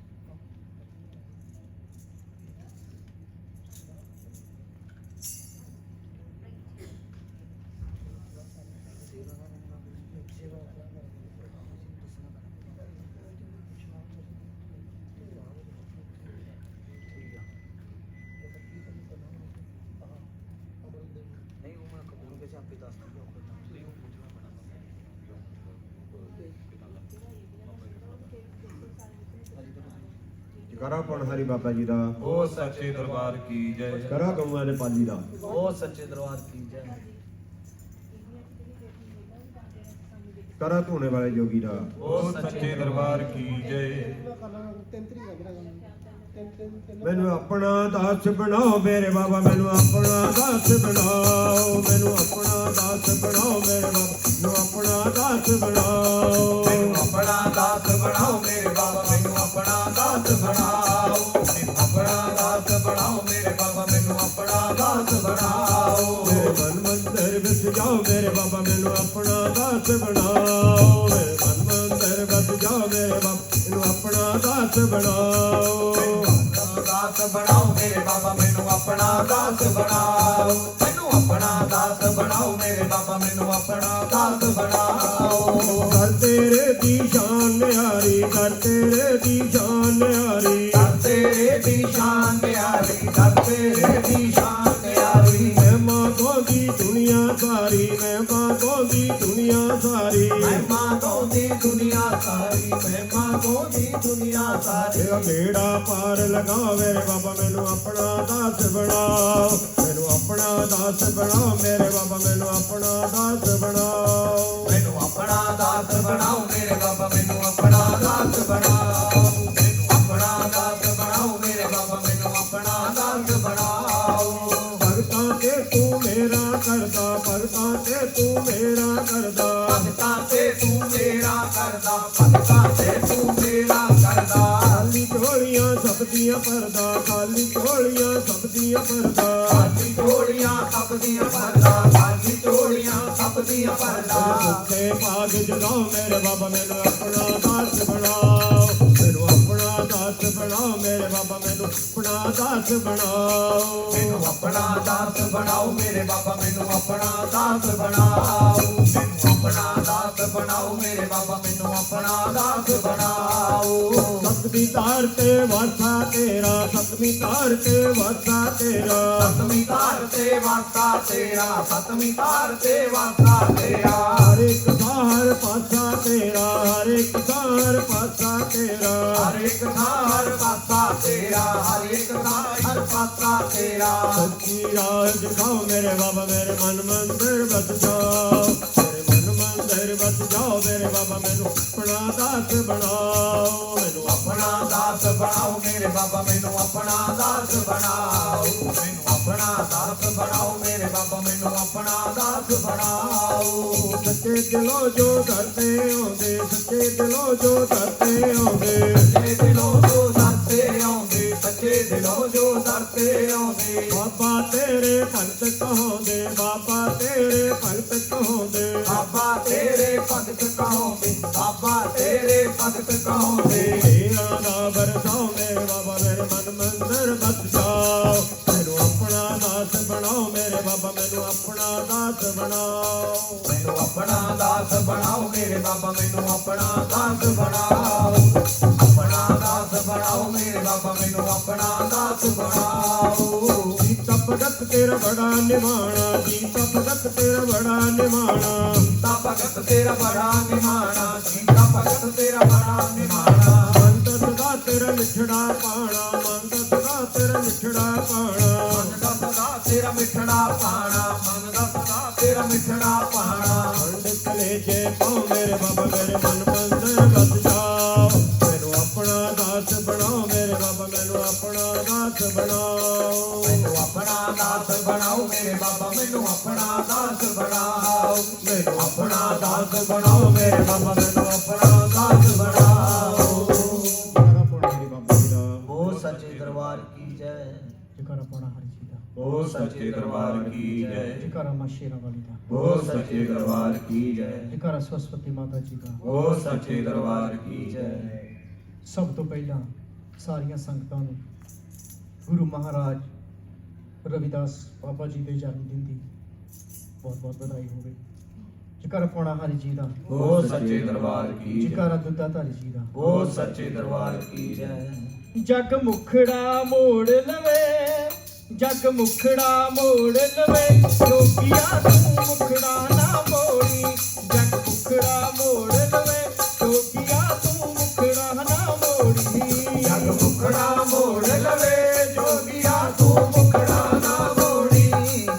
ਨਹੀਂ ਉਹ ਮੈਂ ਕਬੂਲ ਕੇ ਆਪੇ ਦੱਸ ਦਿੰਦਾ ਜਕਾਰਾ ਪਣ ਹਰੀ ਬਾਬਾ ਜੀ ਦਾ ਬੋਲ ਸੱਚੇ ਦਰਬਾਰ ਕੀ ਜੈ ਜਕਾਰਾ ਗਊਆਂ ਦੇ ਪਾਲੀ ਦਾ ਬਹੁਤ ਸੱਚੇ ਦਰਬਾਰ ਕੀ ਜੈ ਜਕਾਰਾ ਧੋਣੇ ਵਾਲੇ ਜੋਗੀ ਦਾ ਬੋਲ ਸੱਚੇ ਦਰਬਾਰ ਕੀ ਜੈ ਮੈਨੂੰ ਆਪਣਾ ਦਾਸ ਬਣਾਓ ਮੇਰੇ ਬਾਬਾ ਮੈਨੂੰ ਆਪਣਾ ਦਾਸ ਬਣਾਓ ਮੈਨੂੰ ਆਪਣਾ ਦਾਸ ਬਣਾਓ ਮੇਰੇ ਬਾਬਾ ਮੈਨੂੰ ਆਪਣਾ ਦਾਸ ਬਣਾਓ ਮੈਨੂੰ ਆਪਣਾ ਦਾਸ ਬਣਾਓ ਮੇਰੇ ਬਾਬਾ ਮੈਨੂੰ ਆਪਣਾ ਦਾਸ ਬਣਾਓ ਮੈਨੂੰ ਆਪਣਾ ਦਾਸ ਬਣਾਓ ਮੇਰੇ ਬਾਬਾ ਮੈਨੂੰ ਆਪਣਾ ਦਾਸ ਬਣਾਓ ਮੇਰੇ ਮਨ ਮੰਦਰ ਵਿੱਚ ਜਾਓ ਮੇਰੇ ਬਾਬਾ ਮੈਨੂੰ ਆਪਣਾ ਦਾਸ ਬਣਾਓ ਮੇਰੇ ਮਨ ਮੰਦਰ ਬਸ ਜਾਓ ਮੇਰੇ ਬਾਬਾ ਮੈਨੂੰ ਆਪਣਾ ਦਾਸ ਬਣਾਓ ਦਾਸ ਬਣਾਓ ਮੇਰੇ ਬਾਬਾ ਮੈਨੂੰ ਆਪਣਾ ਦਾਸ ਬਣਾਓ ਮੈਨੂੰ ਆਪਣਾ ਦਾਸ ਬਣਾਓ ਮੇਰੇ ਬਾਬਾ ਮੈਨੂੰ ਆਪਣਾ ਦਾਸ ਬਣਾਓ ਕਰ ਤੇਰੇ ਦੀ ਸ਼ਾਨ ਨਿਹਾਰੀ ਕਰ ਤੇਰੇ ਦੀ ਸ਼ਾਨ ਨਿਹਾਰੀ ਦਰ ਤੇਰੇ ਦੀ ਸ਼ਾਨ ਪਿਆਰੀ ਦਰ ਤੇਰੇ ਦੀ ਸ਼ਾਨ ਪਿਆਰੀ ਮਹਿਮਾ ਗਾਉਂਦੀ ਦੁਨੀਆ ਸਾਰੀ ਮਹਿਮਾ ਗਾਉਂਦੀ ਦੁਨੀਆ ਸਾਰੀ ਮਹਿਮਾ ਗਾਉਂਦੀ ਦੁਨੀਆ ਸਾਰੀ ਮਹਿਮਾ ਗਾਉਂਦੀ ਦੁਨੀਆ ਸਾਰੀ ਤੇਰਾ ਬੇੜਾ ਪਾਰ ਲਗਾਓ ਮੇਰੇ ਬਾਬਾ ਮੈਨੂੰ ਆਪਣਾ ਦਾਸ ਬਣਾਓ ਮੈਨੂੰ ਆਪਣਾ ਦਾਸ ਬਣਾਓ ਮੇਰੇ ਬਾਬਾ ਮੈਨੂੰ ਆਪਣਾ ਦਾਸ ਬਣਾਓ ਮੈਨੂੰ ਆਪਣਾ ਦਾਸ ਬਣਾਓ ਮੇਰੇ ਬਾਬਾ ਮੈਨੂੰ ਆਪਣਾ ਦਾਸ ਬਣਾਓ ਮੈਨੂੰ ਆਪਣਾ ਦਾਸ ਬਣਾਓ ਮੇਰੇ ਬਾਬਾ ਮੈਨੂੰ ਆਪਣਾ ਦਾਸ ਬਣਾਓ ਭਗਤਾਂ ਤੇ ਤੂੰ ਮੇਰਾ ਕਰਦਾ ਭਗਤਾਂ ਤੇ ਤੂੰ ਮੇਰਾ ਕਰਦਾ ਭਗਤਾਂ ਤੇ ਤੂੰ ਮੇਰਾ ਕਰਦਾ ਭਗਤਾਂ ਤੇ ਤੂੰ ਮੇਰਾ ਕਰਦਾ ਖਾਲੀ ਝੋਲੀਆਂ ਸਭ ਦੀਆਂ ਭਰਦਾ ਖਾਲੀ ਝੋਲੀਆਂ ਸਭ ਦੀਆਂ ਭਰਦਾ ਖਾਲੀ ਝੋਲੀਆਂ ਸਭ ਦੀਆਂ ਭਰਦਾ ਖਾਲੀ ਝੋਲੀਆਂ ਸਭ ਦੀਆਂ ਭਰਦਾ ਭੁੱਖੇ ਭਾਗ ਜਗਾਓ ਮੇਰੇ ਬਾਬਾ ਮੈਨੂੰ ਆਪਣਾ ਦਾਸ ਬਣਾਓ ਮੈਨੂੰ ਆਪਣਾ ਦਾਸ ਬਣਾਓ ਮੇਰੇ ਬਾਬਾ ਮੈਨੂੰ ਆਪਣਾ ਦਾਸ ਬਣਾਓ ਮੈਨੂੰ ਆਪਣਾ ਦਾਸ ਬਣਾਓ ਮੇਰੇ ਬਾਬਾ ਮੈਨੂੰ ਆਪਣਾ ਦਾਸ ਬਣਾਓ ਮੈਨੂੰ ਆਪਣਾ ਦਾਸ ਬਣਾਓ ਮੇਰੇ ਬਾਬਾ ਮੈਨੂੰ ਆਪਣਾ ਦਾਸ ਬਣਾਓ ਸਤਵੀਂ ਤਾਰ ਤੇ ਵਾਸਾ ਤੇਰਾ ਸਤਵੀਂ ਤਾਰ ਤੇ ਵਾਸਾ ਤੇਰਾ ਸਤਵੀਂ ਤਾਰ ਤੇ ਵਾਸਾ ਤੇਰਾ ਸਤਵੀਂ ਤਾਰ ਤੇ ਵਾਸਾ ਤੇਰਾ ਹਰ ਇੱਕ ਹਰ ਪਾਸਾ ਤੇਰਾ ਹਰ ਇੱਕ ਹਰ ਪਾਸਾ ਤੇਰਾ ਹਰ ਇੱਕ ਹਰ ਪਾਸਾ ਤੇਰਾ ਹਰ ਇੱਕ ਹਰ ਪਾਸਾ ਤੇਰਾ ਸੱਚੀ ਰਾਹ ਦਿਖਾਓ ਮੇਰੇ ਬਾਬਾ ਮੇਰੇ ਮਨ ਮੰਦਰ ਬਸ ਜਾਓ ਮੇਰੇ ਮਨ ਮੰਦਰ ਬਸ ਜਾਓ ਮੇਰੇ ਬਾਬਾ ਮੈਨੂੰ ਆਪਣਾ ਦਾਸ ਬਣਾਓ ਮੈਨੂੰ ਆਪਣਾ ਦਾਸ ਬਣਾਓ ਮੇਰੇ ਬਾਬਾ ਮੈਨੂੰ ਆਪਣਾ ਦਾਸ ਬਣਾਓ ਮੈਨੂੰ ਆਪਣਾ ਦਾਸ ਬਣਾਓ ਮੇਰੇ ਬਾਬਾ ਮੈਨੂੰ ਆਪਣਾ ਦਾਸ ਬਣਾਓ ਸੱਚੇ ਦਿਲੋਂ ਜੋ ਦਰਦੇ ਆਉਂਦੇ ਸੱਚੇ ਦਿਲੋਂ ਜੋ ਦਰਦੇ ਆਉਂਦੇ ਸੱਚੇ ਦਿਲੋਂ ਜੋ ਦਰਦੇ ਆਉਂਦੇ ਸੱਚੇ ਦਿਲੋਂ ਜੋ ਦਰਦੇ ਆਉਂਦੇ ਬਾਬਾ ਤੇਰੇ ਭਗਤ ਕਹਾਉਂਦੇ ਬਾਬਾ ਤੇਰੇ ਭਗਤ ਕਹਾਉਂਦੇ ਬਾਬਾ ਤੇਰੇ ਭਗਤ ਕਹਾਉਂਦੇ ਬਾਬਾ ਤੇਰੇ ਭਗਤ ਕਹਾਉਂਦੇ ਤੇਰਾ ਨਾ ਵਰਸਾਓ ਮੇਰੇ ਬਾਬਾ ਮੇਰੇ ਮਨ ਮੰਦਰ ਬਸ ਜਾਓ ਮੈਨੂੰ ਆਪਣਾ ਦਾਸ ਬਣਾਓ ਮੇਰੇ ਬਾਬਾ ਮੈਨੂੰ ਆਪਣਾ ਦਾਸ ਬਣਾਓ ਮੈਨੂੰ ਆਪਣਾ ਦਾਸ ਬਣਾਓ ਮੇਰੇ ਬਾਬਾ ਮੈਨੂੰ ਆਪਣਾ ਦਾਸ ਬਣਾਓ ਆਪਣਾ ਦਾਸ ਬਣਾਓ ਮੇਰੇ ਬਾਬਾ ਮੈਨੂੰ ਆਪਣਾ ਦਾਸ ਬਣਾਓ ਜੀਤਾ ਭਗਤ ਤੇਰਾ ਬੜਾ ਨਿਮਾਣਾ ਜੀਤਾ ਭਗਤ ਤੇਰਾ ਬੜਾ ਨਿਮਾਣਾ ਤਾਂ ਭਗਤ ਤੇਰਾ ਬੜਾ ਨਿਮਾਣਾ ਸੀਤਾ ਭਗਤ ਤੇਰਾ ਬੜਾ ਨਿਮਾਣਾ ਮਨ ਦਾ ਸਦਾ ਤੇਰਾ ਮਿੱਠੜਾ ਪਾਣਾ ਮਨ ਦਾ ਸਦਾ ਤੇਰਾ ਮਿੱਠੜਾ ਪਾਣਾ ਮਨ ਦਾ ਸਦਾ ਤੇਰਾ ਮਿੱਠੜਾ ਪਾਣਾ ਮਨ ਦਾ ਸਦਾ ਤੇਰਾ ਮਿੱਠੜਾ ਪਾਣਾ ਅੰਡ ਕਲੇਜੇ ਪਾਓ ਮੇਰੇ ਬਾਬਾ ਮੇਰੇ ਮਨ ਮੰਦਰ ਬਸ ਜਾਓ ਮੈਨੂੰ ਆਪਣਾ ਦਾਸ ਬਣਾਓ ਮੇਰੇ ਬਾਬਾ ਮੈਨੂੰ ਆਪਣਾ ਦਾਸ ਬਣਾਓ ਮੈਨੂੰ ਆਪਣਾ ਦਾਸ ਬਣਾਓ ਮੇਰੇ ਬਾਬਾ ਮੈਨੂੰ ਆਪਣਾ ਦਾਸ ਬਣਾਓ ਮੈਨੂੰ ਆਪਣਾ ਦਾਸ ਬਣਾਓ ਮੇਰੇ ਬਾਬਾ ਮੈਨੂੰ ਆਪਣਾ ਦਾਸ ਬਣਾਓ ਮੇਰਾ ਪੁਣਾ ਮੇਰੇ ਬਾਬਾ ਜੀ ਦਾ ਬੋਲ ਸੱਚੇ ਦਰਬਾਰ ਕੀ ਜੈ ਜਕਾਰਾ ਪਾਉਣਾ ਹਰੀ ਜੀ ਦਾ ਬੋਲ ਸੱਚੇ ਦਰਬਾਰ ਕੀ ਜੈ ਜਕਾਰਾ ਮਾਂ ਸ਼ੇਰਾਂ ਵਾਲੀ ਦਾ ਬੋਲ ਸੱਚੇ ਦਰਬਾਰ ਕੀ ਜੈ ਜਕਾਰਾ ਸਰਸਵਤੀ ਮਾਤਾ ਜੀ ਦਾ ਬੋਲ ਸੱਚੇ ਦਰਬਾਰ ਕੀ ਜੈ ਸਭ ਤੋਂ ਪਹਿਲਾਂ ਸਾਰੀਆਂ ਸੰਗਤਾਂ ਨੂੰ ਗੁਰੂ ਮਹਾਰਾਜ ਰਵਿਦਾਸ ਬਾਬਾ ਜੀ ਦੇ ਜਨਮ ਦਿਨ ਦੀ ਬਹੁਤ ਬਹੁਤ ਵਧਾਈ ਹੋਵੇ ਜਕਾਰਾ ਪਾਉਣਾ ਹਰੀ ਜੀ ਦਾ ਬੋਲ ਸੱਚੇ ਦਰਬਾਰ ਕੀ ਜੈ ਜਕਾਰਾ ਦੁੱਧਾ ਧਾਰੀ ਜੀ ਦਾ ਬੋਲ ਸੱਚੇ ਦਰਬਾਰ ਕੀ ਜੈ ਜਗ ਮੁਖੜਾ ਮੋੜ ਲਵੇ ਜਗ ਮੁਖੜਾ ਮੋੜ ਲਵੇ ਜੋਗੀਆ ਤੂੰ ਮੁਖੜਾ ਨਾ ਮੋੜੀ ਜਗ ਮੁਖੜਾ ਮੋੜ ਲਵੇ ਜੋਗੀਆ ਤੂੰ ਮੁਖੜਾ ਨਾ ਮੋੜੀ ਜਗ ਮੁਖੜਾ ਮੋੜ ਲਵੇ ਜੋਗੀਆ ਤੂੰ ਮੁਖੜਾ ਨਾ ਮੋੜੀ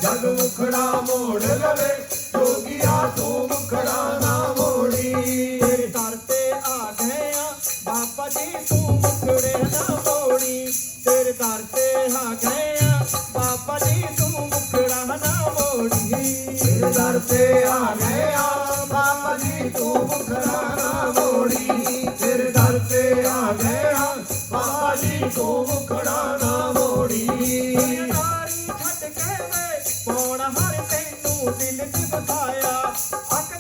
ਜਗ ਮੁਖੜਾ ਮੋੜ ਲਵੇ ਜੋਗੀਆ ਤੂੰ ਮੁਖੜਾ ਨਾ ਮੋੜੀ ਤੇਰੇ ਦਰ ਤੇ ਆ ਗਏ ਆ ਬਾਬਾ ਜੀ ਤੂੰ ਮੁਖੜੇ ਨਾ ਮੋੜੀ ਤੇਰੇ ਦਰ ਤੇ ਆ ਗਏ ਆ ਬਾਬਾ ਜੀ ਤੂੰ ਮੁਖੜਾ ਨਾ ਮੋੜੀ ਤੇਰੇ ਦਰ ਤੇ ਆ ਗਏ ਆ ਬਾਬਾ ਜੀ ਤੂੰ ਮੁਖੜਾ ਨਾ ਮੋੜੀ ਤੇਰੇ ਦਰ ਤੇ ਆ ਗਏ ਆ ਬਾਬਾ ਜੀ ਤੂੰ ਮੁਖੜਾ ਨਾ ਮੋੜੀ ਨਾਰੀ ਛੱਡ ਕੇ ਵੇ ਪੌਣ ਹਰ ਤੈਨੂੰ ਦਿਲ ਚ ਵਸਾਇਆ ਅੱਖ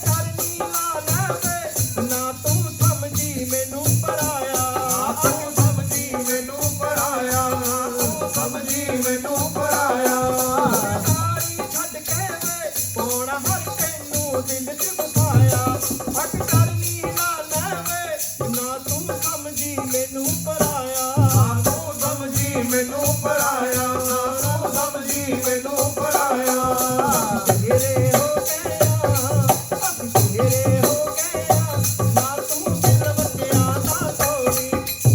ਵੱਡੇ ਹੋ ਗਏ ਆ ਨਾ ਤੂੰ ਦਿਲ ਵੱਡਿਆ ਨਾ ਤੋੜੀ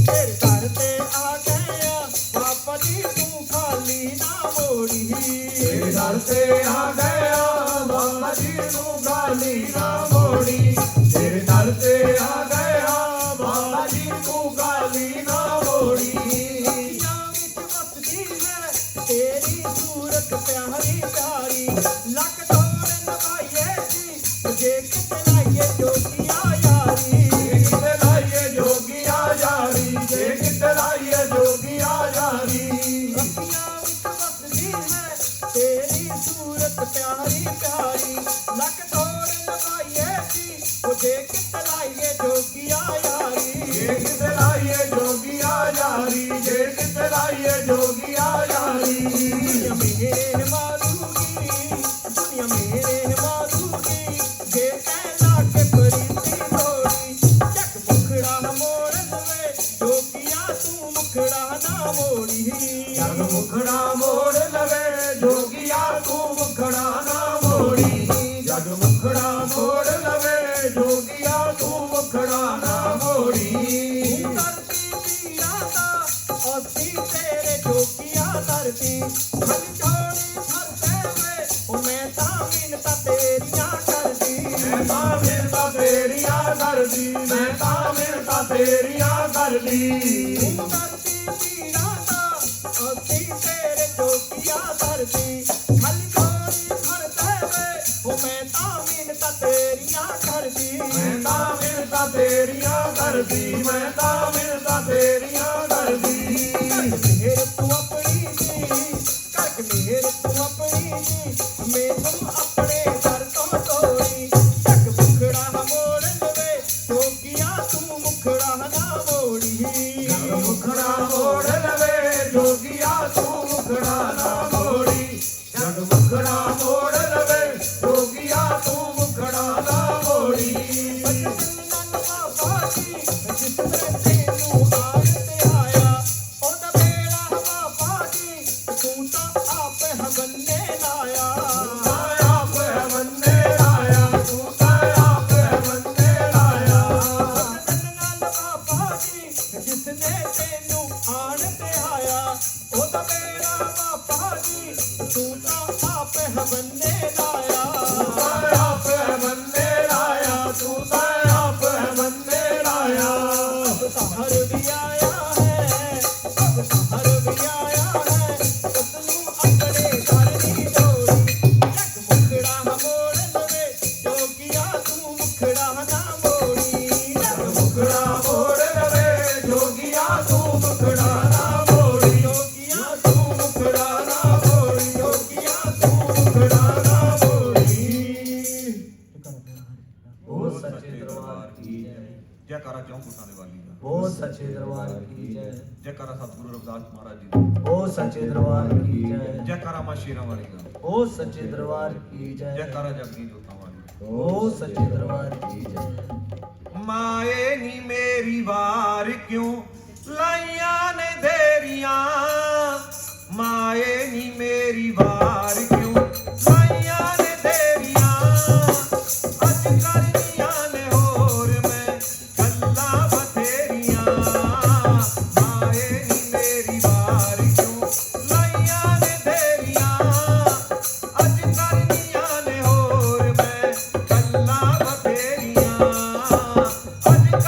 ਤੇਰੇ ਘਰ ਤੇ ਆ ਗਏ ਆ ਬਾਬਾ ਜੀ ਤੂੰ ਖਾਲੀ ਨਾ ਮੋੜੀ ਤੇਰੇ ਦਰ ਤੇ ਆ ਗਿਆ ਬਾਬਾ ਜੀ ਨੂੰ ਗਾਲੀ ਨਾ ਮੋੜੀ ਤੇਰੇ ਦਰ ਤੇ ਆ ਗਿਆ ਬਾਬਾ ਜੀ ਨੂੰ ਗਾਲੀ ਨਾ ਮੋੜੀ ਅੱਖੀਆਂ ਵਿੱਚ ਵਸਦੀ ਹੈ ਤੇਰੀ ਸੂਰਤ ਪਿਆਰੀ ਪਿਆਰੀ ਲੱਕ ਤੋੜ ਨਵਾਈਏ ਜੀ ਜੇ ਕਿਤੇ ਲਾਈਏ ਜੋਗੀਆ ਯਾਰੀ ਕਿਤੇ ਲਾਈਏ ਜੋਗੀਆ ਯਾਰੀ ਜੇ ਕਿਤੇ ਲਾਈਏ ਜੋਗੀਆ ਯਾਰੀ ਅੱਖੀਆਂ ਵਿੱਚ ਵਸਦੀ ਹੈ ਤੇਰੀ ਸੂਰਤ ਪਿਆਰੀ ਪਿਆਰੀ ਲੱਕ ਤੋੜ ਨਵਾਈਏ ਜੀ ਜੇ ਕਿਤੇ ਲਾਈਏ ਜੋਗੀਆ ਯਾਰੀ ਜੇ ਕਿਤੇ ਲਾਈਏ ਜੋਗੀਆ ਯਾਰੀ ਜੇ ਕਿਤੇ ਲਾਈਏ ਜੋਗੀਆ ਯਾਰੀ ਦੁਨੀਆ ਮੇਰੇ ਮਾਰੂਗੀ ਦੁਨੀਆ ਮੇਰੇ ਮਾਰੂਗੀ ਜੇ ਕਹਿ ਕੇ ਪ੍ਰੀਤੀ ਤੋੜੀ ਚੱਕ ਮੁਖੜਾ ਮੋੜ ਲਵੇ ਜੋਗੀਆ ਤੂੰ ਮੁਖੜਾ ਨਾ ਮੋੜੀ ਜਗ ਮੁਖੜਾ ਮੋੜ ਲਵੇ ਜੋਗੀਆ ਤੂੰ ਮੁਖੜਾ ਨਾ ਮੋੜੀ ਜਗ ਮੁਖੜਾ ਮੋੜ ਲਵੇ ਜੋਗੀਆ ਤੂੰ ਮੁਖੜਾ ਨਾ ਮੋੜੀ ਤੂੰ ਧਰਤੀ ਪੀਰਾਂ ਦਾ ਅਸੀਂ ਤੇਰੇ ਜੋਗੀਆ ਧਰਤੀ ਖਲ ਛੋੜੀ ਫਰਦੇ ਵੇ ਉਹ ਮੈਂ ਤਾਂ ਮਿੰਨਤਾਂ ਤੇਰੀਆਂ ਕਰਦੀ ਮੈਂ ਤਾਂ ਮਿਹਨਤਾਂ ਤੇਰੀਆਂ ਕਰਦੀ ਮੈਂ ਤਾਂ ਮਿਹਨਤਾਂ ਤੇਰੀਆਂ ਕਰਦੀ ਤੂੰ ਧਰਤੀ ਪੀਰਾਂ ਦਾ ਅਸੀਂ ਤੇਰੇ ਜੋਗੀਆ ਧਰਤੀ ਖਲ ਛੋੜੀ ਫਰਦੇ ਵੇ ਉਹ ਮੈਂ ਤਾਂ ਮਿੰਨਤਾਂ ਤੇਰੀਆਂ ਕਰਦੀ ਮੈਂ ਤਾਂ ਮਿਹਨਤਾਂ ਤੇਰੀਆਂ ਕਰਦੀ ਮੈਂ ਤਾਂ ਮਿਹਨਤਾਂ ਤੇਰੀਆਂ ਕਰਦੀ ਮੇਰ ਤੂੰ ਆਪਣੀ ਜੀ ਕਰਕ ਮੇਰ ਤੂੰ ਆਪਣੀ ਜੀ ਮੈਨੂੰ ਆਪਣੇ ਦਰ ਤੋਂ ਤੋੜੀ ਚੱਕ ਮੁਖੜਾ ਮੋੜ ਲਵੇ ਜੋਗੀਆ ਤੂੰ ਮੁਖੜਾ ਨਾ ਮੋੜੀ ਜਗ ਮੁਖੜਾ ਮੋੜ ਲਵੇ ਜੋਗੀਆ ਤੂੰ ਮੁਖੜਾ ਨਾ ਮੋੜੀ ਜਗ ਮੁਖੜਾ ਮੋੜ ਲਵੇ ਜੋਗੀਆ ਤੂੰ ਮੁਖੜਾ ਨਾ ਮੋੜੀ ਬਾਬਾ ਜੀ ਜਿਸ ਨੇ ਤੈਨੂੰ ਆਣ ਤੇ ਆਇਆ ਉਹਦਾ ਬੇੜਾ ਬਾਬਾ ਜੀ ਤੂੰ ਤਾਂ ਆਪੇ ਹਵੰਨੇ ਲਾਇਆ ਆਪ ਹੈ ਮੰਨੇ ਲਾਇਆ ਤੂੰ ਤਾਂ ਆਪ ਹੈ ਮੰਨੇ ਲਾਇਆ ਨਾਲ ਬਾਬਾ ਜੀ ਜਿਸ ਨੇ ਤੈਨੂੰ ਆਣ ਤੇ ਆਇਆ ਉਹਦਾ ਬੇੜਾ ਬਾਬਾ ਜੀ ਤੂੰ ਤਾਂ ਆਪੇ ਹਵੰਨੇ ਲਾਇਆ ਆਪ ਹੈ ਮੰਨੇ ਲਾਇਆ ਤੂੰ ਤਾਂ ਆਪ ਹੈ ਮੰਨੇ ਲਾਇਆ ਹਰ ਵੀ ਆਇਆ ਹੈ ਹਰ ਵੀ ਆਇਆ ਹੈ ਉਸ ਨੂੰ ਆਪਣੇ ਘਰ ਦੀ ਜੋੜੀ ਚੱਕ ਮੁਖੜਾ ਮੋੜ ਲਵੇ ਜੋਗੀਆ ਤੂੰ ਮੁਖੜਾ ਨਾ ਮੋੜੀ ਜਗ ਮੁਖੜਾ ਮੋੜ ਲਵੇ ਜੋਗੀਆ ਤੂੰ ਮੁਖੜਾ ਨਾ ਮੋੜੀ ਜੋਗੀਆ ਤੂੰ ਮੁਖੜਾ ਨਾ ਮੋੜੀ ਜੋਗੀਆ ਤੂੰ ਮੁਖੜਾ ਨਾ ਮੋੜੀ ਉਹ ਸੱਚੇ ਦਰਬਾਰ ਕੀ ਜੈ ਜੈਕਾਰਾ ਚੌਂਕੁੱਟਾਂ ਦੇ ਵਾਲੀ ਦਾ ਉਹ ਸੱਚੇ ਦਰਬਾਰ ਕੀ ਜੈ ਜੈਕਾਰਾ ਸਤਿਗੁਰੂ ਰਵਿਦਾਸ ਮਹਾਰਾਜ ਜੀ ਦਾ ਉਹ ਸੱਚੇ ਦਰਬਾਰ ਕੀ ਜੈ ਜੈਕਾਰਾ ਮਾਂ ਸ਼ੇਰਾਂ ਵਾਲੀ ਦਾ ਉਹ ਸੱਚੇ ਦਰਬਾਰ ਕੀ ਜੈ ਜੈਕਾਰਾ ਜਗਦੀ ਜੋਤਾਂ ਵਾਲੀ ਉਹ ਸੱਚੇ ਦਰਬਾਰ ਕੀ ਜੈ ਮਾਏ ਨੀ ਮੇਰੀ ਵਾਰ ਕਿਉਂ ਲਾਈਆਂ ਨੇ ਦੇਰੀਆਂ ਮਾਏ ਨੀ ਮੇਰੀ ਵਾਰ ਕਿਉਂ ਲਾਈਆਂ ਨੇ ਦੇਰੀਆਂ ਅੱਜ ਕਰਨੀਆਂ ਨੇ ਹੋਰ ਮੈਂ ਗੱਲਾਂ ਬਥੇਰੀਆਂ ਮਾਏ ਨੀ ਮੇਰੀ ਵਾਰ ਕਿਉਂ ਲਾਈਆਂ ਨੇ ਦੇਰੀਆਂ ਅੱਜ ਕਰਨੀਆਂ ਨੇ ਹੋਰ ਮੈਂ ਗੱਲਾਂ ਬਥੇਰੀਆਂ ਅੱਜ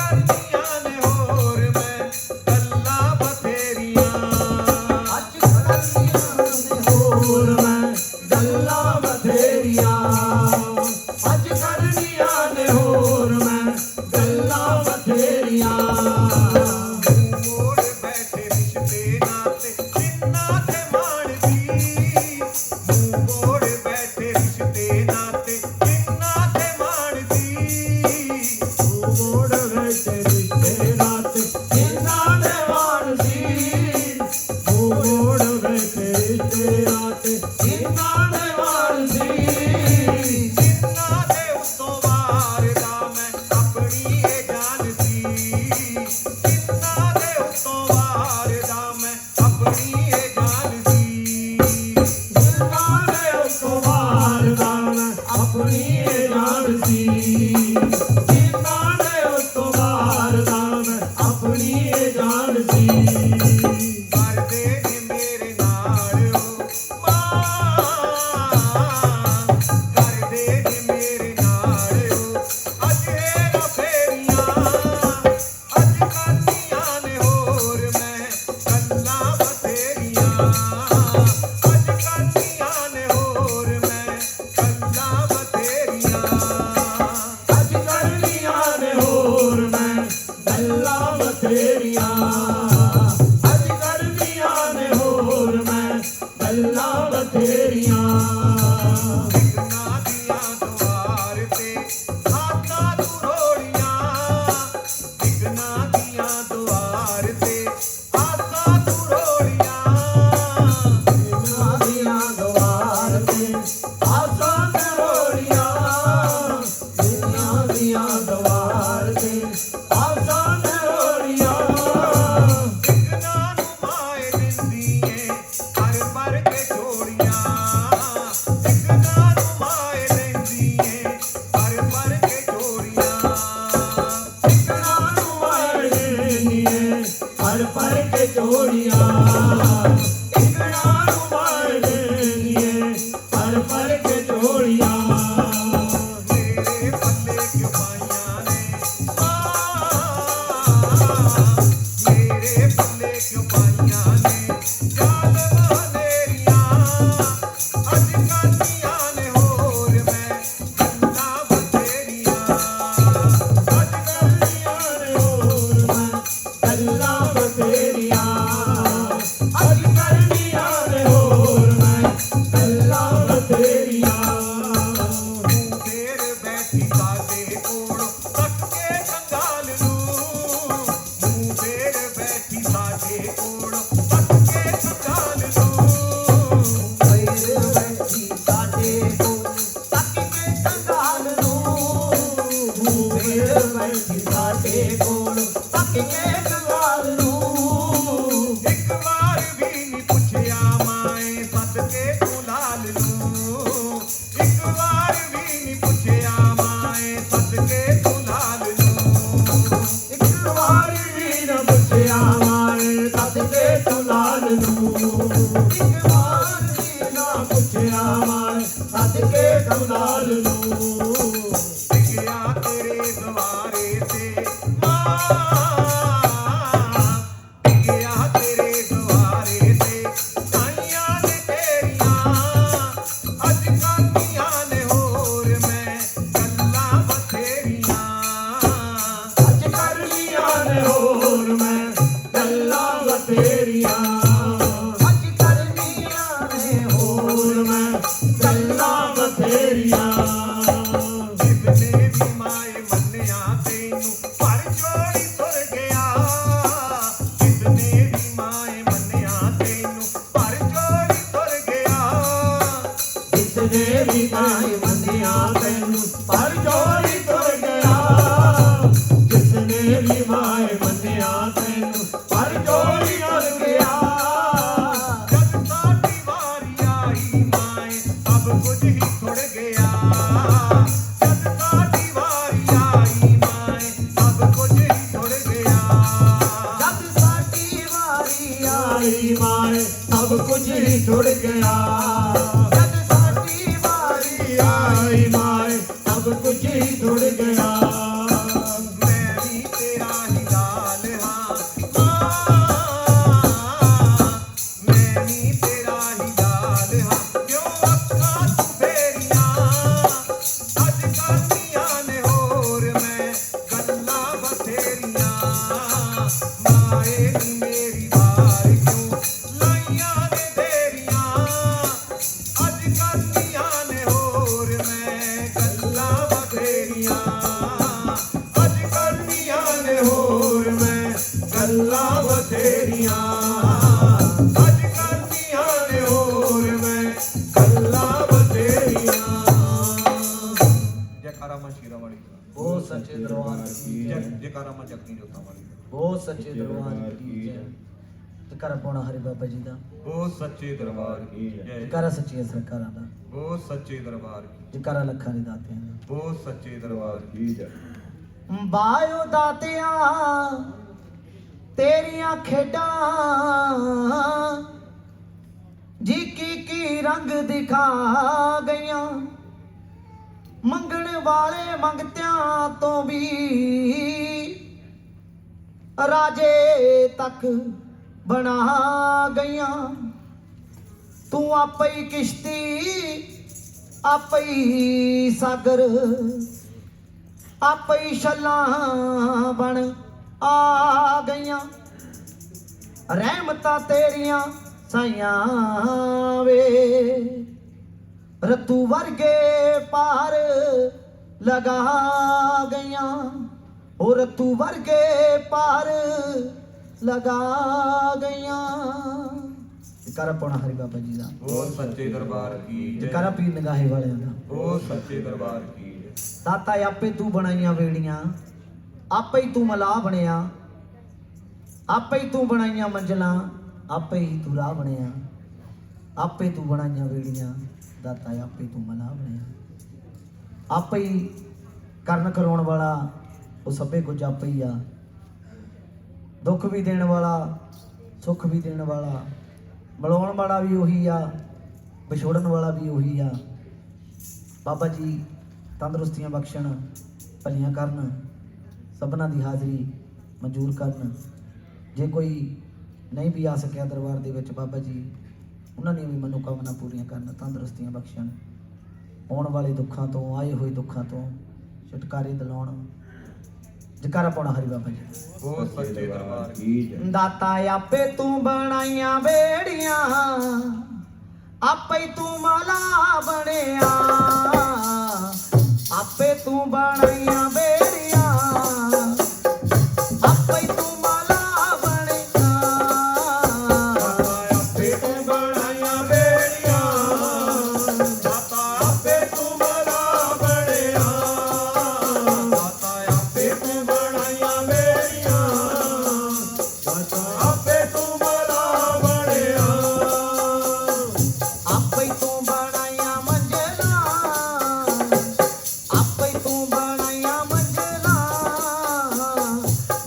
ਇਕਣਾ ਨੂੰ ਮਾਰ ਦੇਣੀਏ ਪਰ ਪਰ ਕੇ ਝੋਲੀਆਂ ਮੇਰੇ ਪੱਲੇ ਕਿਉਂ ਪਾਈਆਂ ਨੇ ਮੇਰੇ ਪੱਲੇ ਕਿਉਂ ਪਾਈਆਂ ਨੇ ਜ਼ਾਲਮਾਂ ਮੇਰੀਆਂ ਅੱਜ ਕਰਦੀਆਂ ਨੇ ਹੋਰ ਮੈਂ ਗੱਲਾਂ ਬਥੇਰੀਆਂ ਅੱਜ ਕਰਨੀਆਂ ਨੇ ਹੋਰ ਮੈਂ ਗੱਲਾਂ ਬਥੇਰੀਆਂ ਅੱਜ ਕਰਨੀਆਂ ਨੇ ਹੋਰ ਮੈਂ ਗੱਲਾਂ ਬਥੇਰੀਆਂ ਤੂੰ ਫੇਰ ਬੈਠੀ ਸਾਡੇ ਕੋਲ ਤੱਕ ਕੇ ਕੰਗਾਲ ਨੂੰ ਤੂੰ ਫੇਰ ਬੈਠੀ ਸਾਡੇ ਕੋਲ ਤੱਕ ਕੇ ਕੰਗਾਲ ਨੂੰ ਫੇਰ ਬੈਠੀ ਸਾਡੇ ਕੋਲ ਤੱਕ ਕੇ ਕੰਗਾਲ ਨੂੰ ਫੇਰ ਬੈਠੀ ਸਾਡੇ ਕੋਲ ਤੱਕ ਕੇ ਕੰਗਾਲ ਨੂੰ ਇੱਕ ਵਾਰ ਵੀ ਨੀ ਪੁੱਛਿਆ ਮਾਏ ਸਦਕੇ ਤੂੰ ਲਾਲ ਨੂੰ ਇੱਕ ਵਾਰ ਵੀ ਨੀ ਪੁੱਛਿਆ ਮਾਏ ਸਦਕੇ ਤੂੰ ਲਾਲ ਨੂੰ ਇੱਕ ਵਾਰ ਵੀ ਨਾ ਪੁੱਛਿਆ ਮਾਏ ਸਦਕੇ ਤੂੰ ਲਾਲ ਨੂੰ ਇੱਕ ਵਾਰ ਵੀ ਨਾ ਪੁੱਛਿਆ ਮਾਏ ਸਦਕੇ ਤੂੰ ਲਾਲ ਨੂੰ ਟਿਕਿਆ ਤੇਰੇ ਦੁਆਰੇ ਤੇ ਮਾਂ ਟਿਕਿਆ ਤੇਰੇ ਦੁਆਰੇ ਤੇ ਆਈਆਂ ਨੇ ਤੇਰੀਆਂ ਅੱਜ ਕਰਦੀਆਂ ਨੇ ਹੋਰ ਮੈਂ ਗੱਲਾਂ ਬਥੇਰੀਆਂ ਅੱਜ ਕਰ ਲੀਆਂ ਨੇ ਹੋਰ ਮੈਂ ਗੱਲਾਂ ਬਥੇਰੀਆਂ ਅੱਜ ਕਰਨੀਆਂ ਨੇ ਹੋਰ ਮੈਂ ਗੱਲਾਂ ਬਥੇਰੀਆਂ ਜਿਸਨੇ ਵੀ ਮਾਏ ਮੰਨਿਆ ਤੈਨੂੰ ਪਰ ਜੋੜੀ ਤੁਰ ਗਿਆ ਜਿਸਨੇ ਵੀ ਮਾਏ ਮੰਨਿਆ ਤੈਨੂੰ ਪਰ ਜੋੜੀ ਤੁਰ ਗਿਆ ਜਿਸਨੇ ਵੀ ਮਾਏ ਮੰਨਿਆ ਤੈਨੂੰ ਪਰ ਜੋੜੀ ਤੁਰ ਗਿਆ ਜਿਸਨੇ ਵੀ ਮਾਏ ਮੰਨਿਆ ਤੈਨੂੰ ਪਰ ਜੋੜੀ ਤੁਰ ਗਿਆ ਜਦ ਸਾਡੀ ਵਾਰੀ ਆਈ ਮਾਏ ਸਭ ਕੁਝ ਹੀ ਛੁੜ ਗਿਆ ਜਦ ਸਾਡੀ ਵਾਰੀ ਆਈ ਮਾਏ ਸਭ ਕੁਝ ਹੀ ਛੁੜ ਗਿਆ ਜਦ ਸਾਡੀ ਵਾਰੀ ਆਈ ਮਾਏ ਸਭ ਕੁਝ ਹੀ ਛੁੜ ਗਿਆ ਜਦ ਸਾਡੀ ਵਾਰੀ ਆਈ ਮਾਏ ਸਭ ਕੁਝ ਹੀ ਛੁੜ ਗਿਆ ਮੈਂ ਵੀ ਤੇਰਾ ਹੀ ਲਾਲ ਹਾਂ ਮੈਂ ਵੀ ਤੇਰਾ ਹੀ ਲਾਲ ਹਾਂ ਕਿਉਂ ਅੱਖਾਂ ਤੂੰ ਫੇਰੀਆਂ ਅੱਜ ਕਰਦੀਆਂ ਨੇ ਹੋਰ ਮੈਂ ਗੱਲਾਂ ਬਥੇਰੀਆਂ ਮਾਏ ਨੀ ਮੇਰੀ ਵਾਰ ਕਿਉਂ ਲਾਈਆਂ ਨੇ ਤੇਰੀਆਂ ਅੱਜ ਕਰਦੀਆਂ ਨੇ ਹੋਰ ਮੈਂ ਗੱਲਾਂ ਬਥੇਰੀਆਂ ਅੱਜ ਕਰਦੀਆਂ ਨੇ ਹੋਰ ਮੈਂ ਗੱਲਾਂ ਬਥੇਰੀਆਂ ਅੱਜ ਕਰਦੀਆਂ ਨੇ ਹੋਰ ਮੈਂ ਗੱਲਾਂ ਬਥੇਰੀਆਂ ਜੈਕਾਰਾ ਮਾ ਸ਼ੀਰਾ ਵਾਲੀ ਬਹੁਤ ਸੱਚੇ ਦਰਬਾਰ ਕੀ ਜੈ ਜੈਕਾਰਾ ਮਾ ਜਗਨੀ ਜੋਤਾਂ ਵਾਲੀ ਬਹੁਤ ਸੱਚੇ ਦਰਬਾਰ ਕੀ ਜੈ ਜੈਕਾਰਾ ਪਾਉਣਾ ਹਰੀ ਬਾਬਾ ਜੀ ਦਾ ਬਹੁਤ ਸੱਚੇ ਦਰਬਾਰ ਕੀ ਜੈ ਜੈਕਾਰਾ ਸੱਚੀਆਂ ਸਰਕਾਰਾਂ ਦਾ ਬਹੁਤ ਸੱਚੇ ਦਰਬਾਰ ਕੀ ਜੈਕਾਰਾ ਲੱਖਾਂ ਦੇ ਦਾਤਿਆਂ ਦਾ ਬਹੁਤ ਸੱਚੇ ਦਰਬਾਰ ਕੀ ਜੈ ਬਾਇਓ ਦਾਤਿਆਂ ਤੇਰੀਆਂ ਖੇਡਾਂ ਜੀ ਕੀ ਰੰਗ ਦਿਖਾ ਗਈਆਂ ਮੰਗਣ ਵਾਲੇ ਮੰਗਤਿਆਂ ਤੋਂ ਵੀ ਰਾਜੇ ਤੱਕ ਬਣਾ ਗਈਆਂ ਤੂੰ ਆਪੇ ਹੀ ਕਿਸ਼ਤੀ ਆਪੇ ਹੀ ਸਾਗਰ ਆਪੇ ਹੀ ਛੱਲਾਂ ਬਣ ਆ ਗਈਆਂ ਰਹਿਮਤਾਂ ਤੇਰੀਆਂ ਸਾਈਆਂ ਵੇ ਰਤੂ ਵਰਗੇ ਪਾਰ ਲਗਾ ਗਈਆਂ ਉਹ ਰਤੂ ਵਰਗੇ ਪਾਰ ਲਗਾ ਗਈਆਂ ਜੈਕਾਰਾ ਪਾਉਣਾ ਹਰੀ ਬਾਬਾ ਜੀ ਦਾ ਬਹੁਤ ਸੱਚੇ ਦਰਬਾਰ ਕੀ ਜੈ ਜੈਕਾਰਾ ਪੀਰ ਨਿਗਾਹੇ ਵਾਲਿਆਂ ਦਾ ਬਹੁਤ ਸੱਚੇ ਦਰਬਾਰ ਕੀ ਜੈ ਦਾਤਾ ਆਪੇ ਤੂੰ ਬਣਾਈਆਂ ਵੇੜੀਆਂ ਆਪੇ ਹੀ ਤੂੰ ਮਲਾ ਬਣਿਆ ਆਪੇ ਹੀ ਤੂੰ ਬਣਾਈਆਂ ਮੰਜ਼ਲਾਂ ਆਪੇ ਹੀ ਤੂੰ ਰਾਹ ਬਣਿਆ ਆਪੇ ਤੂੰ ਬਣਾਈਆਂ ਵੇੜੀਆਂ ਦਾਤਾ ਆਪੇ ਤੂੰ ਮਲਾ ਬਣਿਆ ਆਪੇ ਹੀ ਕਰਨ ਕਰਾਉਣ ਵਾਲਾ ਉਹ ਸਭੇ ਕੁਝ ਆਪੇ ਹੀ ਆ ਦੁੱਖ ਵੀ ਦੇਣ ਵਾਲਾ ਸੁੱਖ ਵੀ ਦੇਣ ਵਾਲਾ ਮਿਲਾਉਣ ਵਾਲਾ ਵੀ ਉਹੀ ਆ, ਵਿਛੋੜਨ ਵਾਲਾ ਵੀ ਉਹੀ ਆ। ਬਾਬਾ ਜੀ ਤੰਦਰੁਸਤੀਆਂ ਬਖਸ਼ਣ, ਭਲੀਆਂ ਕਰਨ, ਸਭਨਾਂ ਦੀ ਹਾਜ਼ਰੀ ਮਨਜ਼ੂਰ ਕਰਨ। ਜੇ ਕੋਈ ਨਹੀਂ ਵੀ ਆ ਸਕਿਆ ਦਰਬਾਰ ਦੇ ਵਿੱਚ, ਬਾਬਾ ਜੀ ਉਹਨਾਂ ਦੀਆਂ ਵੀ ਮਨੋਕਾਮਨਾ ਪੂਰੀਆਂ ਕਰਨ, ਤੰਦਰੁਸਤੀਆਂ ਬਖਸ਼ਣ, ਆਉਣ ਵਾਲੇ ਦੁੱਖਾਂ ਤੋਂ, ਆਏ ਹੋਏ ਦੁੱਖਾਂ ਤੋਂ ਛੁਟਕਾਰੇ ਦਿਲਾਉਣ। ਜਕਾਰਾ ਪਾਉਣਾ ਹਰੀ ਬਾਬਾ ਜੀ। ਬਹੁਤ ਸੱਚੇ ਦਰਬਾਰ ਕੀ ਜੈ। ਦਾਤਾ ਆਪੇ ਤੂੰ ਬਣਾਈਆਂ ਬੇੜੀਆਂ, ਆਪੇ ਹੀ ਤੂੰ ਮਾਲਾ ਬਣਿਆ, ਆਪੇ ਤੂੰ ਬਣਾਈਆਂ ਬੇੜੀਆਂ, ਆਪੇ ਹੀ ਤੂੰ ਮਾਲਾ ਬਣਿਆ, ਆਪੇ ਤੂੰ ਬਣਾਈਆਂ ਬੇੜੀਆਂ, ਦਾਤਾ ਆਪੇ ਤੂੰ ਮਾਲਾ ਬਣਿਆ, ਦਾਤਾ ਆਪੇ ਤੂੰ ਬਣਾਈਆਂ ਬੇੜੀਆਂ, ਦਾਤਾ ਆਪੇ ਤੂੰ ਮਾਲਾ ਬਣਿਆ, ਆਪੇ ਹੀ ਤੂੰ ਬਣਾਈਆਂ ਮੰਜ਼ਲਾਂ, ਆਪੇ ਹੀ ਤੂੰ ਬਣਾਈਆਂ ਮੰਜ਼ਲਾਂ,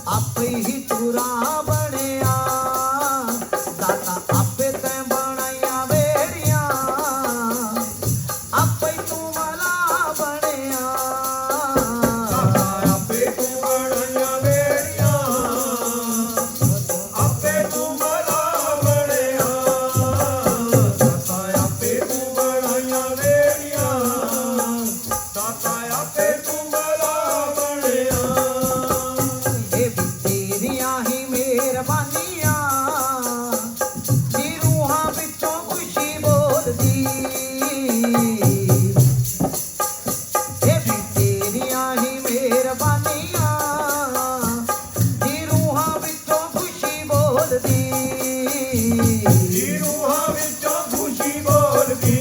ਆਪੇ ਹੀ ਤੂੰ ਰਾਹ ਬਣਿਆ, ਦਾਤਾ ਆਪੇ ਤੈਂ ਬਣਾਈਆਂ ਬੇੜੀਆਂ, ਆਪੇ ਹੀ ਤੂੰ ਮਾਲਾ ਬਣਿਆ, ਦਾਤਾ ਆਪੇ ਤੂੰ ਬਣਾਈਆਂ ਬੇੜੀਆਂ, ਆਪੇ ਤੂੰ ਮਾਲਾ ਬਣਿਆ, ਦਾਤਾ ਆਪੇ ਤੂੰ ਬਣਾਈਆਂ ਬੇੜੀਆਂ, ਦਾਤਾ ਆਪੇ ਤੂੰ ਮਾਲਾ ਬਣਿਆ। ਇਹ ਵੀ ਤੇਰੀਆਂ ਹੀ ਮਿਹਰਬਾਨੀਆਂ, ਜੀ ਰੂਹਾਂ ਵਿੱਚੋਂ ਖੁਸ਼ੀ ਬੋਲਦੀ, ਇਹ ਵੀ ਤੇਰੀਆਂ ਹੀ ਮਿਹਰਬਾਨੀਆਂ, ਜੀ ਰੂਹਾਂ ਵਿੱਚੋਂ ਖੁਸ਼ੀ ਬੋਲਦੀ, ਜੀ ਰੂਹਾਂ ਵਿੱਚੋਂ ਖੁਸ਼ੀ ਬੋਲਦੀ,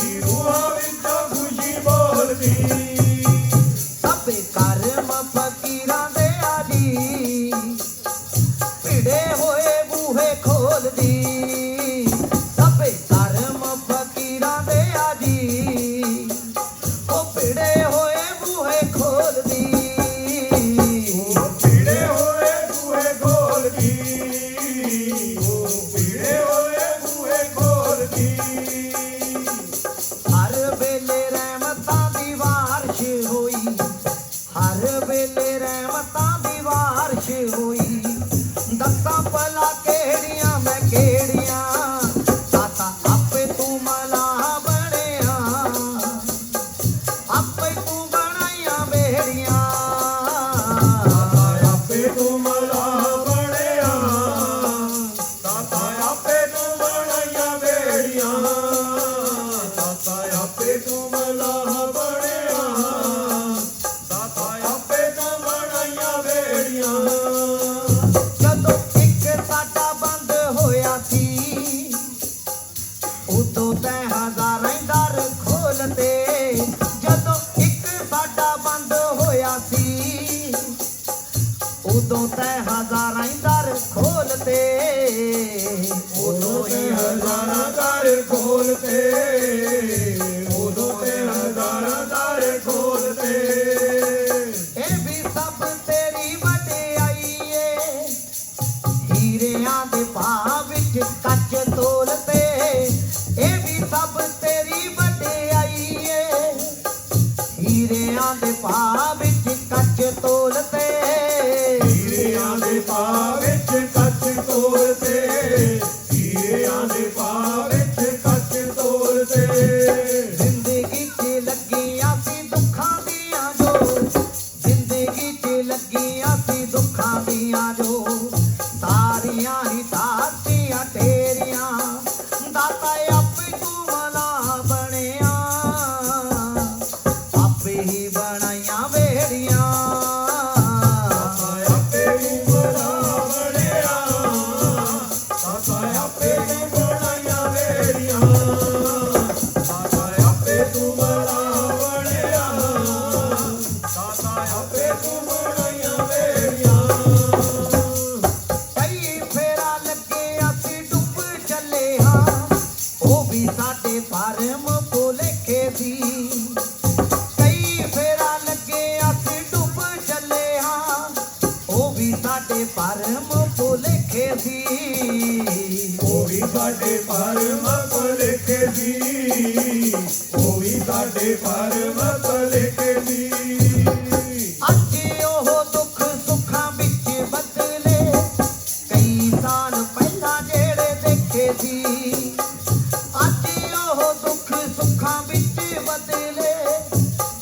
ਜੀ ਰੂਹਾਂ ਵਿੱਚੋਂ ਖੁਸ਼ੀ ਬੋਲਦੀ, ਸਭੇ ਕਰਮ ਫਕੀਰਾਂ ਦੇ ਆਜੀ, ਭਿੜੇ ਹੋਏ ਬੂਹੇ ਖੋਲਦੀ, ਸਭੇ ਕਰਮ ਫਕੀਰਾਂ ਦੇ ਆਜੀ, ਉਹ ਭਿੜੇ ਹੋਏ ਬੂਹੇ ਖੋਲਦੀ, ਉਹ ਪੀੜੇ ਹੋਏ ਬੂਹੇ ਖੋਲਦੀ, ਉਹ ਪੀੜੇ ਹੋਏ ਬੂਹੇ ਖੋਲਦੀ, ਹਰ ਵੇਲੇ ਰਹਿਮਤਾਂ ਦੀ ਬਾਰਿਸ਼ ਹੋਈ, ਹਰ ਵੇਲੇ ਰਹਿਮਤਾਂ ਦੀ ਬਾਰਿਸ਼ ਹੋਈ, ਦੱਸਾਂ ਭਲਾ ਕਿਹੜੀਆਂ ਮੈਂ ਕਿਹੜੀਆਂ, ਦਾਤਾ ਆਪੇ ਤੂੰ ਮਲਾ ਬਣਿਆ, ਆਪੇ ਤੂੰ ਬਣਾਈਆਂ ਬੇੜੀਆਂ, ਦਾਤਾ ਆਪੇ ਤੂੰ ਮਲਾ ਬਣਿਆ, ਦਾਤਾ ਆਪੇ ਤੂੰ ਬਣਾਈਆਂ ਬੇੜੀਆਂ, ਦਾਤਾ ਆਪੇ ਤੂੰ ਮਲਾ ਬਣਿਆ, ਦਾਤਾ ਆਪੇ ਤੂੰ ਬਣਾਈਆਂ ਬੇੜੀਆਂ। ਜਦੋਂ ਇੱਕ ਸਾਡਾ ਬੰਦ ਹੋਇਆ ਸੀ, ਉਦੋਂ ਤੈਂ ਹਜ਼ਾਰਾਂ ਹੀ ਦਰ ਖੋਲਤੇ, ਜਦੋਂ ਇੱਕ ਸਾਡਾ ਬੰਦ ਹੋਇਆ ਸੀ, ਉਦੋਂ ਤੈਂ ਹਜ਼ਾਰਾਂ ਹੀ ਦਰ ਖੋਲਤੇ, ਉਦੋਂ ਤੇ ਹਜ਼ਾਰਾਂ ਦਰ ਖੋਲਤੇ, ਉਦੋਂ ਤੇ ਹਜ਼ਾਰਾਂ ਦਰ ਖੋਲਤੇ, ਇਹ ਵੀ ਸਭ ਤੇਰੀ ਵਡਿਆਈ ਏ, ਹੀਰਿਆਂ ਦੇ ਭਾਅ ਵਿੱਚ ਕੱਚ ਤੋਲਤੇ, ਇਹ ਵੀ ਸਭ ਤੇਰੀ ਵਡਿਆਈ ਏ, ਹੀਰਿਆਂ ਦੇ ਭਾਅ ਵਿੱਚ ਕੱਚ ਤੋਲਤੇ, ਹੀਰਿਆਂ ਦੇ ਭਾਅ ਵਿੱਚ ਕੱਚ ਤੋਲਤੇ, ਹੀਰਿਆਂ ਦੇ ਭਾਅ ਵਿੱਚ ਕੱਚ ਤੋਲਤੇ, ਜ਼ਿੰਦਗੀ 'ਚ ਲੱਗੀਆਂ ਸੀ ਦੁੱਖਾਂ ਦੀਆਂ ਜੋ, ਜ਼ਿੰਦਗੀ 'ਚ ਲੱਗੀਆਂ ਸੀ ਦੁੱਖਾਂ ਦੀਆਂ ਜੋ, ਸਾਰੀਆਂ ਹੀ ਦਾਤੀਆਂ ਤੇਰੀਆਂ, ਦਾਤਾ ਆਪੇ ਤੂੰ ਮਲਾ ਬਣਿਆ, ਆਪੇ ਹੀ ਬਣਾਈਆਂ ਬੇੜੀਆਂ, ਦਾਤਾ ਆਪੇ ਤੂੰ ਮਲਾ ਬਣਿਆ, ਦਾਤਾ ਆਪੇ ਤੂੰ ਬਣਾਈਆਂ ਬੇੜੀਆਂ, ਦਾਤਾ ਆਪੇ ਤੂੰ ਮਲਾ ਬਣਿਆ, ਦਾਤਾ ਆਪੇ ਤੂੰ ਬਣਾਈਆਂ ਬੇੜੀਆਂ। ਕਈ ਫੇਰਾ ਲੱਗੇ ਅਸੀਂ ਡੁੱਬ ਚੱਲੇ ਹਾਂ, ਉਹ ਵੀ ਸਾਡੇ ਭਰਮ ਭੁਲੇਖੇ ਸੀ, ਕਈ ਫੇਰਾ ਲੱਗੇ ਅਸੀਂ ਡੁੱਬ ਚੱਲੇ ਹਾਂ, ਉਹ ਵੀ ਸਾਡੇ ਪਰਮ ਭੁਲੇਖੇ ਸੀ ਉਹ ਵੀ ਸਾਡੇ ਪਰਮ ਭੁਲੇਖੇ ਸੀ ਉਹ ਵੀ ਸਾਡੇ ਪਰਮ ਭੁਲੇਖੇ ਸੀ ਅੱਜ ਉਹ ਦੁੱਖ ਸੁੱਖਾਂ ਵਿੱਚ ਬਦਲੇ ਕਈ ਸਾਲ ਪਹਿਲਾਂ ਜਿਹੜੇ ਦੇਖੇ ਸੀ ਅੱਜ ਉਹ ਦੁੱਖ ਸੁੱਖਾਂ ਵਿੱਚ ਬਦਲੇ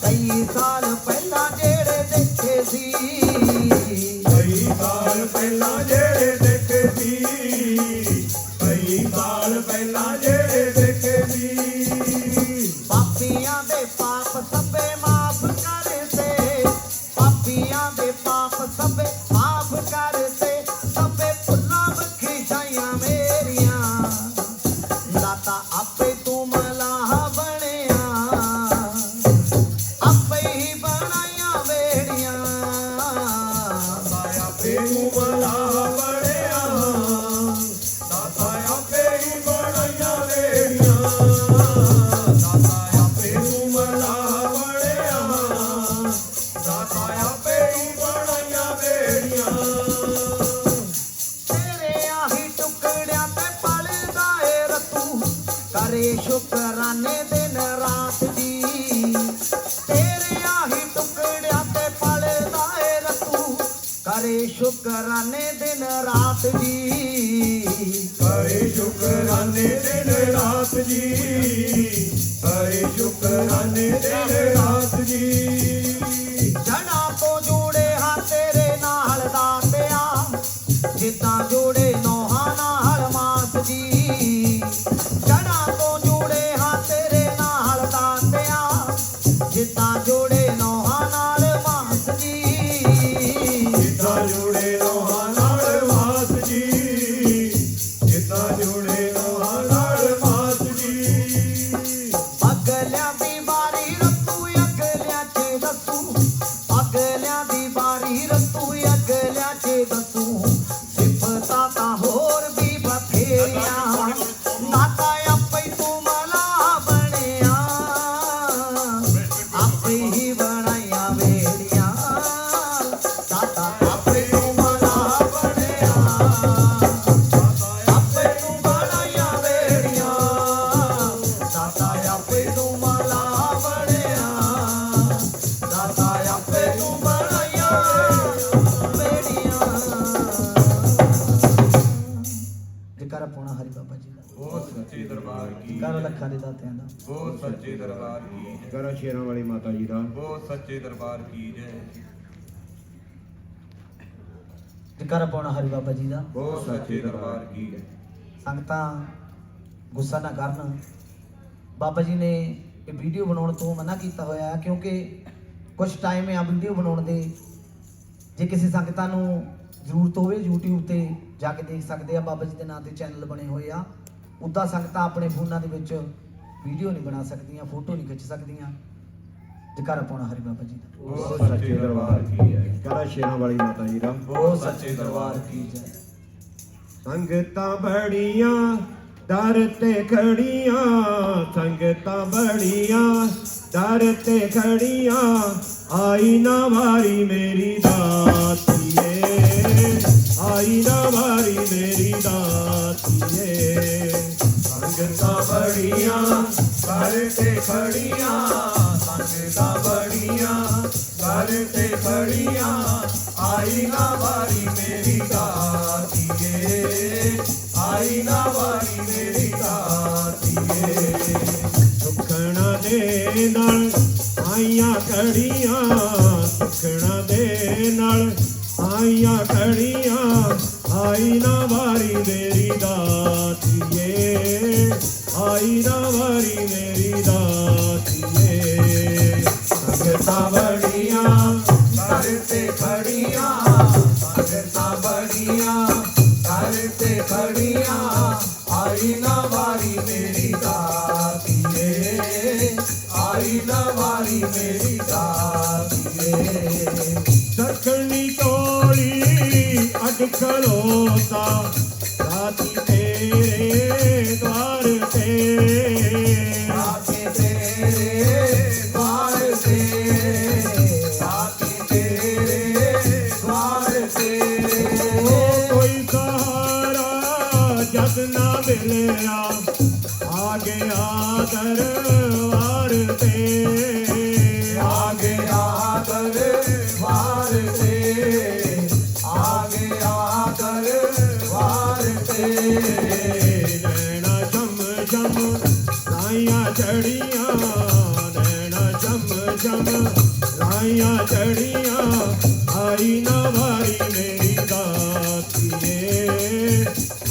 ਕਈ ਸਾਲ ਪਹਿਲਾਂ ਜਿਹੜੇ ਦੇਖੇ ਸੀ ਕਈ ਸਾਲ ਪਹਿਲਾਂ ਜਿਹੜੇ ਦੇਖੇ ਸੀ ਕਈ ਸਾਲ ਪਹਿਲਾਂ ਜਿਹੜੇ ਦੇਖੇ ਸੀ ਪਾਪੀਆਂ ਦੇ ਪਾਪ ਸਭੇ ਮਾਫ ਕਰਤੇ ਪਾਪੀਆਂ ਦੇ ਪਾਪ ਸਭੇ ਮਾਫ ਕਰਤੇ ਸਭੇ ਭੁੱਲਾਂ ਬਖਸ਼ਾਈਆਂ ਮੇਰੀਆਂ ਦਾਤਾ ਆਪੇ ਤੂੰ ਮਲਾਹ ਬਣਿਆ ਆਪੇ ਹੀ ਬਣਾਈਆਂ ਵੇੜੀਆਂ ਆਪੇ ਨੂੰ ਮਲਾ ਬਣਿਆ ਦਾਤਾ ਆਪੇ ਹੀ ਬਣਾਈਆਂ ਵੇੜੀਆਂ ਦਾਤਾ ਆਪੇ ਨੂੰ ਮਲਾ ਬਣਿਆ ਦਾਤਾ ਆਪੇ ਹੀ ਬਣਾਈਆਂ ਵੇੜੀਆਂ ਤੇਰੇ ਆਹੀ ਟੁਕੜਿਆਂ ਤੇ ਪਲਦਾ ਏ ਰਤੂ ਕਰੇ ਸ਼ੁਕਰਾਨੇ ਦਿਨ ਰਾਤ ਜੀ ਤੇਰੇ ਆਹੀ ਟੁਕੜਿਆਂ ਤੇ ਪਲਦਾ ਏ ਰਤੂ ਕਰੇ ਸ਼ੁਕਰਾਨੇ ਦਿਨ ਰਾਤ ਜੀ ਕਰੇ ਸ਼ੁਕਰਾਨੇ ਦਿਨ ਰਾਤ ਜੀ ਕਰੇ ਸ਼ੁਕਰਾਨੇ ਦਿਨ ਰਾਤ ਜੀ ਜੜਾਂ ਤੋਂ ਜੋੜੇ ਹਾਂ ਤੇਰੇ ਨਾਲ ਦਾਤਿਆ ਜਿੱਦਾਂ ਜੋੜੇ ਨੋਹਾਂ ਨਾਲ ਮਾਸ ਜੀ ਜੜਾਂ ਤੋਂ ਜੋੜੇ ਹਾਂ ਤੇਰੇ ਨਾਲ ਦਾਤਿਆ ਜਿੱਦਾਂ ਜੋੜੇ ਨੋਹਾਂ ਨਾਲ ਮਾਸ ਜੀ ਜਿੱਦਾਂ ਜੁੜੇ ਰੋਹਾਂ ਨਾਲ ਮਾਸ ਜੀ ਜਿੱਦਾਂ ਜੁੜੇ ਰੋਹਾਂ ਨਾਲ ਮਾਸ ਜੀ ਅਗਲਿਆਂ ਦੀ ਵਾਰੀ ਰਤੂ ਅਗਲਿਆਂ 'ਚ ਦੱਸੂ ਅਗਲਿਆਂ ਦੀ ਵਾਰੀ ਰਤੂ ਅਗਲਿਆਂ 'ਚ ਦੱਸੂ ਸਿਫਤਾਂ ਤਾਂ ਹੋਰ ਵੀ ਬਥੇਰੀਆਂ ਦਾਤਾ ਆਪੇ ਤੂੰ ਮਲਾ ਬਣਿਆ ਆਪੇ ਹੀ ਬਣਾਈਆਂ ਵੇੜੀਆਂ ਦਾਤਾ ਆਪੇ ਤੂੰ ਮਲਾ ਬਣਿਆ ਆਪੇ ਤੂੰ ਬਣਾਈਆਂ ਵੇੜੀਆਂ ਦਾਤਾ ਆਪੇ ਤੂੰ ਮਲਾ ਬਣਿਆ ਦਾਤਾ ਆਪੇ ਤੂੰ ਬਣਾਈਆਂ ਵੇੜੀਆਂ ਜਕਾਰਾ ਪਾਉਣਾ ਹਰੀ ਬਾਬਾ ਜੀ ਦਾ ਬਹੁਤ ਸੱਚੇ ਦਰਬਾਰ ਕੀ ਕਰ ਲੱਖਾਂ ਦੇ ਦਾਤਿਆਂ ਦਾ ਬਹੁਤ ਸੱਚੇ ਦਰਬਾਰ ਕੀ ਜੈ ਕਰਾ ਸ਼ੇਰਾਂ ਵਾਲੀ ਮਾਤਾ ਜੀ ਦਾ ਬਹੁਤ ਸੱਚੇ ਦਰਬਾਰ ਕੀ ਜੈ ਜਕਾਰਾ ਪਾਉਣਾ ਹਰੀ ਬਾਬਾ ਜੀ ਦਾ ਬਹੁਤ ਸੱਚੇ ਦਰਬਾਰ ਕੀ ਜੈ ਸੰਗਤਾਂ ਗੁੱਸਾ ਨਾ ਕਰਨ ਬਾਬਾ ਜੀ ਨੇ ਇਹ ਵੀਡੀਓ ਬਣਾਉਣ ਤੋਂ ਮਨਾ ਕੀਤਾ ਹੋਇਆ ਹੈ ਕਿਉਂਕਿ ਕੁਝ ਟਾਈਮ ਆ ਵੀਡੀਓ ਬਣਾਉਣ ਦੇ ਜੇ ਕਿਸੇ ਸੰਗਤਾਂ ਨੂੰ ਜ਼ਰੂਰਤ ਹੋਵੇ YouTube ਤੇ ਜਾ ਕੇ ਦੇਖ ਸਕਦੇ ਆ ਬਾਬਾ ਜੀ ਦੇ ਨਾਂ ਤੇ ਚੈਨਲ ਬਣੇ ਹੋਏ ਆ ਉੱਦਾਂ ਸੰਗਤਾਂ ਆਪਣੇ ਫੋਨਾਂ ਦੇ ਵਿੱਚ ਵੀਡੀਓ ਨਹੀਂ ਬਣਾ ਸਕਦੀਆਂ ਫੋਟੋ ਨਹੀਂ ਖਿੱਚ ਸਕਦੀਆਂ ਜਕਾਰਾ ਪਾਉਣਾ ਹਰੀ ਬਾਬਾ ਜੀ ਦਾ ਬਹੁਤ ਸੱਚੇ ਦਰਬਾਰ ਕੀ ਜੈ ਕਰਾ ਸ਼ੇਰਾਂ ਵਾਲੀ ਮਾਤਾ ਜੀ ਦਾ ਬਹੁਤ ਸੱਚੇ ਦਰਬਾਰ ਕੀ ਜੈ ਸੰਗਤਾਂ ਬੜੀਆਂ ਦਰ ਤੇ ਖੜੀਆਂ ਸੰਗਤਾਂ ਬੜੀਆਂ ਦਰ ਤੇ ਖੜੀਆਂ ਆਈ ਨਾ ਵਾਰੀ ਮੇਰੀ ਦਾਤੀਏ ਆਈ ਨਾ ਵਾਰੀ ਮੇਰੀ ਦਾਤੀਏ ਸੰਗਤਾਂ ਬੜੀਆਂ ਦਰ ਤੇ ਖੜੀਆਂ ਸੰਗਤਾਂ ਬੜੀਆਂ ਦਰ ਤੇ ਖੜੀਆਂ ਆਈ ਨਾ ਵਾਰੀ ਮੇਰੀ ਦਾਤੀਏ ਆਈ ਨਾ ਵਾਰੀ ਮੇਰੀ ਦਾਤੀਏ ਸੁਖਣਾ ਦੇ ਨਾਲ ਆਈਆਂ ਖੜੀਆਂ ਸੁਖਣਾ ਦੇ ਨਾਲ ਆਈਆਂ ਖੜੀਆਂ ਆਈ ਨਾ ਵਾਰੀ ਮੇਰੀ ਦਾਤੀਏ ਆਈ ਨਾ ਵਾਰੀ ਮੇਰੀ ਦਾਤੀਏ ਸੰਗਤਾਂ ਬੜੀਆਂ ਦਰ ਤੇ ਖੜੀਆਂ ਸੰਗਤਾਂ ਬੜੀਆਂ ਦਰ ਤੇ ਖੜੀਆਂ ਆਈ ਨਾ ਵਾਰੀ ਮੇਰੀ ਦਾਤੀਏ ਆਈ ਨਾ ਵਾਰੀ ਮੇਰੀ ਦਾਤੀਏ ਦੱਖਣੀ ਟੋਲੀ ਅੱਡ ਖਲੋਤਾ ਰਾਤੀ ਤੇਰੇ ਦਵਾਰ ਤੇ ਰਾਤੀ ਤੇਰੇ ਦਵਾਰ ਤੇ ਰਾਤੀ ਤੇਰੇ ਦਵਾਰ ਤੇ ਮਿਲਿਆ ਆ ਗਿਆ ਦਰਬਾਰ ਤੇ ਆ ਗਿਆ ਦਰਬਾਰ ਤੇ ਆ ਗਿਆ ਦਰਬਾਰ ਤੇ ਨੈਣਾ ਜਮ ਜਮ ਲਾਈਆਂ ਚੜੀਆਂ ਨੈਣਾ ਜਮ ਜਮ ਲਾਈਆਂ ਚੜੀਆਂ ਆਈ ਨਾ ਵਾਰੀ ਮੇਰੀ ਦਾਤੀਏ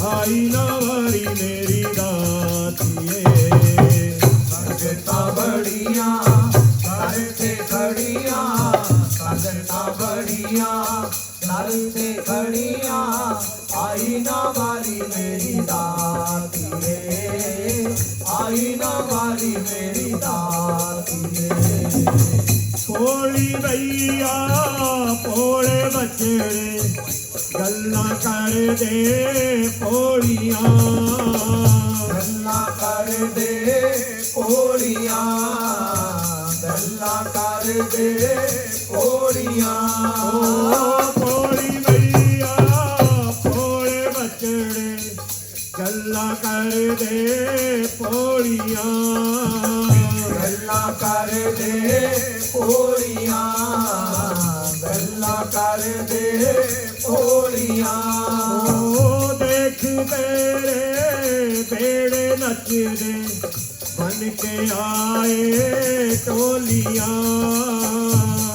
ਆਈ ਨਾ ਵਾਰੀ ਮੇਰੀ ਦਾਤੀਏ ਸੰਗਤਾਂ ਬੜੀਆਂ ਦਰ ਤੇ ਖੜੀਆਂ ਸੰਗਤਾਂ ਬੜੀਆਂ ਦਰ ਤੇ ਖੜੀਆਂ ਆਈ ਨਾ ਵਾਰੀ ਮੇਰੀ ਦਾਤੀਏ ਆਈ ਨਾ ਵਾਰੀ ਮੇਰੀ ਦਾਤੀਏ ਭੋਲੀ ਬਈਆ ਭੋਲੇ ਬੱਚੜੇ ਗੱਲਾਂ ਕਰਦੇ ਭੋਲੀਆਂ ਗੱਲਾਂ ਕਰਦੇ ਭੋਲੀਆਂ ਗੱਲਾਂ ਕਰਦੇ ਭੋਲੀਆਂ ਭੋਲੀ ਬਈਆ ਭੋਲੇ ਬੱਚੜੇ ਗੱਲਾਂ ਕਰਦੇ ਭੋਲੀਆਂ ਗੱਲਾਂ ਕਰਦੇ ਭੋਲੀਆਂ ਗੱਲਾਂ ਕਰਦੇ ਭੋਲੀਆਂ ਉਹ ਦੇਖ ਤੇਰੇ ਬੇੜੇ ਨੱਚਦੇ ਬਨ ਕੇ ਆਏ ਟੋਲੀਆਂ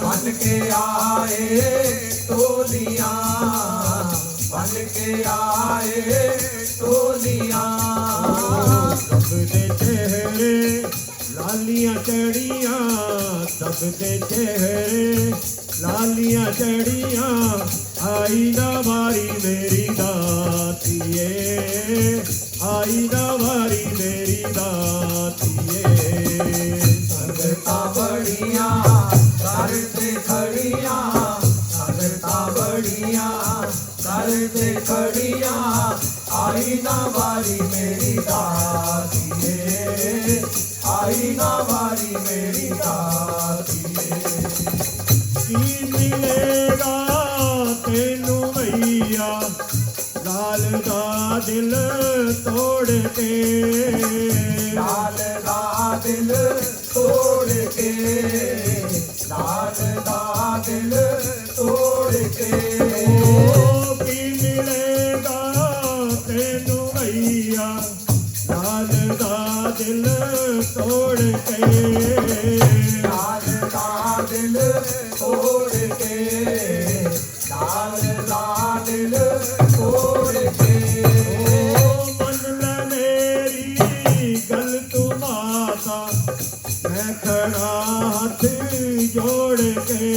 ਬਨ ਕੇ ਆਏ ਟੋਲੀਆਂ ਬਨ ਕੇ ਆਏ ਟੋਲੀਆਂ ਸਭ ਦੇ ਚਿਹਰੇ ਲਾਲੀਆਂ ਚੜੀਆਂ ਸਭ ਦੇ ਚਿਹਰੇ ਲਾਲੀਆਂ ਚੜੀਆਂ ਆਈ ਨਾ ਵਾਰੀ ਮੇਰੀ ਦਾਤੀਏ ਆਈ ਨਾ ਵਾਰੀ ਮੇਰੀ ਦਾਤੀਏ ਸੰਗਤਾਂ ਬੜੀਆਂ ਦਰ ਤੇ ਖੜੀਆਂ ਸੰਗਤਾਂ ਬੜੀਆਂ ਦਰ ਤੇ ਖੜੀਆਂ ਆਈ ਨਾ ਵਾਰੀ ਮੇਰੀ ਦਾਤੀਏ ਆਈ ਨਾ ਵਾਰੀ ਮੇਰੀ ਦਾਤੀਏ ਕੀ ਮਿਲੇਗਾ ਤੈਨੂੰ ਭਈਆ ਲਾਲ ਦਾ ਦਿਲ ਤੋੜ ਕੇ ਲਾਲ ਦਾ ਦਿਲ ਤੋੜ ਕੇ ਲਾਲ ਦਾ ਦਿਲ ਤੋੜ ਕੇ ਉਹ ਕੀ ਮਿਲੇਗਾ ਤੈਨੂੰ ਭਈਆ ਲਾਲ ਦਾ ਦਿਲ ਤੋੜ ਕੇ ਲਾਲ ਦਾ ਦਿਲ ਤੋੜ ਕੇ ਲਾਲ ਦਾ ਦਿਲ ਤੋੜ ਕੇ ਉਹ ਮੰਨ ਲੈ ਮੇਰੀ ਗੱਲ ਤੂੰ ਮਾਤਾ ਮੈਂ ਖੜਾ ਹੱਥ ਜੋੜ ਕੇ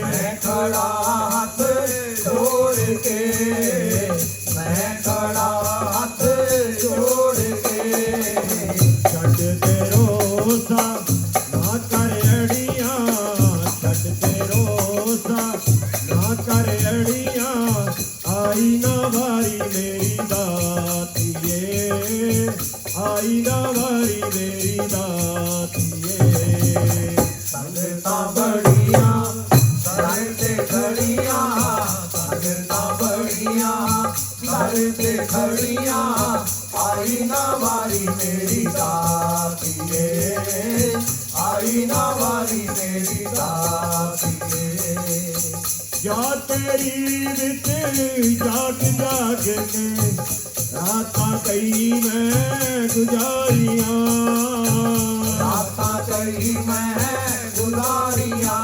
ਮੈਂ ਖੜਾ ਹੱਥ ਜੋੜ ਕੇ ਮੈਂ ਖੜਾ ਹੱਥ ਜੋੜ ਕੇ ਛੱਡ ਤੇ ਰੋਸਾ ਨਾ ਕਰ ਅੜੀਆਂ ਛੱਡ ਤੇ ਰੋਸਾ ਨਾ ਕਰ ਅੜੀਆਂ ਆਈ ਨਾ ਵਾਰੀ ਮੇਰੀ ਦਾਤੀਏ ਆਈ ਨਾ ਵਾਰੀ ਮੇਰੀ ਦਾਤੀਏ ਸੰਗਤਾਂ ਬੜੀਆਂ ਦਰ ਤੇ ਖੜੀਆਂ ਸੰਗਤਾਂ ਬੜੀਆਂ ਦਰ ਤੇ ਖੜੀਆਂ ਆਈ ਨਾ ਵਾਰੀ ਮੇਰੀ ਦਾਤੀਏ ਆਈ ਨਾ ਵਾਰੀ ਮੇਰੀ ਦਾਤੀਏ ਜਾ ਤੇਰੀ ਵਿੱਚ ਜਾਗ ਜਾਗ ਕੇ ਰਾਤਾਂ ਕਈ ਮੈਂ ਗੁਜ਼ਾਰੀਆਂ ਰਾਤਾਂ ਕਈ ਮੈਂ ਗੁਜ਼ਾਰੀਆਂ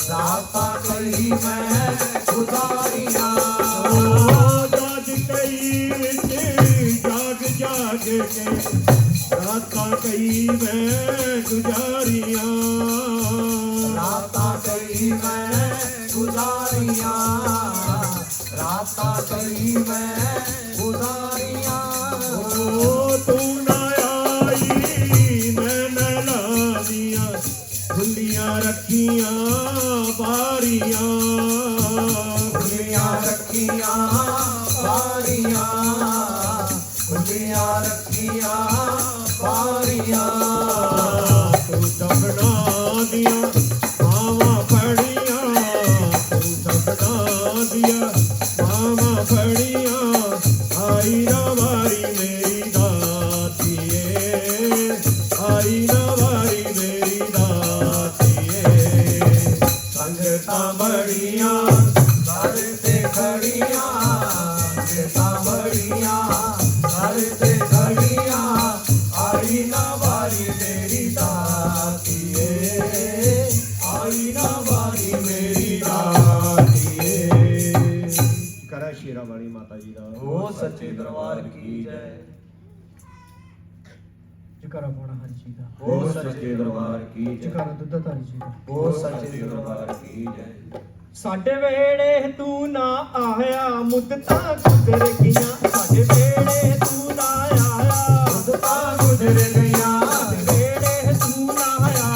ਰਾਤਾਂ ਕਈ ਮੈਂ ਗੁਜ਼ਾਰੀਆਂ ਜਾਗ ਕਈ ਵਿੱਚ ਜਾਗ ਜਾਗ ਕੇ ਰਾਤਾਂ ਕਈ ਮੈਂ ਗੁਜ਼ਾਰੀਆਂ ਰਾਤਾਂ ਕਈ ਮੈਂ ਗੁਜ਼ਾਰੀਆਂ ਰਾਤਾਂ ਕਈ ਮੈਂ ਗੁਜ਼ਾਰੀਆਂ ਓ ਤੂੰ ਨਾ ਆਈ ਮੈਂ ਮਹਿਲਾ ਦੀਆਂ ਖੁੱਲੀਆਂ ਰੱਖੀਆਂ ਬਾਰੀਆਂ ਖੁੱਲੀਆਂ ਰੱਖੀਆਂ ਬਾਰੀਆਂ ਖੁੱਲੀਆਂ ਰੱਖੀਆਂ ਬਾਰੀਆਂ ਤੂੰ ਸਭਨਾ ਦੀਆਂ ਮਾਵਾਂ ਫੜੀਆਂ ਤੂੰ ਸਭਨਾ ਦੀਆਂ ਮਾਵਾਂ ਫੜੀਆਂ ਆਈ ਰਵਾ खेतां बड़ियां घर ते खड़ियां खेतां बड़ियां घर ते खड़ियां आई ना बारी मेरी दातिए आई ना बारी मेरी दातिए। करा शेरा वाली माता जी दा हो सच्चे दरबार की जय। ਜਕਾਰਾ ਪਾਉਣਾ ਹਰੀ ਜੀ ਦਾ हो सच्चे दरबार की जय ਜਕਾਰਾ ਦੁੱਧਧਾਰੀ ਜੀ ਦਾ ਹੋ ਸੱਚੇ दरबार की जय। ਸਾਡੇ ਵੇੜੇ ਤੂੰ ਨਾ ਆਇਆ ਮੁੱਦਤਾਂ ਗੁਜ਼ਰ ਗਈਆਂ ਸਾਡੇ ਵੇੜੇ ਤੂੰ ਨਾ ਆਇਆ मुद्दतां गुजर गईयां ਸਾਡੇ ਵੇੜੇ ਤੂੰ ਨਾ ਆਇਆ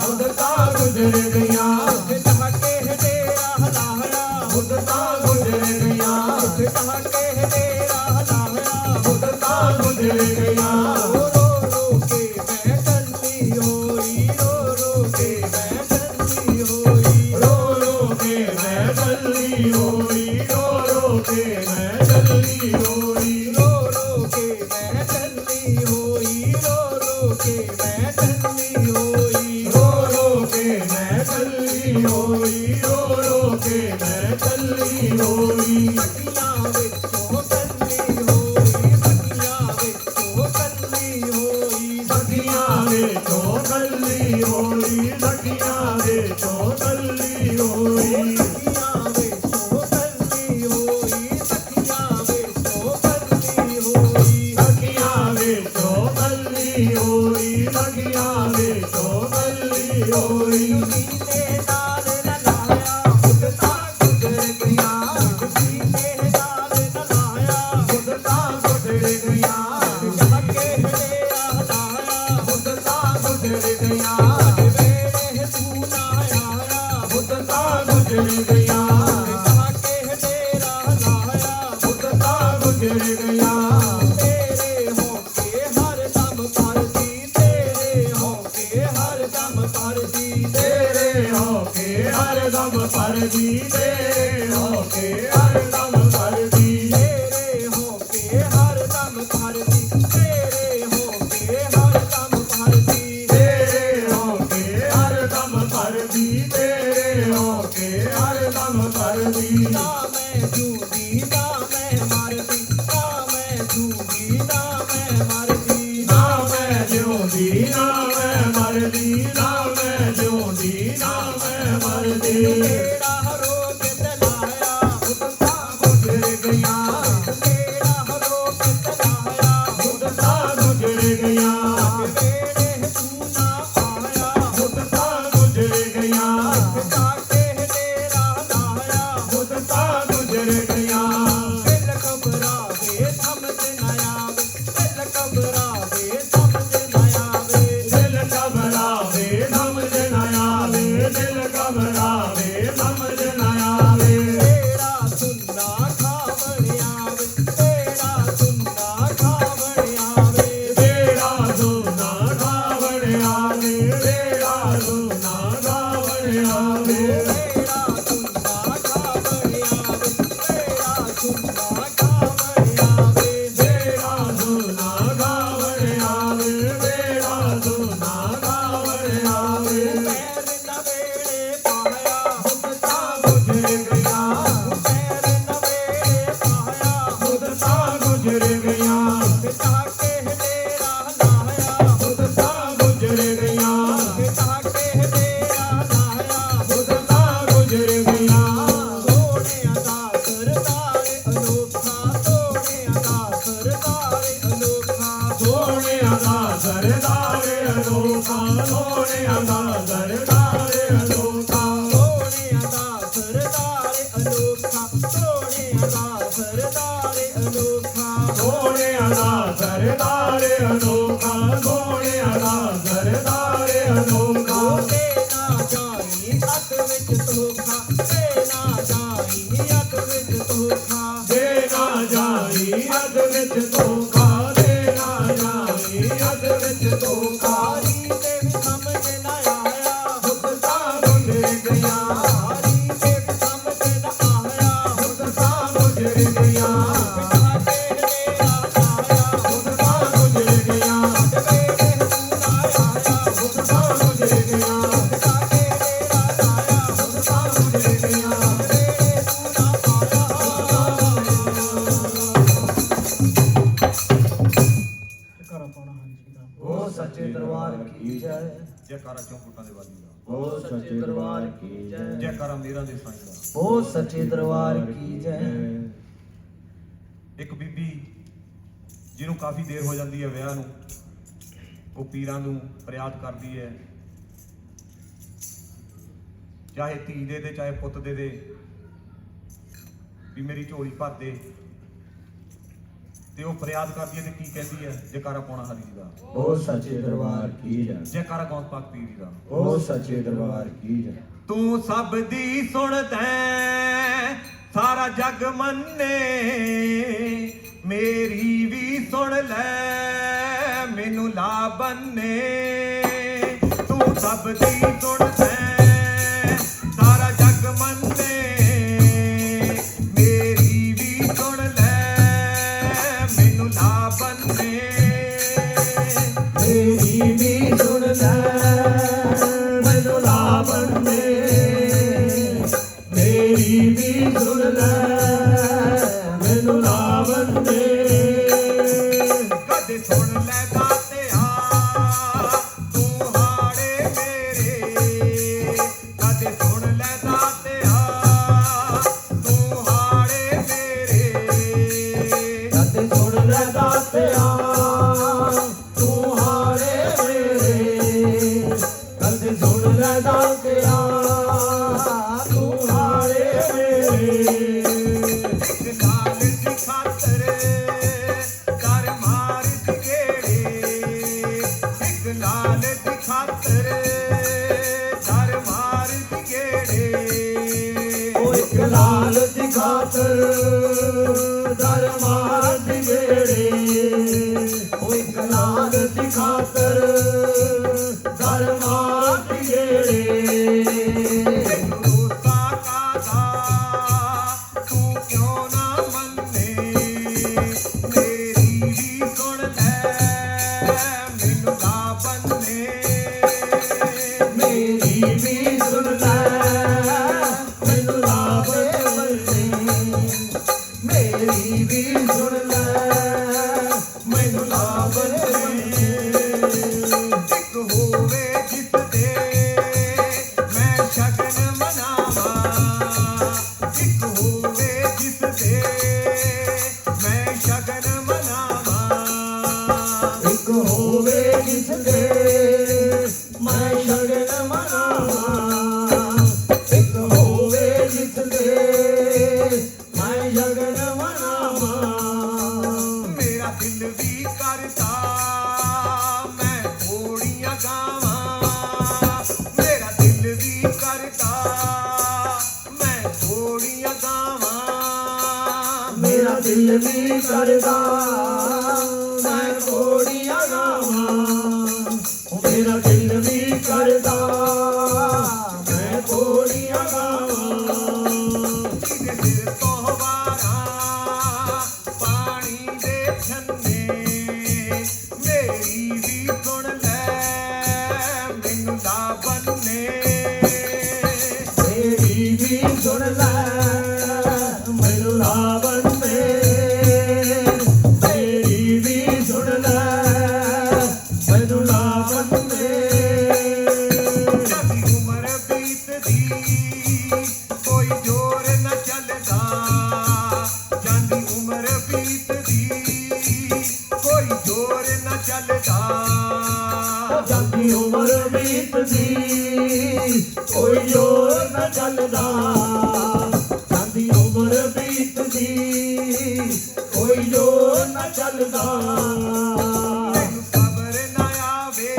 मुद्दतां गुजर गईयां ਤੇ ਟਹਕੇ ਡੇਰਾ ਹਲਾਇਆ मुद्दतां गुजर गईयां ਤੇ ਟਹਕੇ ਡੇਰਾ ਹਲਾਇਆ मुद्दतां गुजर गईयां ਰੋ ਰੋ ਕੇ ਮੈਂ ਕੱਲੀ ਹੋਈ ਰੋ ਰੋ ਕੇ ਮੈਂ ਕੱਲੀ ਹੋਈ रो रो के मैं डली होई रो रो के मैं डली होई ਰੋ ਰੋ ਕੇ ਮੈਂ ਕੱਲੀ ਹੋਈ ਰੋ ਰੋ ਕੇ ਮੈਂ ਕੱਲੀ ਹੋਈ रो रो के मैं डली होई रो रो के मैं डली होई ਸਖੀਆਂ ਵਿੱਚੋਂ ਕੱਲੀ ਹੋਈ ਸਖੀਆਂ ਵਿੱਚੋਂ ਕੱਲੀ ਹੋਈ सखियां विचों डली होई सखियां विचों डली होई ਸਖੀਆਂ ਵਿੱਚੋਂ ਕੱਲੀ ਹੋਈ ਸਖੀਆਂ ਵਿੱਚੋਂ ਕੱਲੀ ਹੋਈ सखियां विचों डली होई सखियां विचों डली होई ਸੀਨੇ ਨਾਲ ਲਲਾਇਆ ਮੁੱਦਤਾਂ ਗੁਜ਼ਰ ਗਈਆਂ ਸੀਨੇ ਨਾਲ ਲਲਾਇਆ मुद्दतां गुजर गईयां ਟਹਕੇ ਡੇਰਾ ਹਲਾਇਆ मुद्दतां गुजर गईयां ਵੇੜੇ ਤੂੰ ਨਾ ਆਇਆ मुद्दतां गुजर गईयां ਟਹਕੇ ਡੇਰਾ ਹਲਾਇਆ मुद्दतां गुजर गईयां ਤੇਰੇ ਹੋ ਕੇ ਹਰ ਦਮ ਕਰਦੀ ਤੇਰੇ ਹੋ ਕੇ ਹਰ ਦਮ ਕਰਦੀ तेरे होके हर दम परदी तेरे होके हर दम परदी ਤੇਰੇ ਹੋ ਕੇ ਹਰ ਦਮ ਕਰਦੀ ਤੇਰੇ ਹੋ ਕੇ ਹਰ ਦਮ ਕਰਦੀ तेरे होके हर दम परदी तेरे होके हर दम परदी ਨਾ ਮੈਂ ਜੂਦੀ ਨਾ ਮੈਂ ਮਰਦੀ ਨਾ ਮੈਂ ਜੂਦੀ ਨਾ ਮੈਂ ਮਰਦੀ ना मैं जिਉਂਦੀ ना मैं मरदी ना मैं जिਉਂਦੀ ना मैं मरदी ਤੇਰਾ ਰੋਗ ਤਲਾਇਆ मुद्दतां गुजर गईयां ਤੇਰਾ ਰੋਗ ਤਲਾਇਆ मुद्दतां गुजर गईयां ਵੇੜੇ ਤੂੰ ਨਾ ਆਇਆ मुद्दतां गुजर गईयां ਟਾਕੇ ਡੇਰਾ ਲਾਇਆ मुद्दतां गुजर गईयां ਦਿਲ ਘਬਰਾਵੇ ਸਮਝ ਨਾ ਆਵੇ ਦਿਲ ਘਬਰਾਵੇ ਸਮਝ ਨਾ ਆਵੇ दिल घबरावे समझ न आवे दिल घबरावे समझ न आवे ਤੇਰਾ ਸੁੰਨਾ ਖਾਵਣ ਆਵੇ ਤੇਰਾ ਸੁੰਨਾ ਖਾਵਣ ਆਵੇ तेरा सोना गावण आवे तेरा सोना गावण आवे ਤੇਰਾ ਸੁੰਨਾ ਖਾਵਣ ਆਵੇ ਤੇਰਾ ਸੁੰਨਾ ਖਾਵਣ ਆਵੇ तेरा सोना गावण आवे तेरा सोना गावण आवे ਪੈਰ ਨਾ ਵੇੜੇ ਪਾਇਆ मुद्दतां गुजर गईयां ਪੈਰ ਨਾ ਵੇੜੇ ਪਾਇਆ मुद्दतां गुजर गईयां ਟਾਕੇ ਡੇਰਾ ਲਾਇਆ मुद्दतां गुजर गईयां ਟਾਕੇ ਡੇਰਾ ਲਾਇਆ मुद्दतां गुजर गईयां ਸੋਹਣਿਆਂ ਦਾ ਸਰਦਾਰ ਅਨੋਖਾ ਸੋਹਣਿਆਂ ਦਾ ਸਰਦਾਰ ਅਨੋਖਾ ਸੋਹਣਿਆਂ ਦਾ ਸਰਦਾਰ ਅਨੋਖਾ ਸੋਹਣਿਆਂ ਦਾ ਸਰਦਾਰ ਅਨੋਖਾ ਸੋਹਣਿਆਂ ਦਾ ਸਰਦਾਰ ਅਨੋਖਾ ਸੋਹਣਿਆਂ ਦਾ ਸਰਦਾਰ ਅਨੋਖਾ ਸੋਹਣਿਆਂ ਦਾ ਸਰਦਾਰ ਅਨੋਖਾ ਸੋਹਣਿਆਂ ਦਾ ਸਰਦਾਰ ਅਨੋਖਾ ਤੇ ਨਾ ਜਾਈ ਅੱਖ ਵਿੱਚ ਧੋਖਾ ਤੇ ਨਾ ਜਾਈ ਅੱਖ ਵਿੱਚ ਧੋਖਾ ਦੇ ਨਾ ਜਾਈ ਅੱਧ ਵਿੱਚ ਧੋਖਾ ਦੇ ਨਾ ਜਾਈ ਅੱਧ ਵਿੱਚ ਧੋਖਾ ਕਾਰੀ ਤੇ ਵੀ ਸਮਝ ਨਾ ਆਇਆ ਮੁੱਦਤਾਂ ਗੁਜ਼ਰ ਗਈਆਂ ਕਾਰੀ ਤੇ ਵੀ ਸਮਝ ਨਾ ਆਇਆ ਮੁੱਦਤਾਂ ਗੁਜ਼ਰ ਗਈਆਂ ਟਾਕੇ ਡੇਰਾ ਲਾਇਆ ਮੁੱਦਤਾਂ ਗੁਜ਼ਰ ਗਈਆਂ ਵੇੜੇ ਤੂੰ ਨਾ ਆਇਆ ਮੁੱਦਤਾਂ ਗੁਜ਼ਰ ਗਈਆਂ ਟਾਕੇ ਡੇਰਾ ਲਾਇਆ ਮੁੱਦਤਾਂ ਗੁਜ਼ਰ दरबार की जय। ਜੈਕਾਰਾ ਮੇਰਾ ਦੇ ਸਾਈਂ ਦਾ। ਉਹ ਸੱਚੇ ਦਰਬਾਰ ਕੀ ਜੈ। ਇੱਕ ਬੀਬੀ ਜਿਹਨੂੰ ਕਾਫੀ ਦੇਰ ਹੋ ਜਾਂਦੀ ਹੈ ਵਿਆਹ ਨੂੰ, ਉਹ ਪੀਰਾਂ ਨੂੰ ਫਰਿਆਦ ਕਰਦੀ ਹੈ, ਚਾਹੇ ਧੀ ਦੇ ਚਾਹੇ ਪੁੱਤ ਦੇ ਵੀ ਮੇਰੀ ਝੋਲੀ ਭਰ ਦੇ। ਤੇ ਉਹ ਫਰਿਆਦ ਕਰਦੀ ਹੈ ਤੇ ਕੀ ਕਹਿੰਦੀ ਹੈ? ਜੈਕਾਰਾ ਪਾਉਣਾ ਹਰੀ ਜੀ ਦਾ। ਉਹ ਸੱਚੇ ਦਰਬਾਰ ਕੀ ਜੈ। ਜੈਕਾਰਾ ਗੌਸ ਪਾਕ ਪੀਰ ਜੀ ਦਾ। ਉਹ ਸੱਚੇ ਦਰਬਾਰ ਕੀ ਜੈ। ਤੂੰ ਸਭ ਦੀ ਸੁਣਦਾ ਸਾਰਾ ਜਗ ਮੰਨੇ, ਮੇਰੀ ਵੀ ਸੁਣ ਲੈ ਮੈਨੂੰ ਲਾ ਬੰਨੇ। ਤੂੰ ਸਭ ਦੀ ਸੁਣਦਾ ਸਾਰਾ ਜਗ ਮੰਨੇ, ਮੇਰੀ ਵੀ ਸੁਣ ਲੈ ਮੈਨੂੰ ਲਾ ਬੰਨੇ। ਮੇਰੀ ਵੀ ਸੁਣ ਲੈ ਮੈਨੂੰ ਲਾ ਬੰਨੇ, ਮੇਰੀ ਵੀ ਸੁਣ ਲੈ ਮੈਨੂੰ ਲਾ ਬੰਨੇ। ਕਦੇ ਸੁਣ ਲੈ ਦਾਤਿਆ ਤੂੰ ਹਾੜੇ ਮੇਰੇ, ਕਦੇ ਸੁਣ ਲੈ ਦਾਤਿਆ ਤੂੰ ਹਾੜੇ ਮੇਰੇ। ਕਦੇ ਸੁਣ ਲੈ ਦਾਤਿਆ ਤੂੰ ਹਾਰੇ ਮੇਰੇ, ਕਦੇ ਸੁਣ ਲੈ ਦਾਤਿਆ ਤੂੰ ਹਾਰੇ ਮੇਰੇ। ਇੱਕ ਲਾਲ ਦੀ ਖਾਤਰ ਕਰ ਮਾਰ ਦੀ ਗੇੜੇ, ਇੱਕ ਲਾਲ ਦੀ ਖਾਤਰ ਕਰ ਮਾਰ ਦੀ ਗੇੜੇ। ਉਹ ਇੱਕ ਲਾਲ ਦੀ ਖਾਤਰ ਦਰ ਮਾਰ ਦੀ ਗੇੜੇ, ਉਹ ਇੱਕ ਲਾਲ ਦੀ ਖਾਤਰ ਦਰ ਮਾਰ ਦੀ ਗੇੜੇ। ਰੋਸਾ ਕਾਦਾ ਤੂੰ ਕਿਉਂ ਨਾ ਮੰਨੇ, ਮੇਰੀ ਵੀ ਸੁਣ ਲੈ ਮੈਨੂੰ ਲਾ ਬੰਨੇ। ਮੇਰੀ ਵੀ ਸੁਣ ਲੈ ਮੈਨੂੰ ਲਾ ਬੰਨੇ, ਮੇਰੀ ਵੀ ਸੁਣ ਲੈ ਮੈਨੂੰ ਲਾ ਬੰਨੇ। ਇੱਕ ਹੋਵੇ ਜਿਸ ਦੇ ਮੈਂ ਸ਼ਗਨ ਮਨਾਵਾਂ, ਇੱਕ ਹੋਵੇ ਜਿਸ ਦੇ ਮੈਂ ਸ਼ਗਨ ਮਨਾਵਾਂ। ਇੱਕ ਹੋਵੇ ਜਿਸ ਦੇ ਮੈਂ ਸ਼ਗਨ ਮਨਾਵਾਂ, ਇੱਕ ਹੋਵੇ ਜਿਸ ਦੇ ਮੈਂ ਸ਼ਗਨ ਮਨਾਵਾਂ। ਮੇਰਾ ਦਿਲ ਵੀ ਕਰਦਾ ਮੈਂ ਘੋੜੀਆਂ ਗਾਵਾਂ, ਮੇਰਾ ਦਿਲ ਵੀ ਕਰਦਾ ਮੈਂ ਘੋੜੀਆਂ ਗਾਵਾਂ। ਮੇਰਾ ਦਿਲ ਵੀ ਕਰਦਾ ਮੈਂ ਘੋੜੀਆਂ ਗਾਵਾਂ, ਉਹ ਮੇਰਾ ਦਿਲ ਵੀ ਕਰਦਾ ਮੈਂ ਘੋੜੀਆਂ ਗਾਵਾਂ। ਜਿਹਦੇ ਸਿਰ ਤੋਂ ਵਾਰਾਂ ਪਾਣੀ ਦੇ ਛੰਨੇ, ਮੇਰੀ ਵੀ ਸੁਣ ਲੈ ਮੈਨੂੰ ਲਾ ਬੰਨੇ। ਮੇਰੀ ਵੀ ਸੁਣ ਲੈ ਮੈਨੂੰ ਲਾ ਬੰਨੇ, ਮੇਰੀ ਵੀ ਸੁਣ ਲੈ ਮੈਨੂੰ ਲਾ ਬੰਨੇ। ਜਾਂਦੀ ਉਮਰ ਬੀਤਦੀ ਕੋਈ ਜ਼ੋਰ ਨਾ ਚੱਲਦਾ, ਜਾਂਦੀ ਉਮਰ ਬੀਤਦੀ ਕੋਈ ਜ਼ੋਰ ਨਾ ਚੱਲਦਾ। ਜਾਂਦੀ ਉਮਰ ਬੀਤਦੀ ਕੋਈ ਜ਼ੋਰ ਨਾ ਚੱਲਦਾ, ਜਾਂਦੀ ਉਮਰ ਬੀਤਦੀ ਕੋਈ ਜ਼ੋਰ ਨਾ ਚੱਲਦਾ। ਮੈਨੂੰ ਸਬਰ ਨਾ ਆਵੇ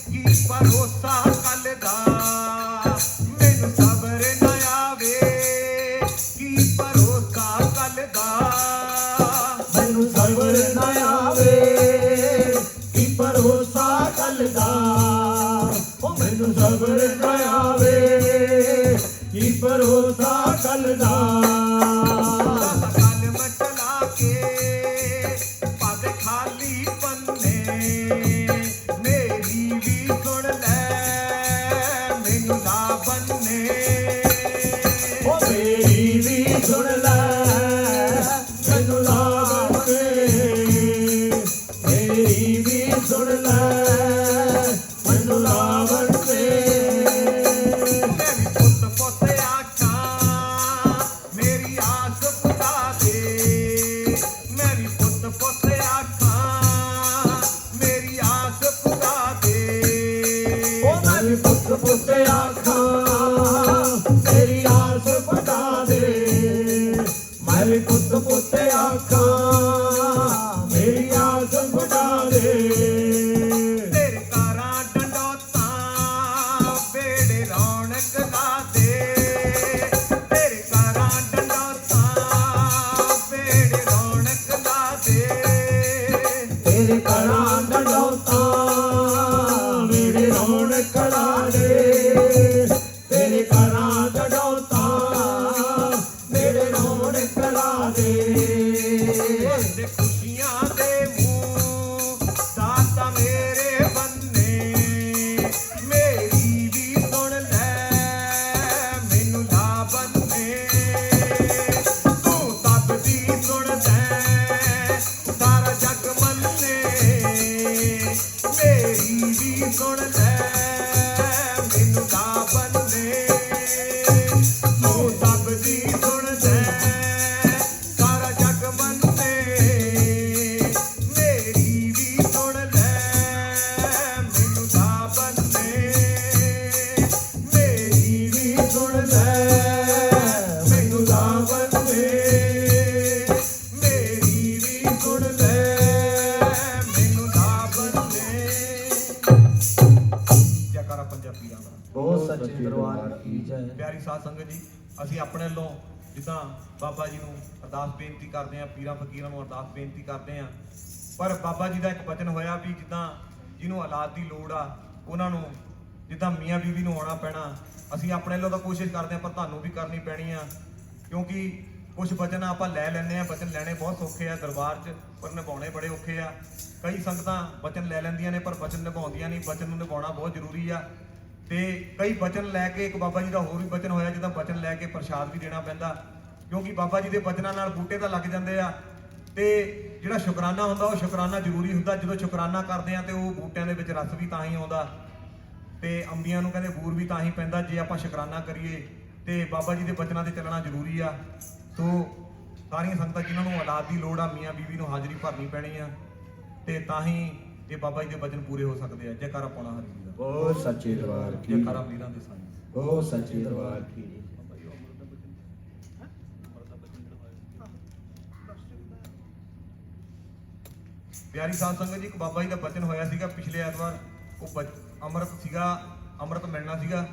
ਕੀ ਭਰੋਸਾ ਕੱਲ ਦਾ, ਮੈਨੂੰ ਸਬਰ ਨਾ ਆਵੇ ਕੀ ਭਰੋਸਾ ਕੱਲ ਦਾ। ਮੈਨੂੰ ਸਬਰ ਨਾ ਆਵੇ ਕੀ ਭਰੋਸਾ ਕੱਲ ਦਾ, ਉਹ ਮੈਨੂੰ ਸਬਰ ਨਾ ਆਵੇ ਕੀ ਭਰੋਸਾ ਕੱਲ ਦਾ। ਕਲਮ ਚਲਾ ਕੇ ਪਦ ਖਾਲੀ ਪੰਨੇ, ਮੇਰੀ ਵੀ ਸੁਣ ਲੈ ਮੈਨੂੰ ਲਾ ਬੰਨੇ। ਉਹ ਮੇਰੀ ਵੀ ਸੁਣ ਲੈ ਮੈਨੂੰ ਲਾ ਬੰਨੇ, ਮੇਰੀ ਵੀ ਸੁਣ ਲੈ ਮੈਨੂੰ ਲਾ ਬੰਨੇ। ਰੌਣਕ ਲਾ ਦੇ ਤੇਰੇ ਘਰਾਂ ਡੰਡੋਤਾਂ ਵੇੜੇ ਰੌਣਕ ਲਾ ਦੇ ਤੇਰੇ ਘਰਾਂ ਡੰਡੋਤਾਂ ਵੇੜੇ ਰੌਣਕ ਲਾ ਦੇ ਤੇਰੇ ਘਰਾਂ ਡੰਡੋਤਾਂ ਵੇੜੇ ਰੌਣਕ ਲਾ ਦੇ ਤੇ ਖੁਸ਼ੀਆਂ ਦੇ ਮੂੰਹ ਦਾਤਾ ਮੇਰੇ ਬੰਨੇ ਮੇਰੀ ਵੀ ਸੁਣ ਲੈ ਮੈਨੂੰ ਲਾ ਬੰਨੇ ਤੂੰ ਸਭ ਦੀ ਸੁਣ ਲੈ ਸਾਰਾ ਜੱਗ ਮੰਨੇ ਮੇਰੀ ਵੀ ਸੁਣ ਲੈ ਮੈਨੂੰ ਲਾ ਬੰਨੇ ਤੂੰ ਸਭ ਦੀ ਸੁਣ ਲੈ ਸਾਰਾ ਜੱਗ ਮੰਨੇ ਮੇਰੀ ਵੀ ਸੁਣ ਲੈ ਮੈਨੂੰ ਲਾ ਬੰਨੇ ਮੇਰੀ ਵੀ ਸੁਣ ਲੈ ਮੈਨੂੰ ਲਾ ਬੰਨੇ ਮੇਰੀ ਵੀ ਸੁਣ ਲੈ ਮੈਨੂੰ ਲਾ ਬੰਨੇ ਜੈਕਾਰਾ ਪੰਜਾਬੀਆਂ ਦਾ ਬਹੁਤ ਸੱਚੇ ਦਰਬਾਰ ਕੀ ਜੈ। ਪਿਆਰੀ ਸਾਧ ਸੰਗਤ ਜੀ, ਅਸੀਂ ਆਪਣੇ ਵੱਲੋਂ ਜਿੱਦਾਂ ਬਾਬਾ ਜੀ ਨੂੰ ਅਰਦਾਸ ਬੇਨਤੀ ਕਰਦੇ ਹਾਂ, ਪੀਰਾਂ ਫਕੀਰਾਂ ਨੂੰ ਅਰਦਾਸ ਬੇਨਤੀ ਕਰਦੇ ਹਾਂ, ਪਰ ਬਾਬਾ ਜੀ ਦਾ ਇੱਕ ਬਚਨ ਹੋਇਆ ਵੀ ਜਿੱਦਾਂ ਜਿਹਨੂੰ ਔਲਾਦ ਦੀ ਲੋੜ ਆ ਉਹਨਾਂ ਨੂੰ ਜਿੱਦਾਂ ਮੀਆਂ ਬੀਵੀ ਨੂੰ ਆਉਣਾ ਪੈਣਾ, ਅਸੀਂ ਆਪਣੇ ਵੱਲੋਂ ਤਾਂ ਕੋਸ਼ਿਸ਼ ਕਰਦੇ ਹਾਂ ਪਰ ਤੁਹਾਨੂੰ ਵੀ ਕਰਨੀ ਪੈਣੀ ਆ, ਕਿਉਂਕਿ ਕੁਝ ਬਚਨ ਆਪਾਂ ਲੈ ਲੈਂਦੇ ਆ, ਬਚਨ ਲੈਣੇ ਬਹੁਤ ਸੌਖੇ ਆ ਦਰਬਾਰ 'ਚ ਪਰ ਨਿਭਾਉਣੇ ਬੜੇ ਔਖੇ ਆ। ਕਈ ਸੰਗਤਾਂ ਬਚਨ ਲੈ ਲੈਂਦੀਆਂ ਨੇ ਪਰ ਬਚਨ ਨਿਭਾਉਂਦੀਆਂ ਨਹੀਂ, ਬਚਨ ਨੂੰ ਨਿਭਾਉਣਾ ਬਹੁਤ ਜ਼ਰੂਰੀ ਆ। ਤੇ ਕਈ ਬਚਨ ਲੈ ਕੇ, ਇੱਕ ਬਾਬਾ ਜੀ ਦਾ ਹੋਰ ਵੀ ਬਚਨ ਹੋਇਆ ਜਿੱਦਾਂ ਬਚਨ ਲੈ ਕੇ ਪ੍ਰਸ਼ਾਦ ਵੀ ਦੇਣਾ ਪੈਂਦਾ, ਕਿਉਂਕਿ ਬਾਬਾ ਜੀ ਦੇ ਬਚਨਾਂ ਨਾਲ ਬੂਟੇ ਤਾਂ ਲੱਗ ਜਾਂਦੇ ਆ ਤੇ ਜਿਹੜਾ ਸ਼ੁਕਰਾਨਾ ਹੁੰਦਾ ਉਹ ਸ਼ੁਕਰਾਨਾ ਜ਼ਰੂਰੀ ਹੁੰਦਾ। ਜਦੋਂ ਸ਼ੁਕਰਾਨਾ ਕਰਦੇ ਆ ਤੇ ਉਹ ਬੂਟਿਆਂ ਦੇ ਵਿੱਚ ਰਸ ਵੀ ਤਾਂ ਹੀ ਆਉਂਦਾ ਤੇ ਅੰਬੀਆਂ ਨੂੰ ਕਹਿੰਦੇ ਬੂਰ ਵੀ ਤਾਂ ਹੀ ਪੈਂਦਾ ਜੇ ਆਪਾਂ ਸ਼ੁਕਰਾਨਾ ਕਰੀਏ। ਤੇ ਬਾਬਾ ਜੀ ਦੇ ਬਚਨਾਂ ਤੇ ਚੱਲਣਾ ਜ਼ਰੂਰੀ ਆ। ਸੋ ਸਾਰੀਆਂ ਸੰਗਤਾਂ ਜਿਨ੍ਹਾਂ ਨੂੰ ਔਲਾਦ ਦੀ ਲੋੜ ਆ, ਮੀਆਂ ਬੀਵੀ ਨੂੰ ਹਾਜ਼ਰੀ ਭਰਨੀ ਪੈਣੀ ਆ ਤੇ ਤਾਂ ਹੀ ਇਹ ਬਾਬਾ ਜੀ ਦੇ ਬਚਨ ਪੂਰੇ ਹੋ ਸਕਦੇ ਆ। ਜੈਕਾਰਾ ਪਾਉਣਾ ਹਰੀ ਜੀ ਦਾ। ਬਹੁਤ ਸੱਚੇ ਦਰਬਾਰ ਕੀ ਜੈਕਾਰਾ ਵੀਰਾਂ ਦੇ ਸਾਈਂ। ਬਹੁਤ ਸੱਚੇ ਦਰਬਾਰ ਕੀ ਪਿਆਰੀ ਸਾਧ ਸੰਗਤ ਜੀ, ਇੱਕ ਬਾਬਾ ਜੀ ਦਾ ਬਚਨ ਹੋਇਆ ਸੀਗਾ ਪਿਛਲੇ ਐਤਵਾਰ, ਉਹ ਅੰਮ੍ਰਿਤ ਸੀਗਾ, ਅੰਮ੍ਰਿਤ ਮਿਲਣਾ ਸੀਗਾ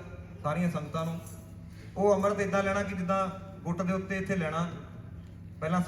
ਸਾਰੀਆਂ ਸੰਗਤਾਂ ਨੂੰ। ਉਹ ਅੰਮ੍ਰਿਤ ਇਦਾਂ ਲੈਣਾ ਕਿ ਜਿੱਦਾਂ ਗੁੱਟ ਦੇ ਉੱਤੇ ਇੱਥੇ ਲੈਣਾ, ਪਹਿਲਾਂ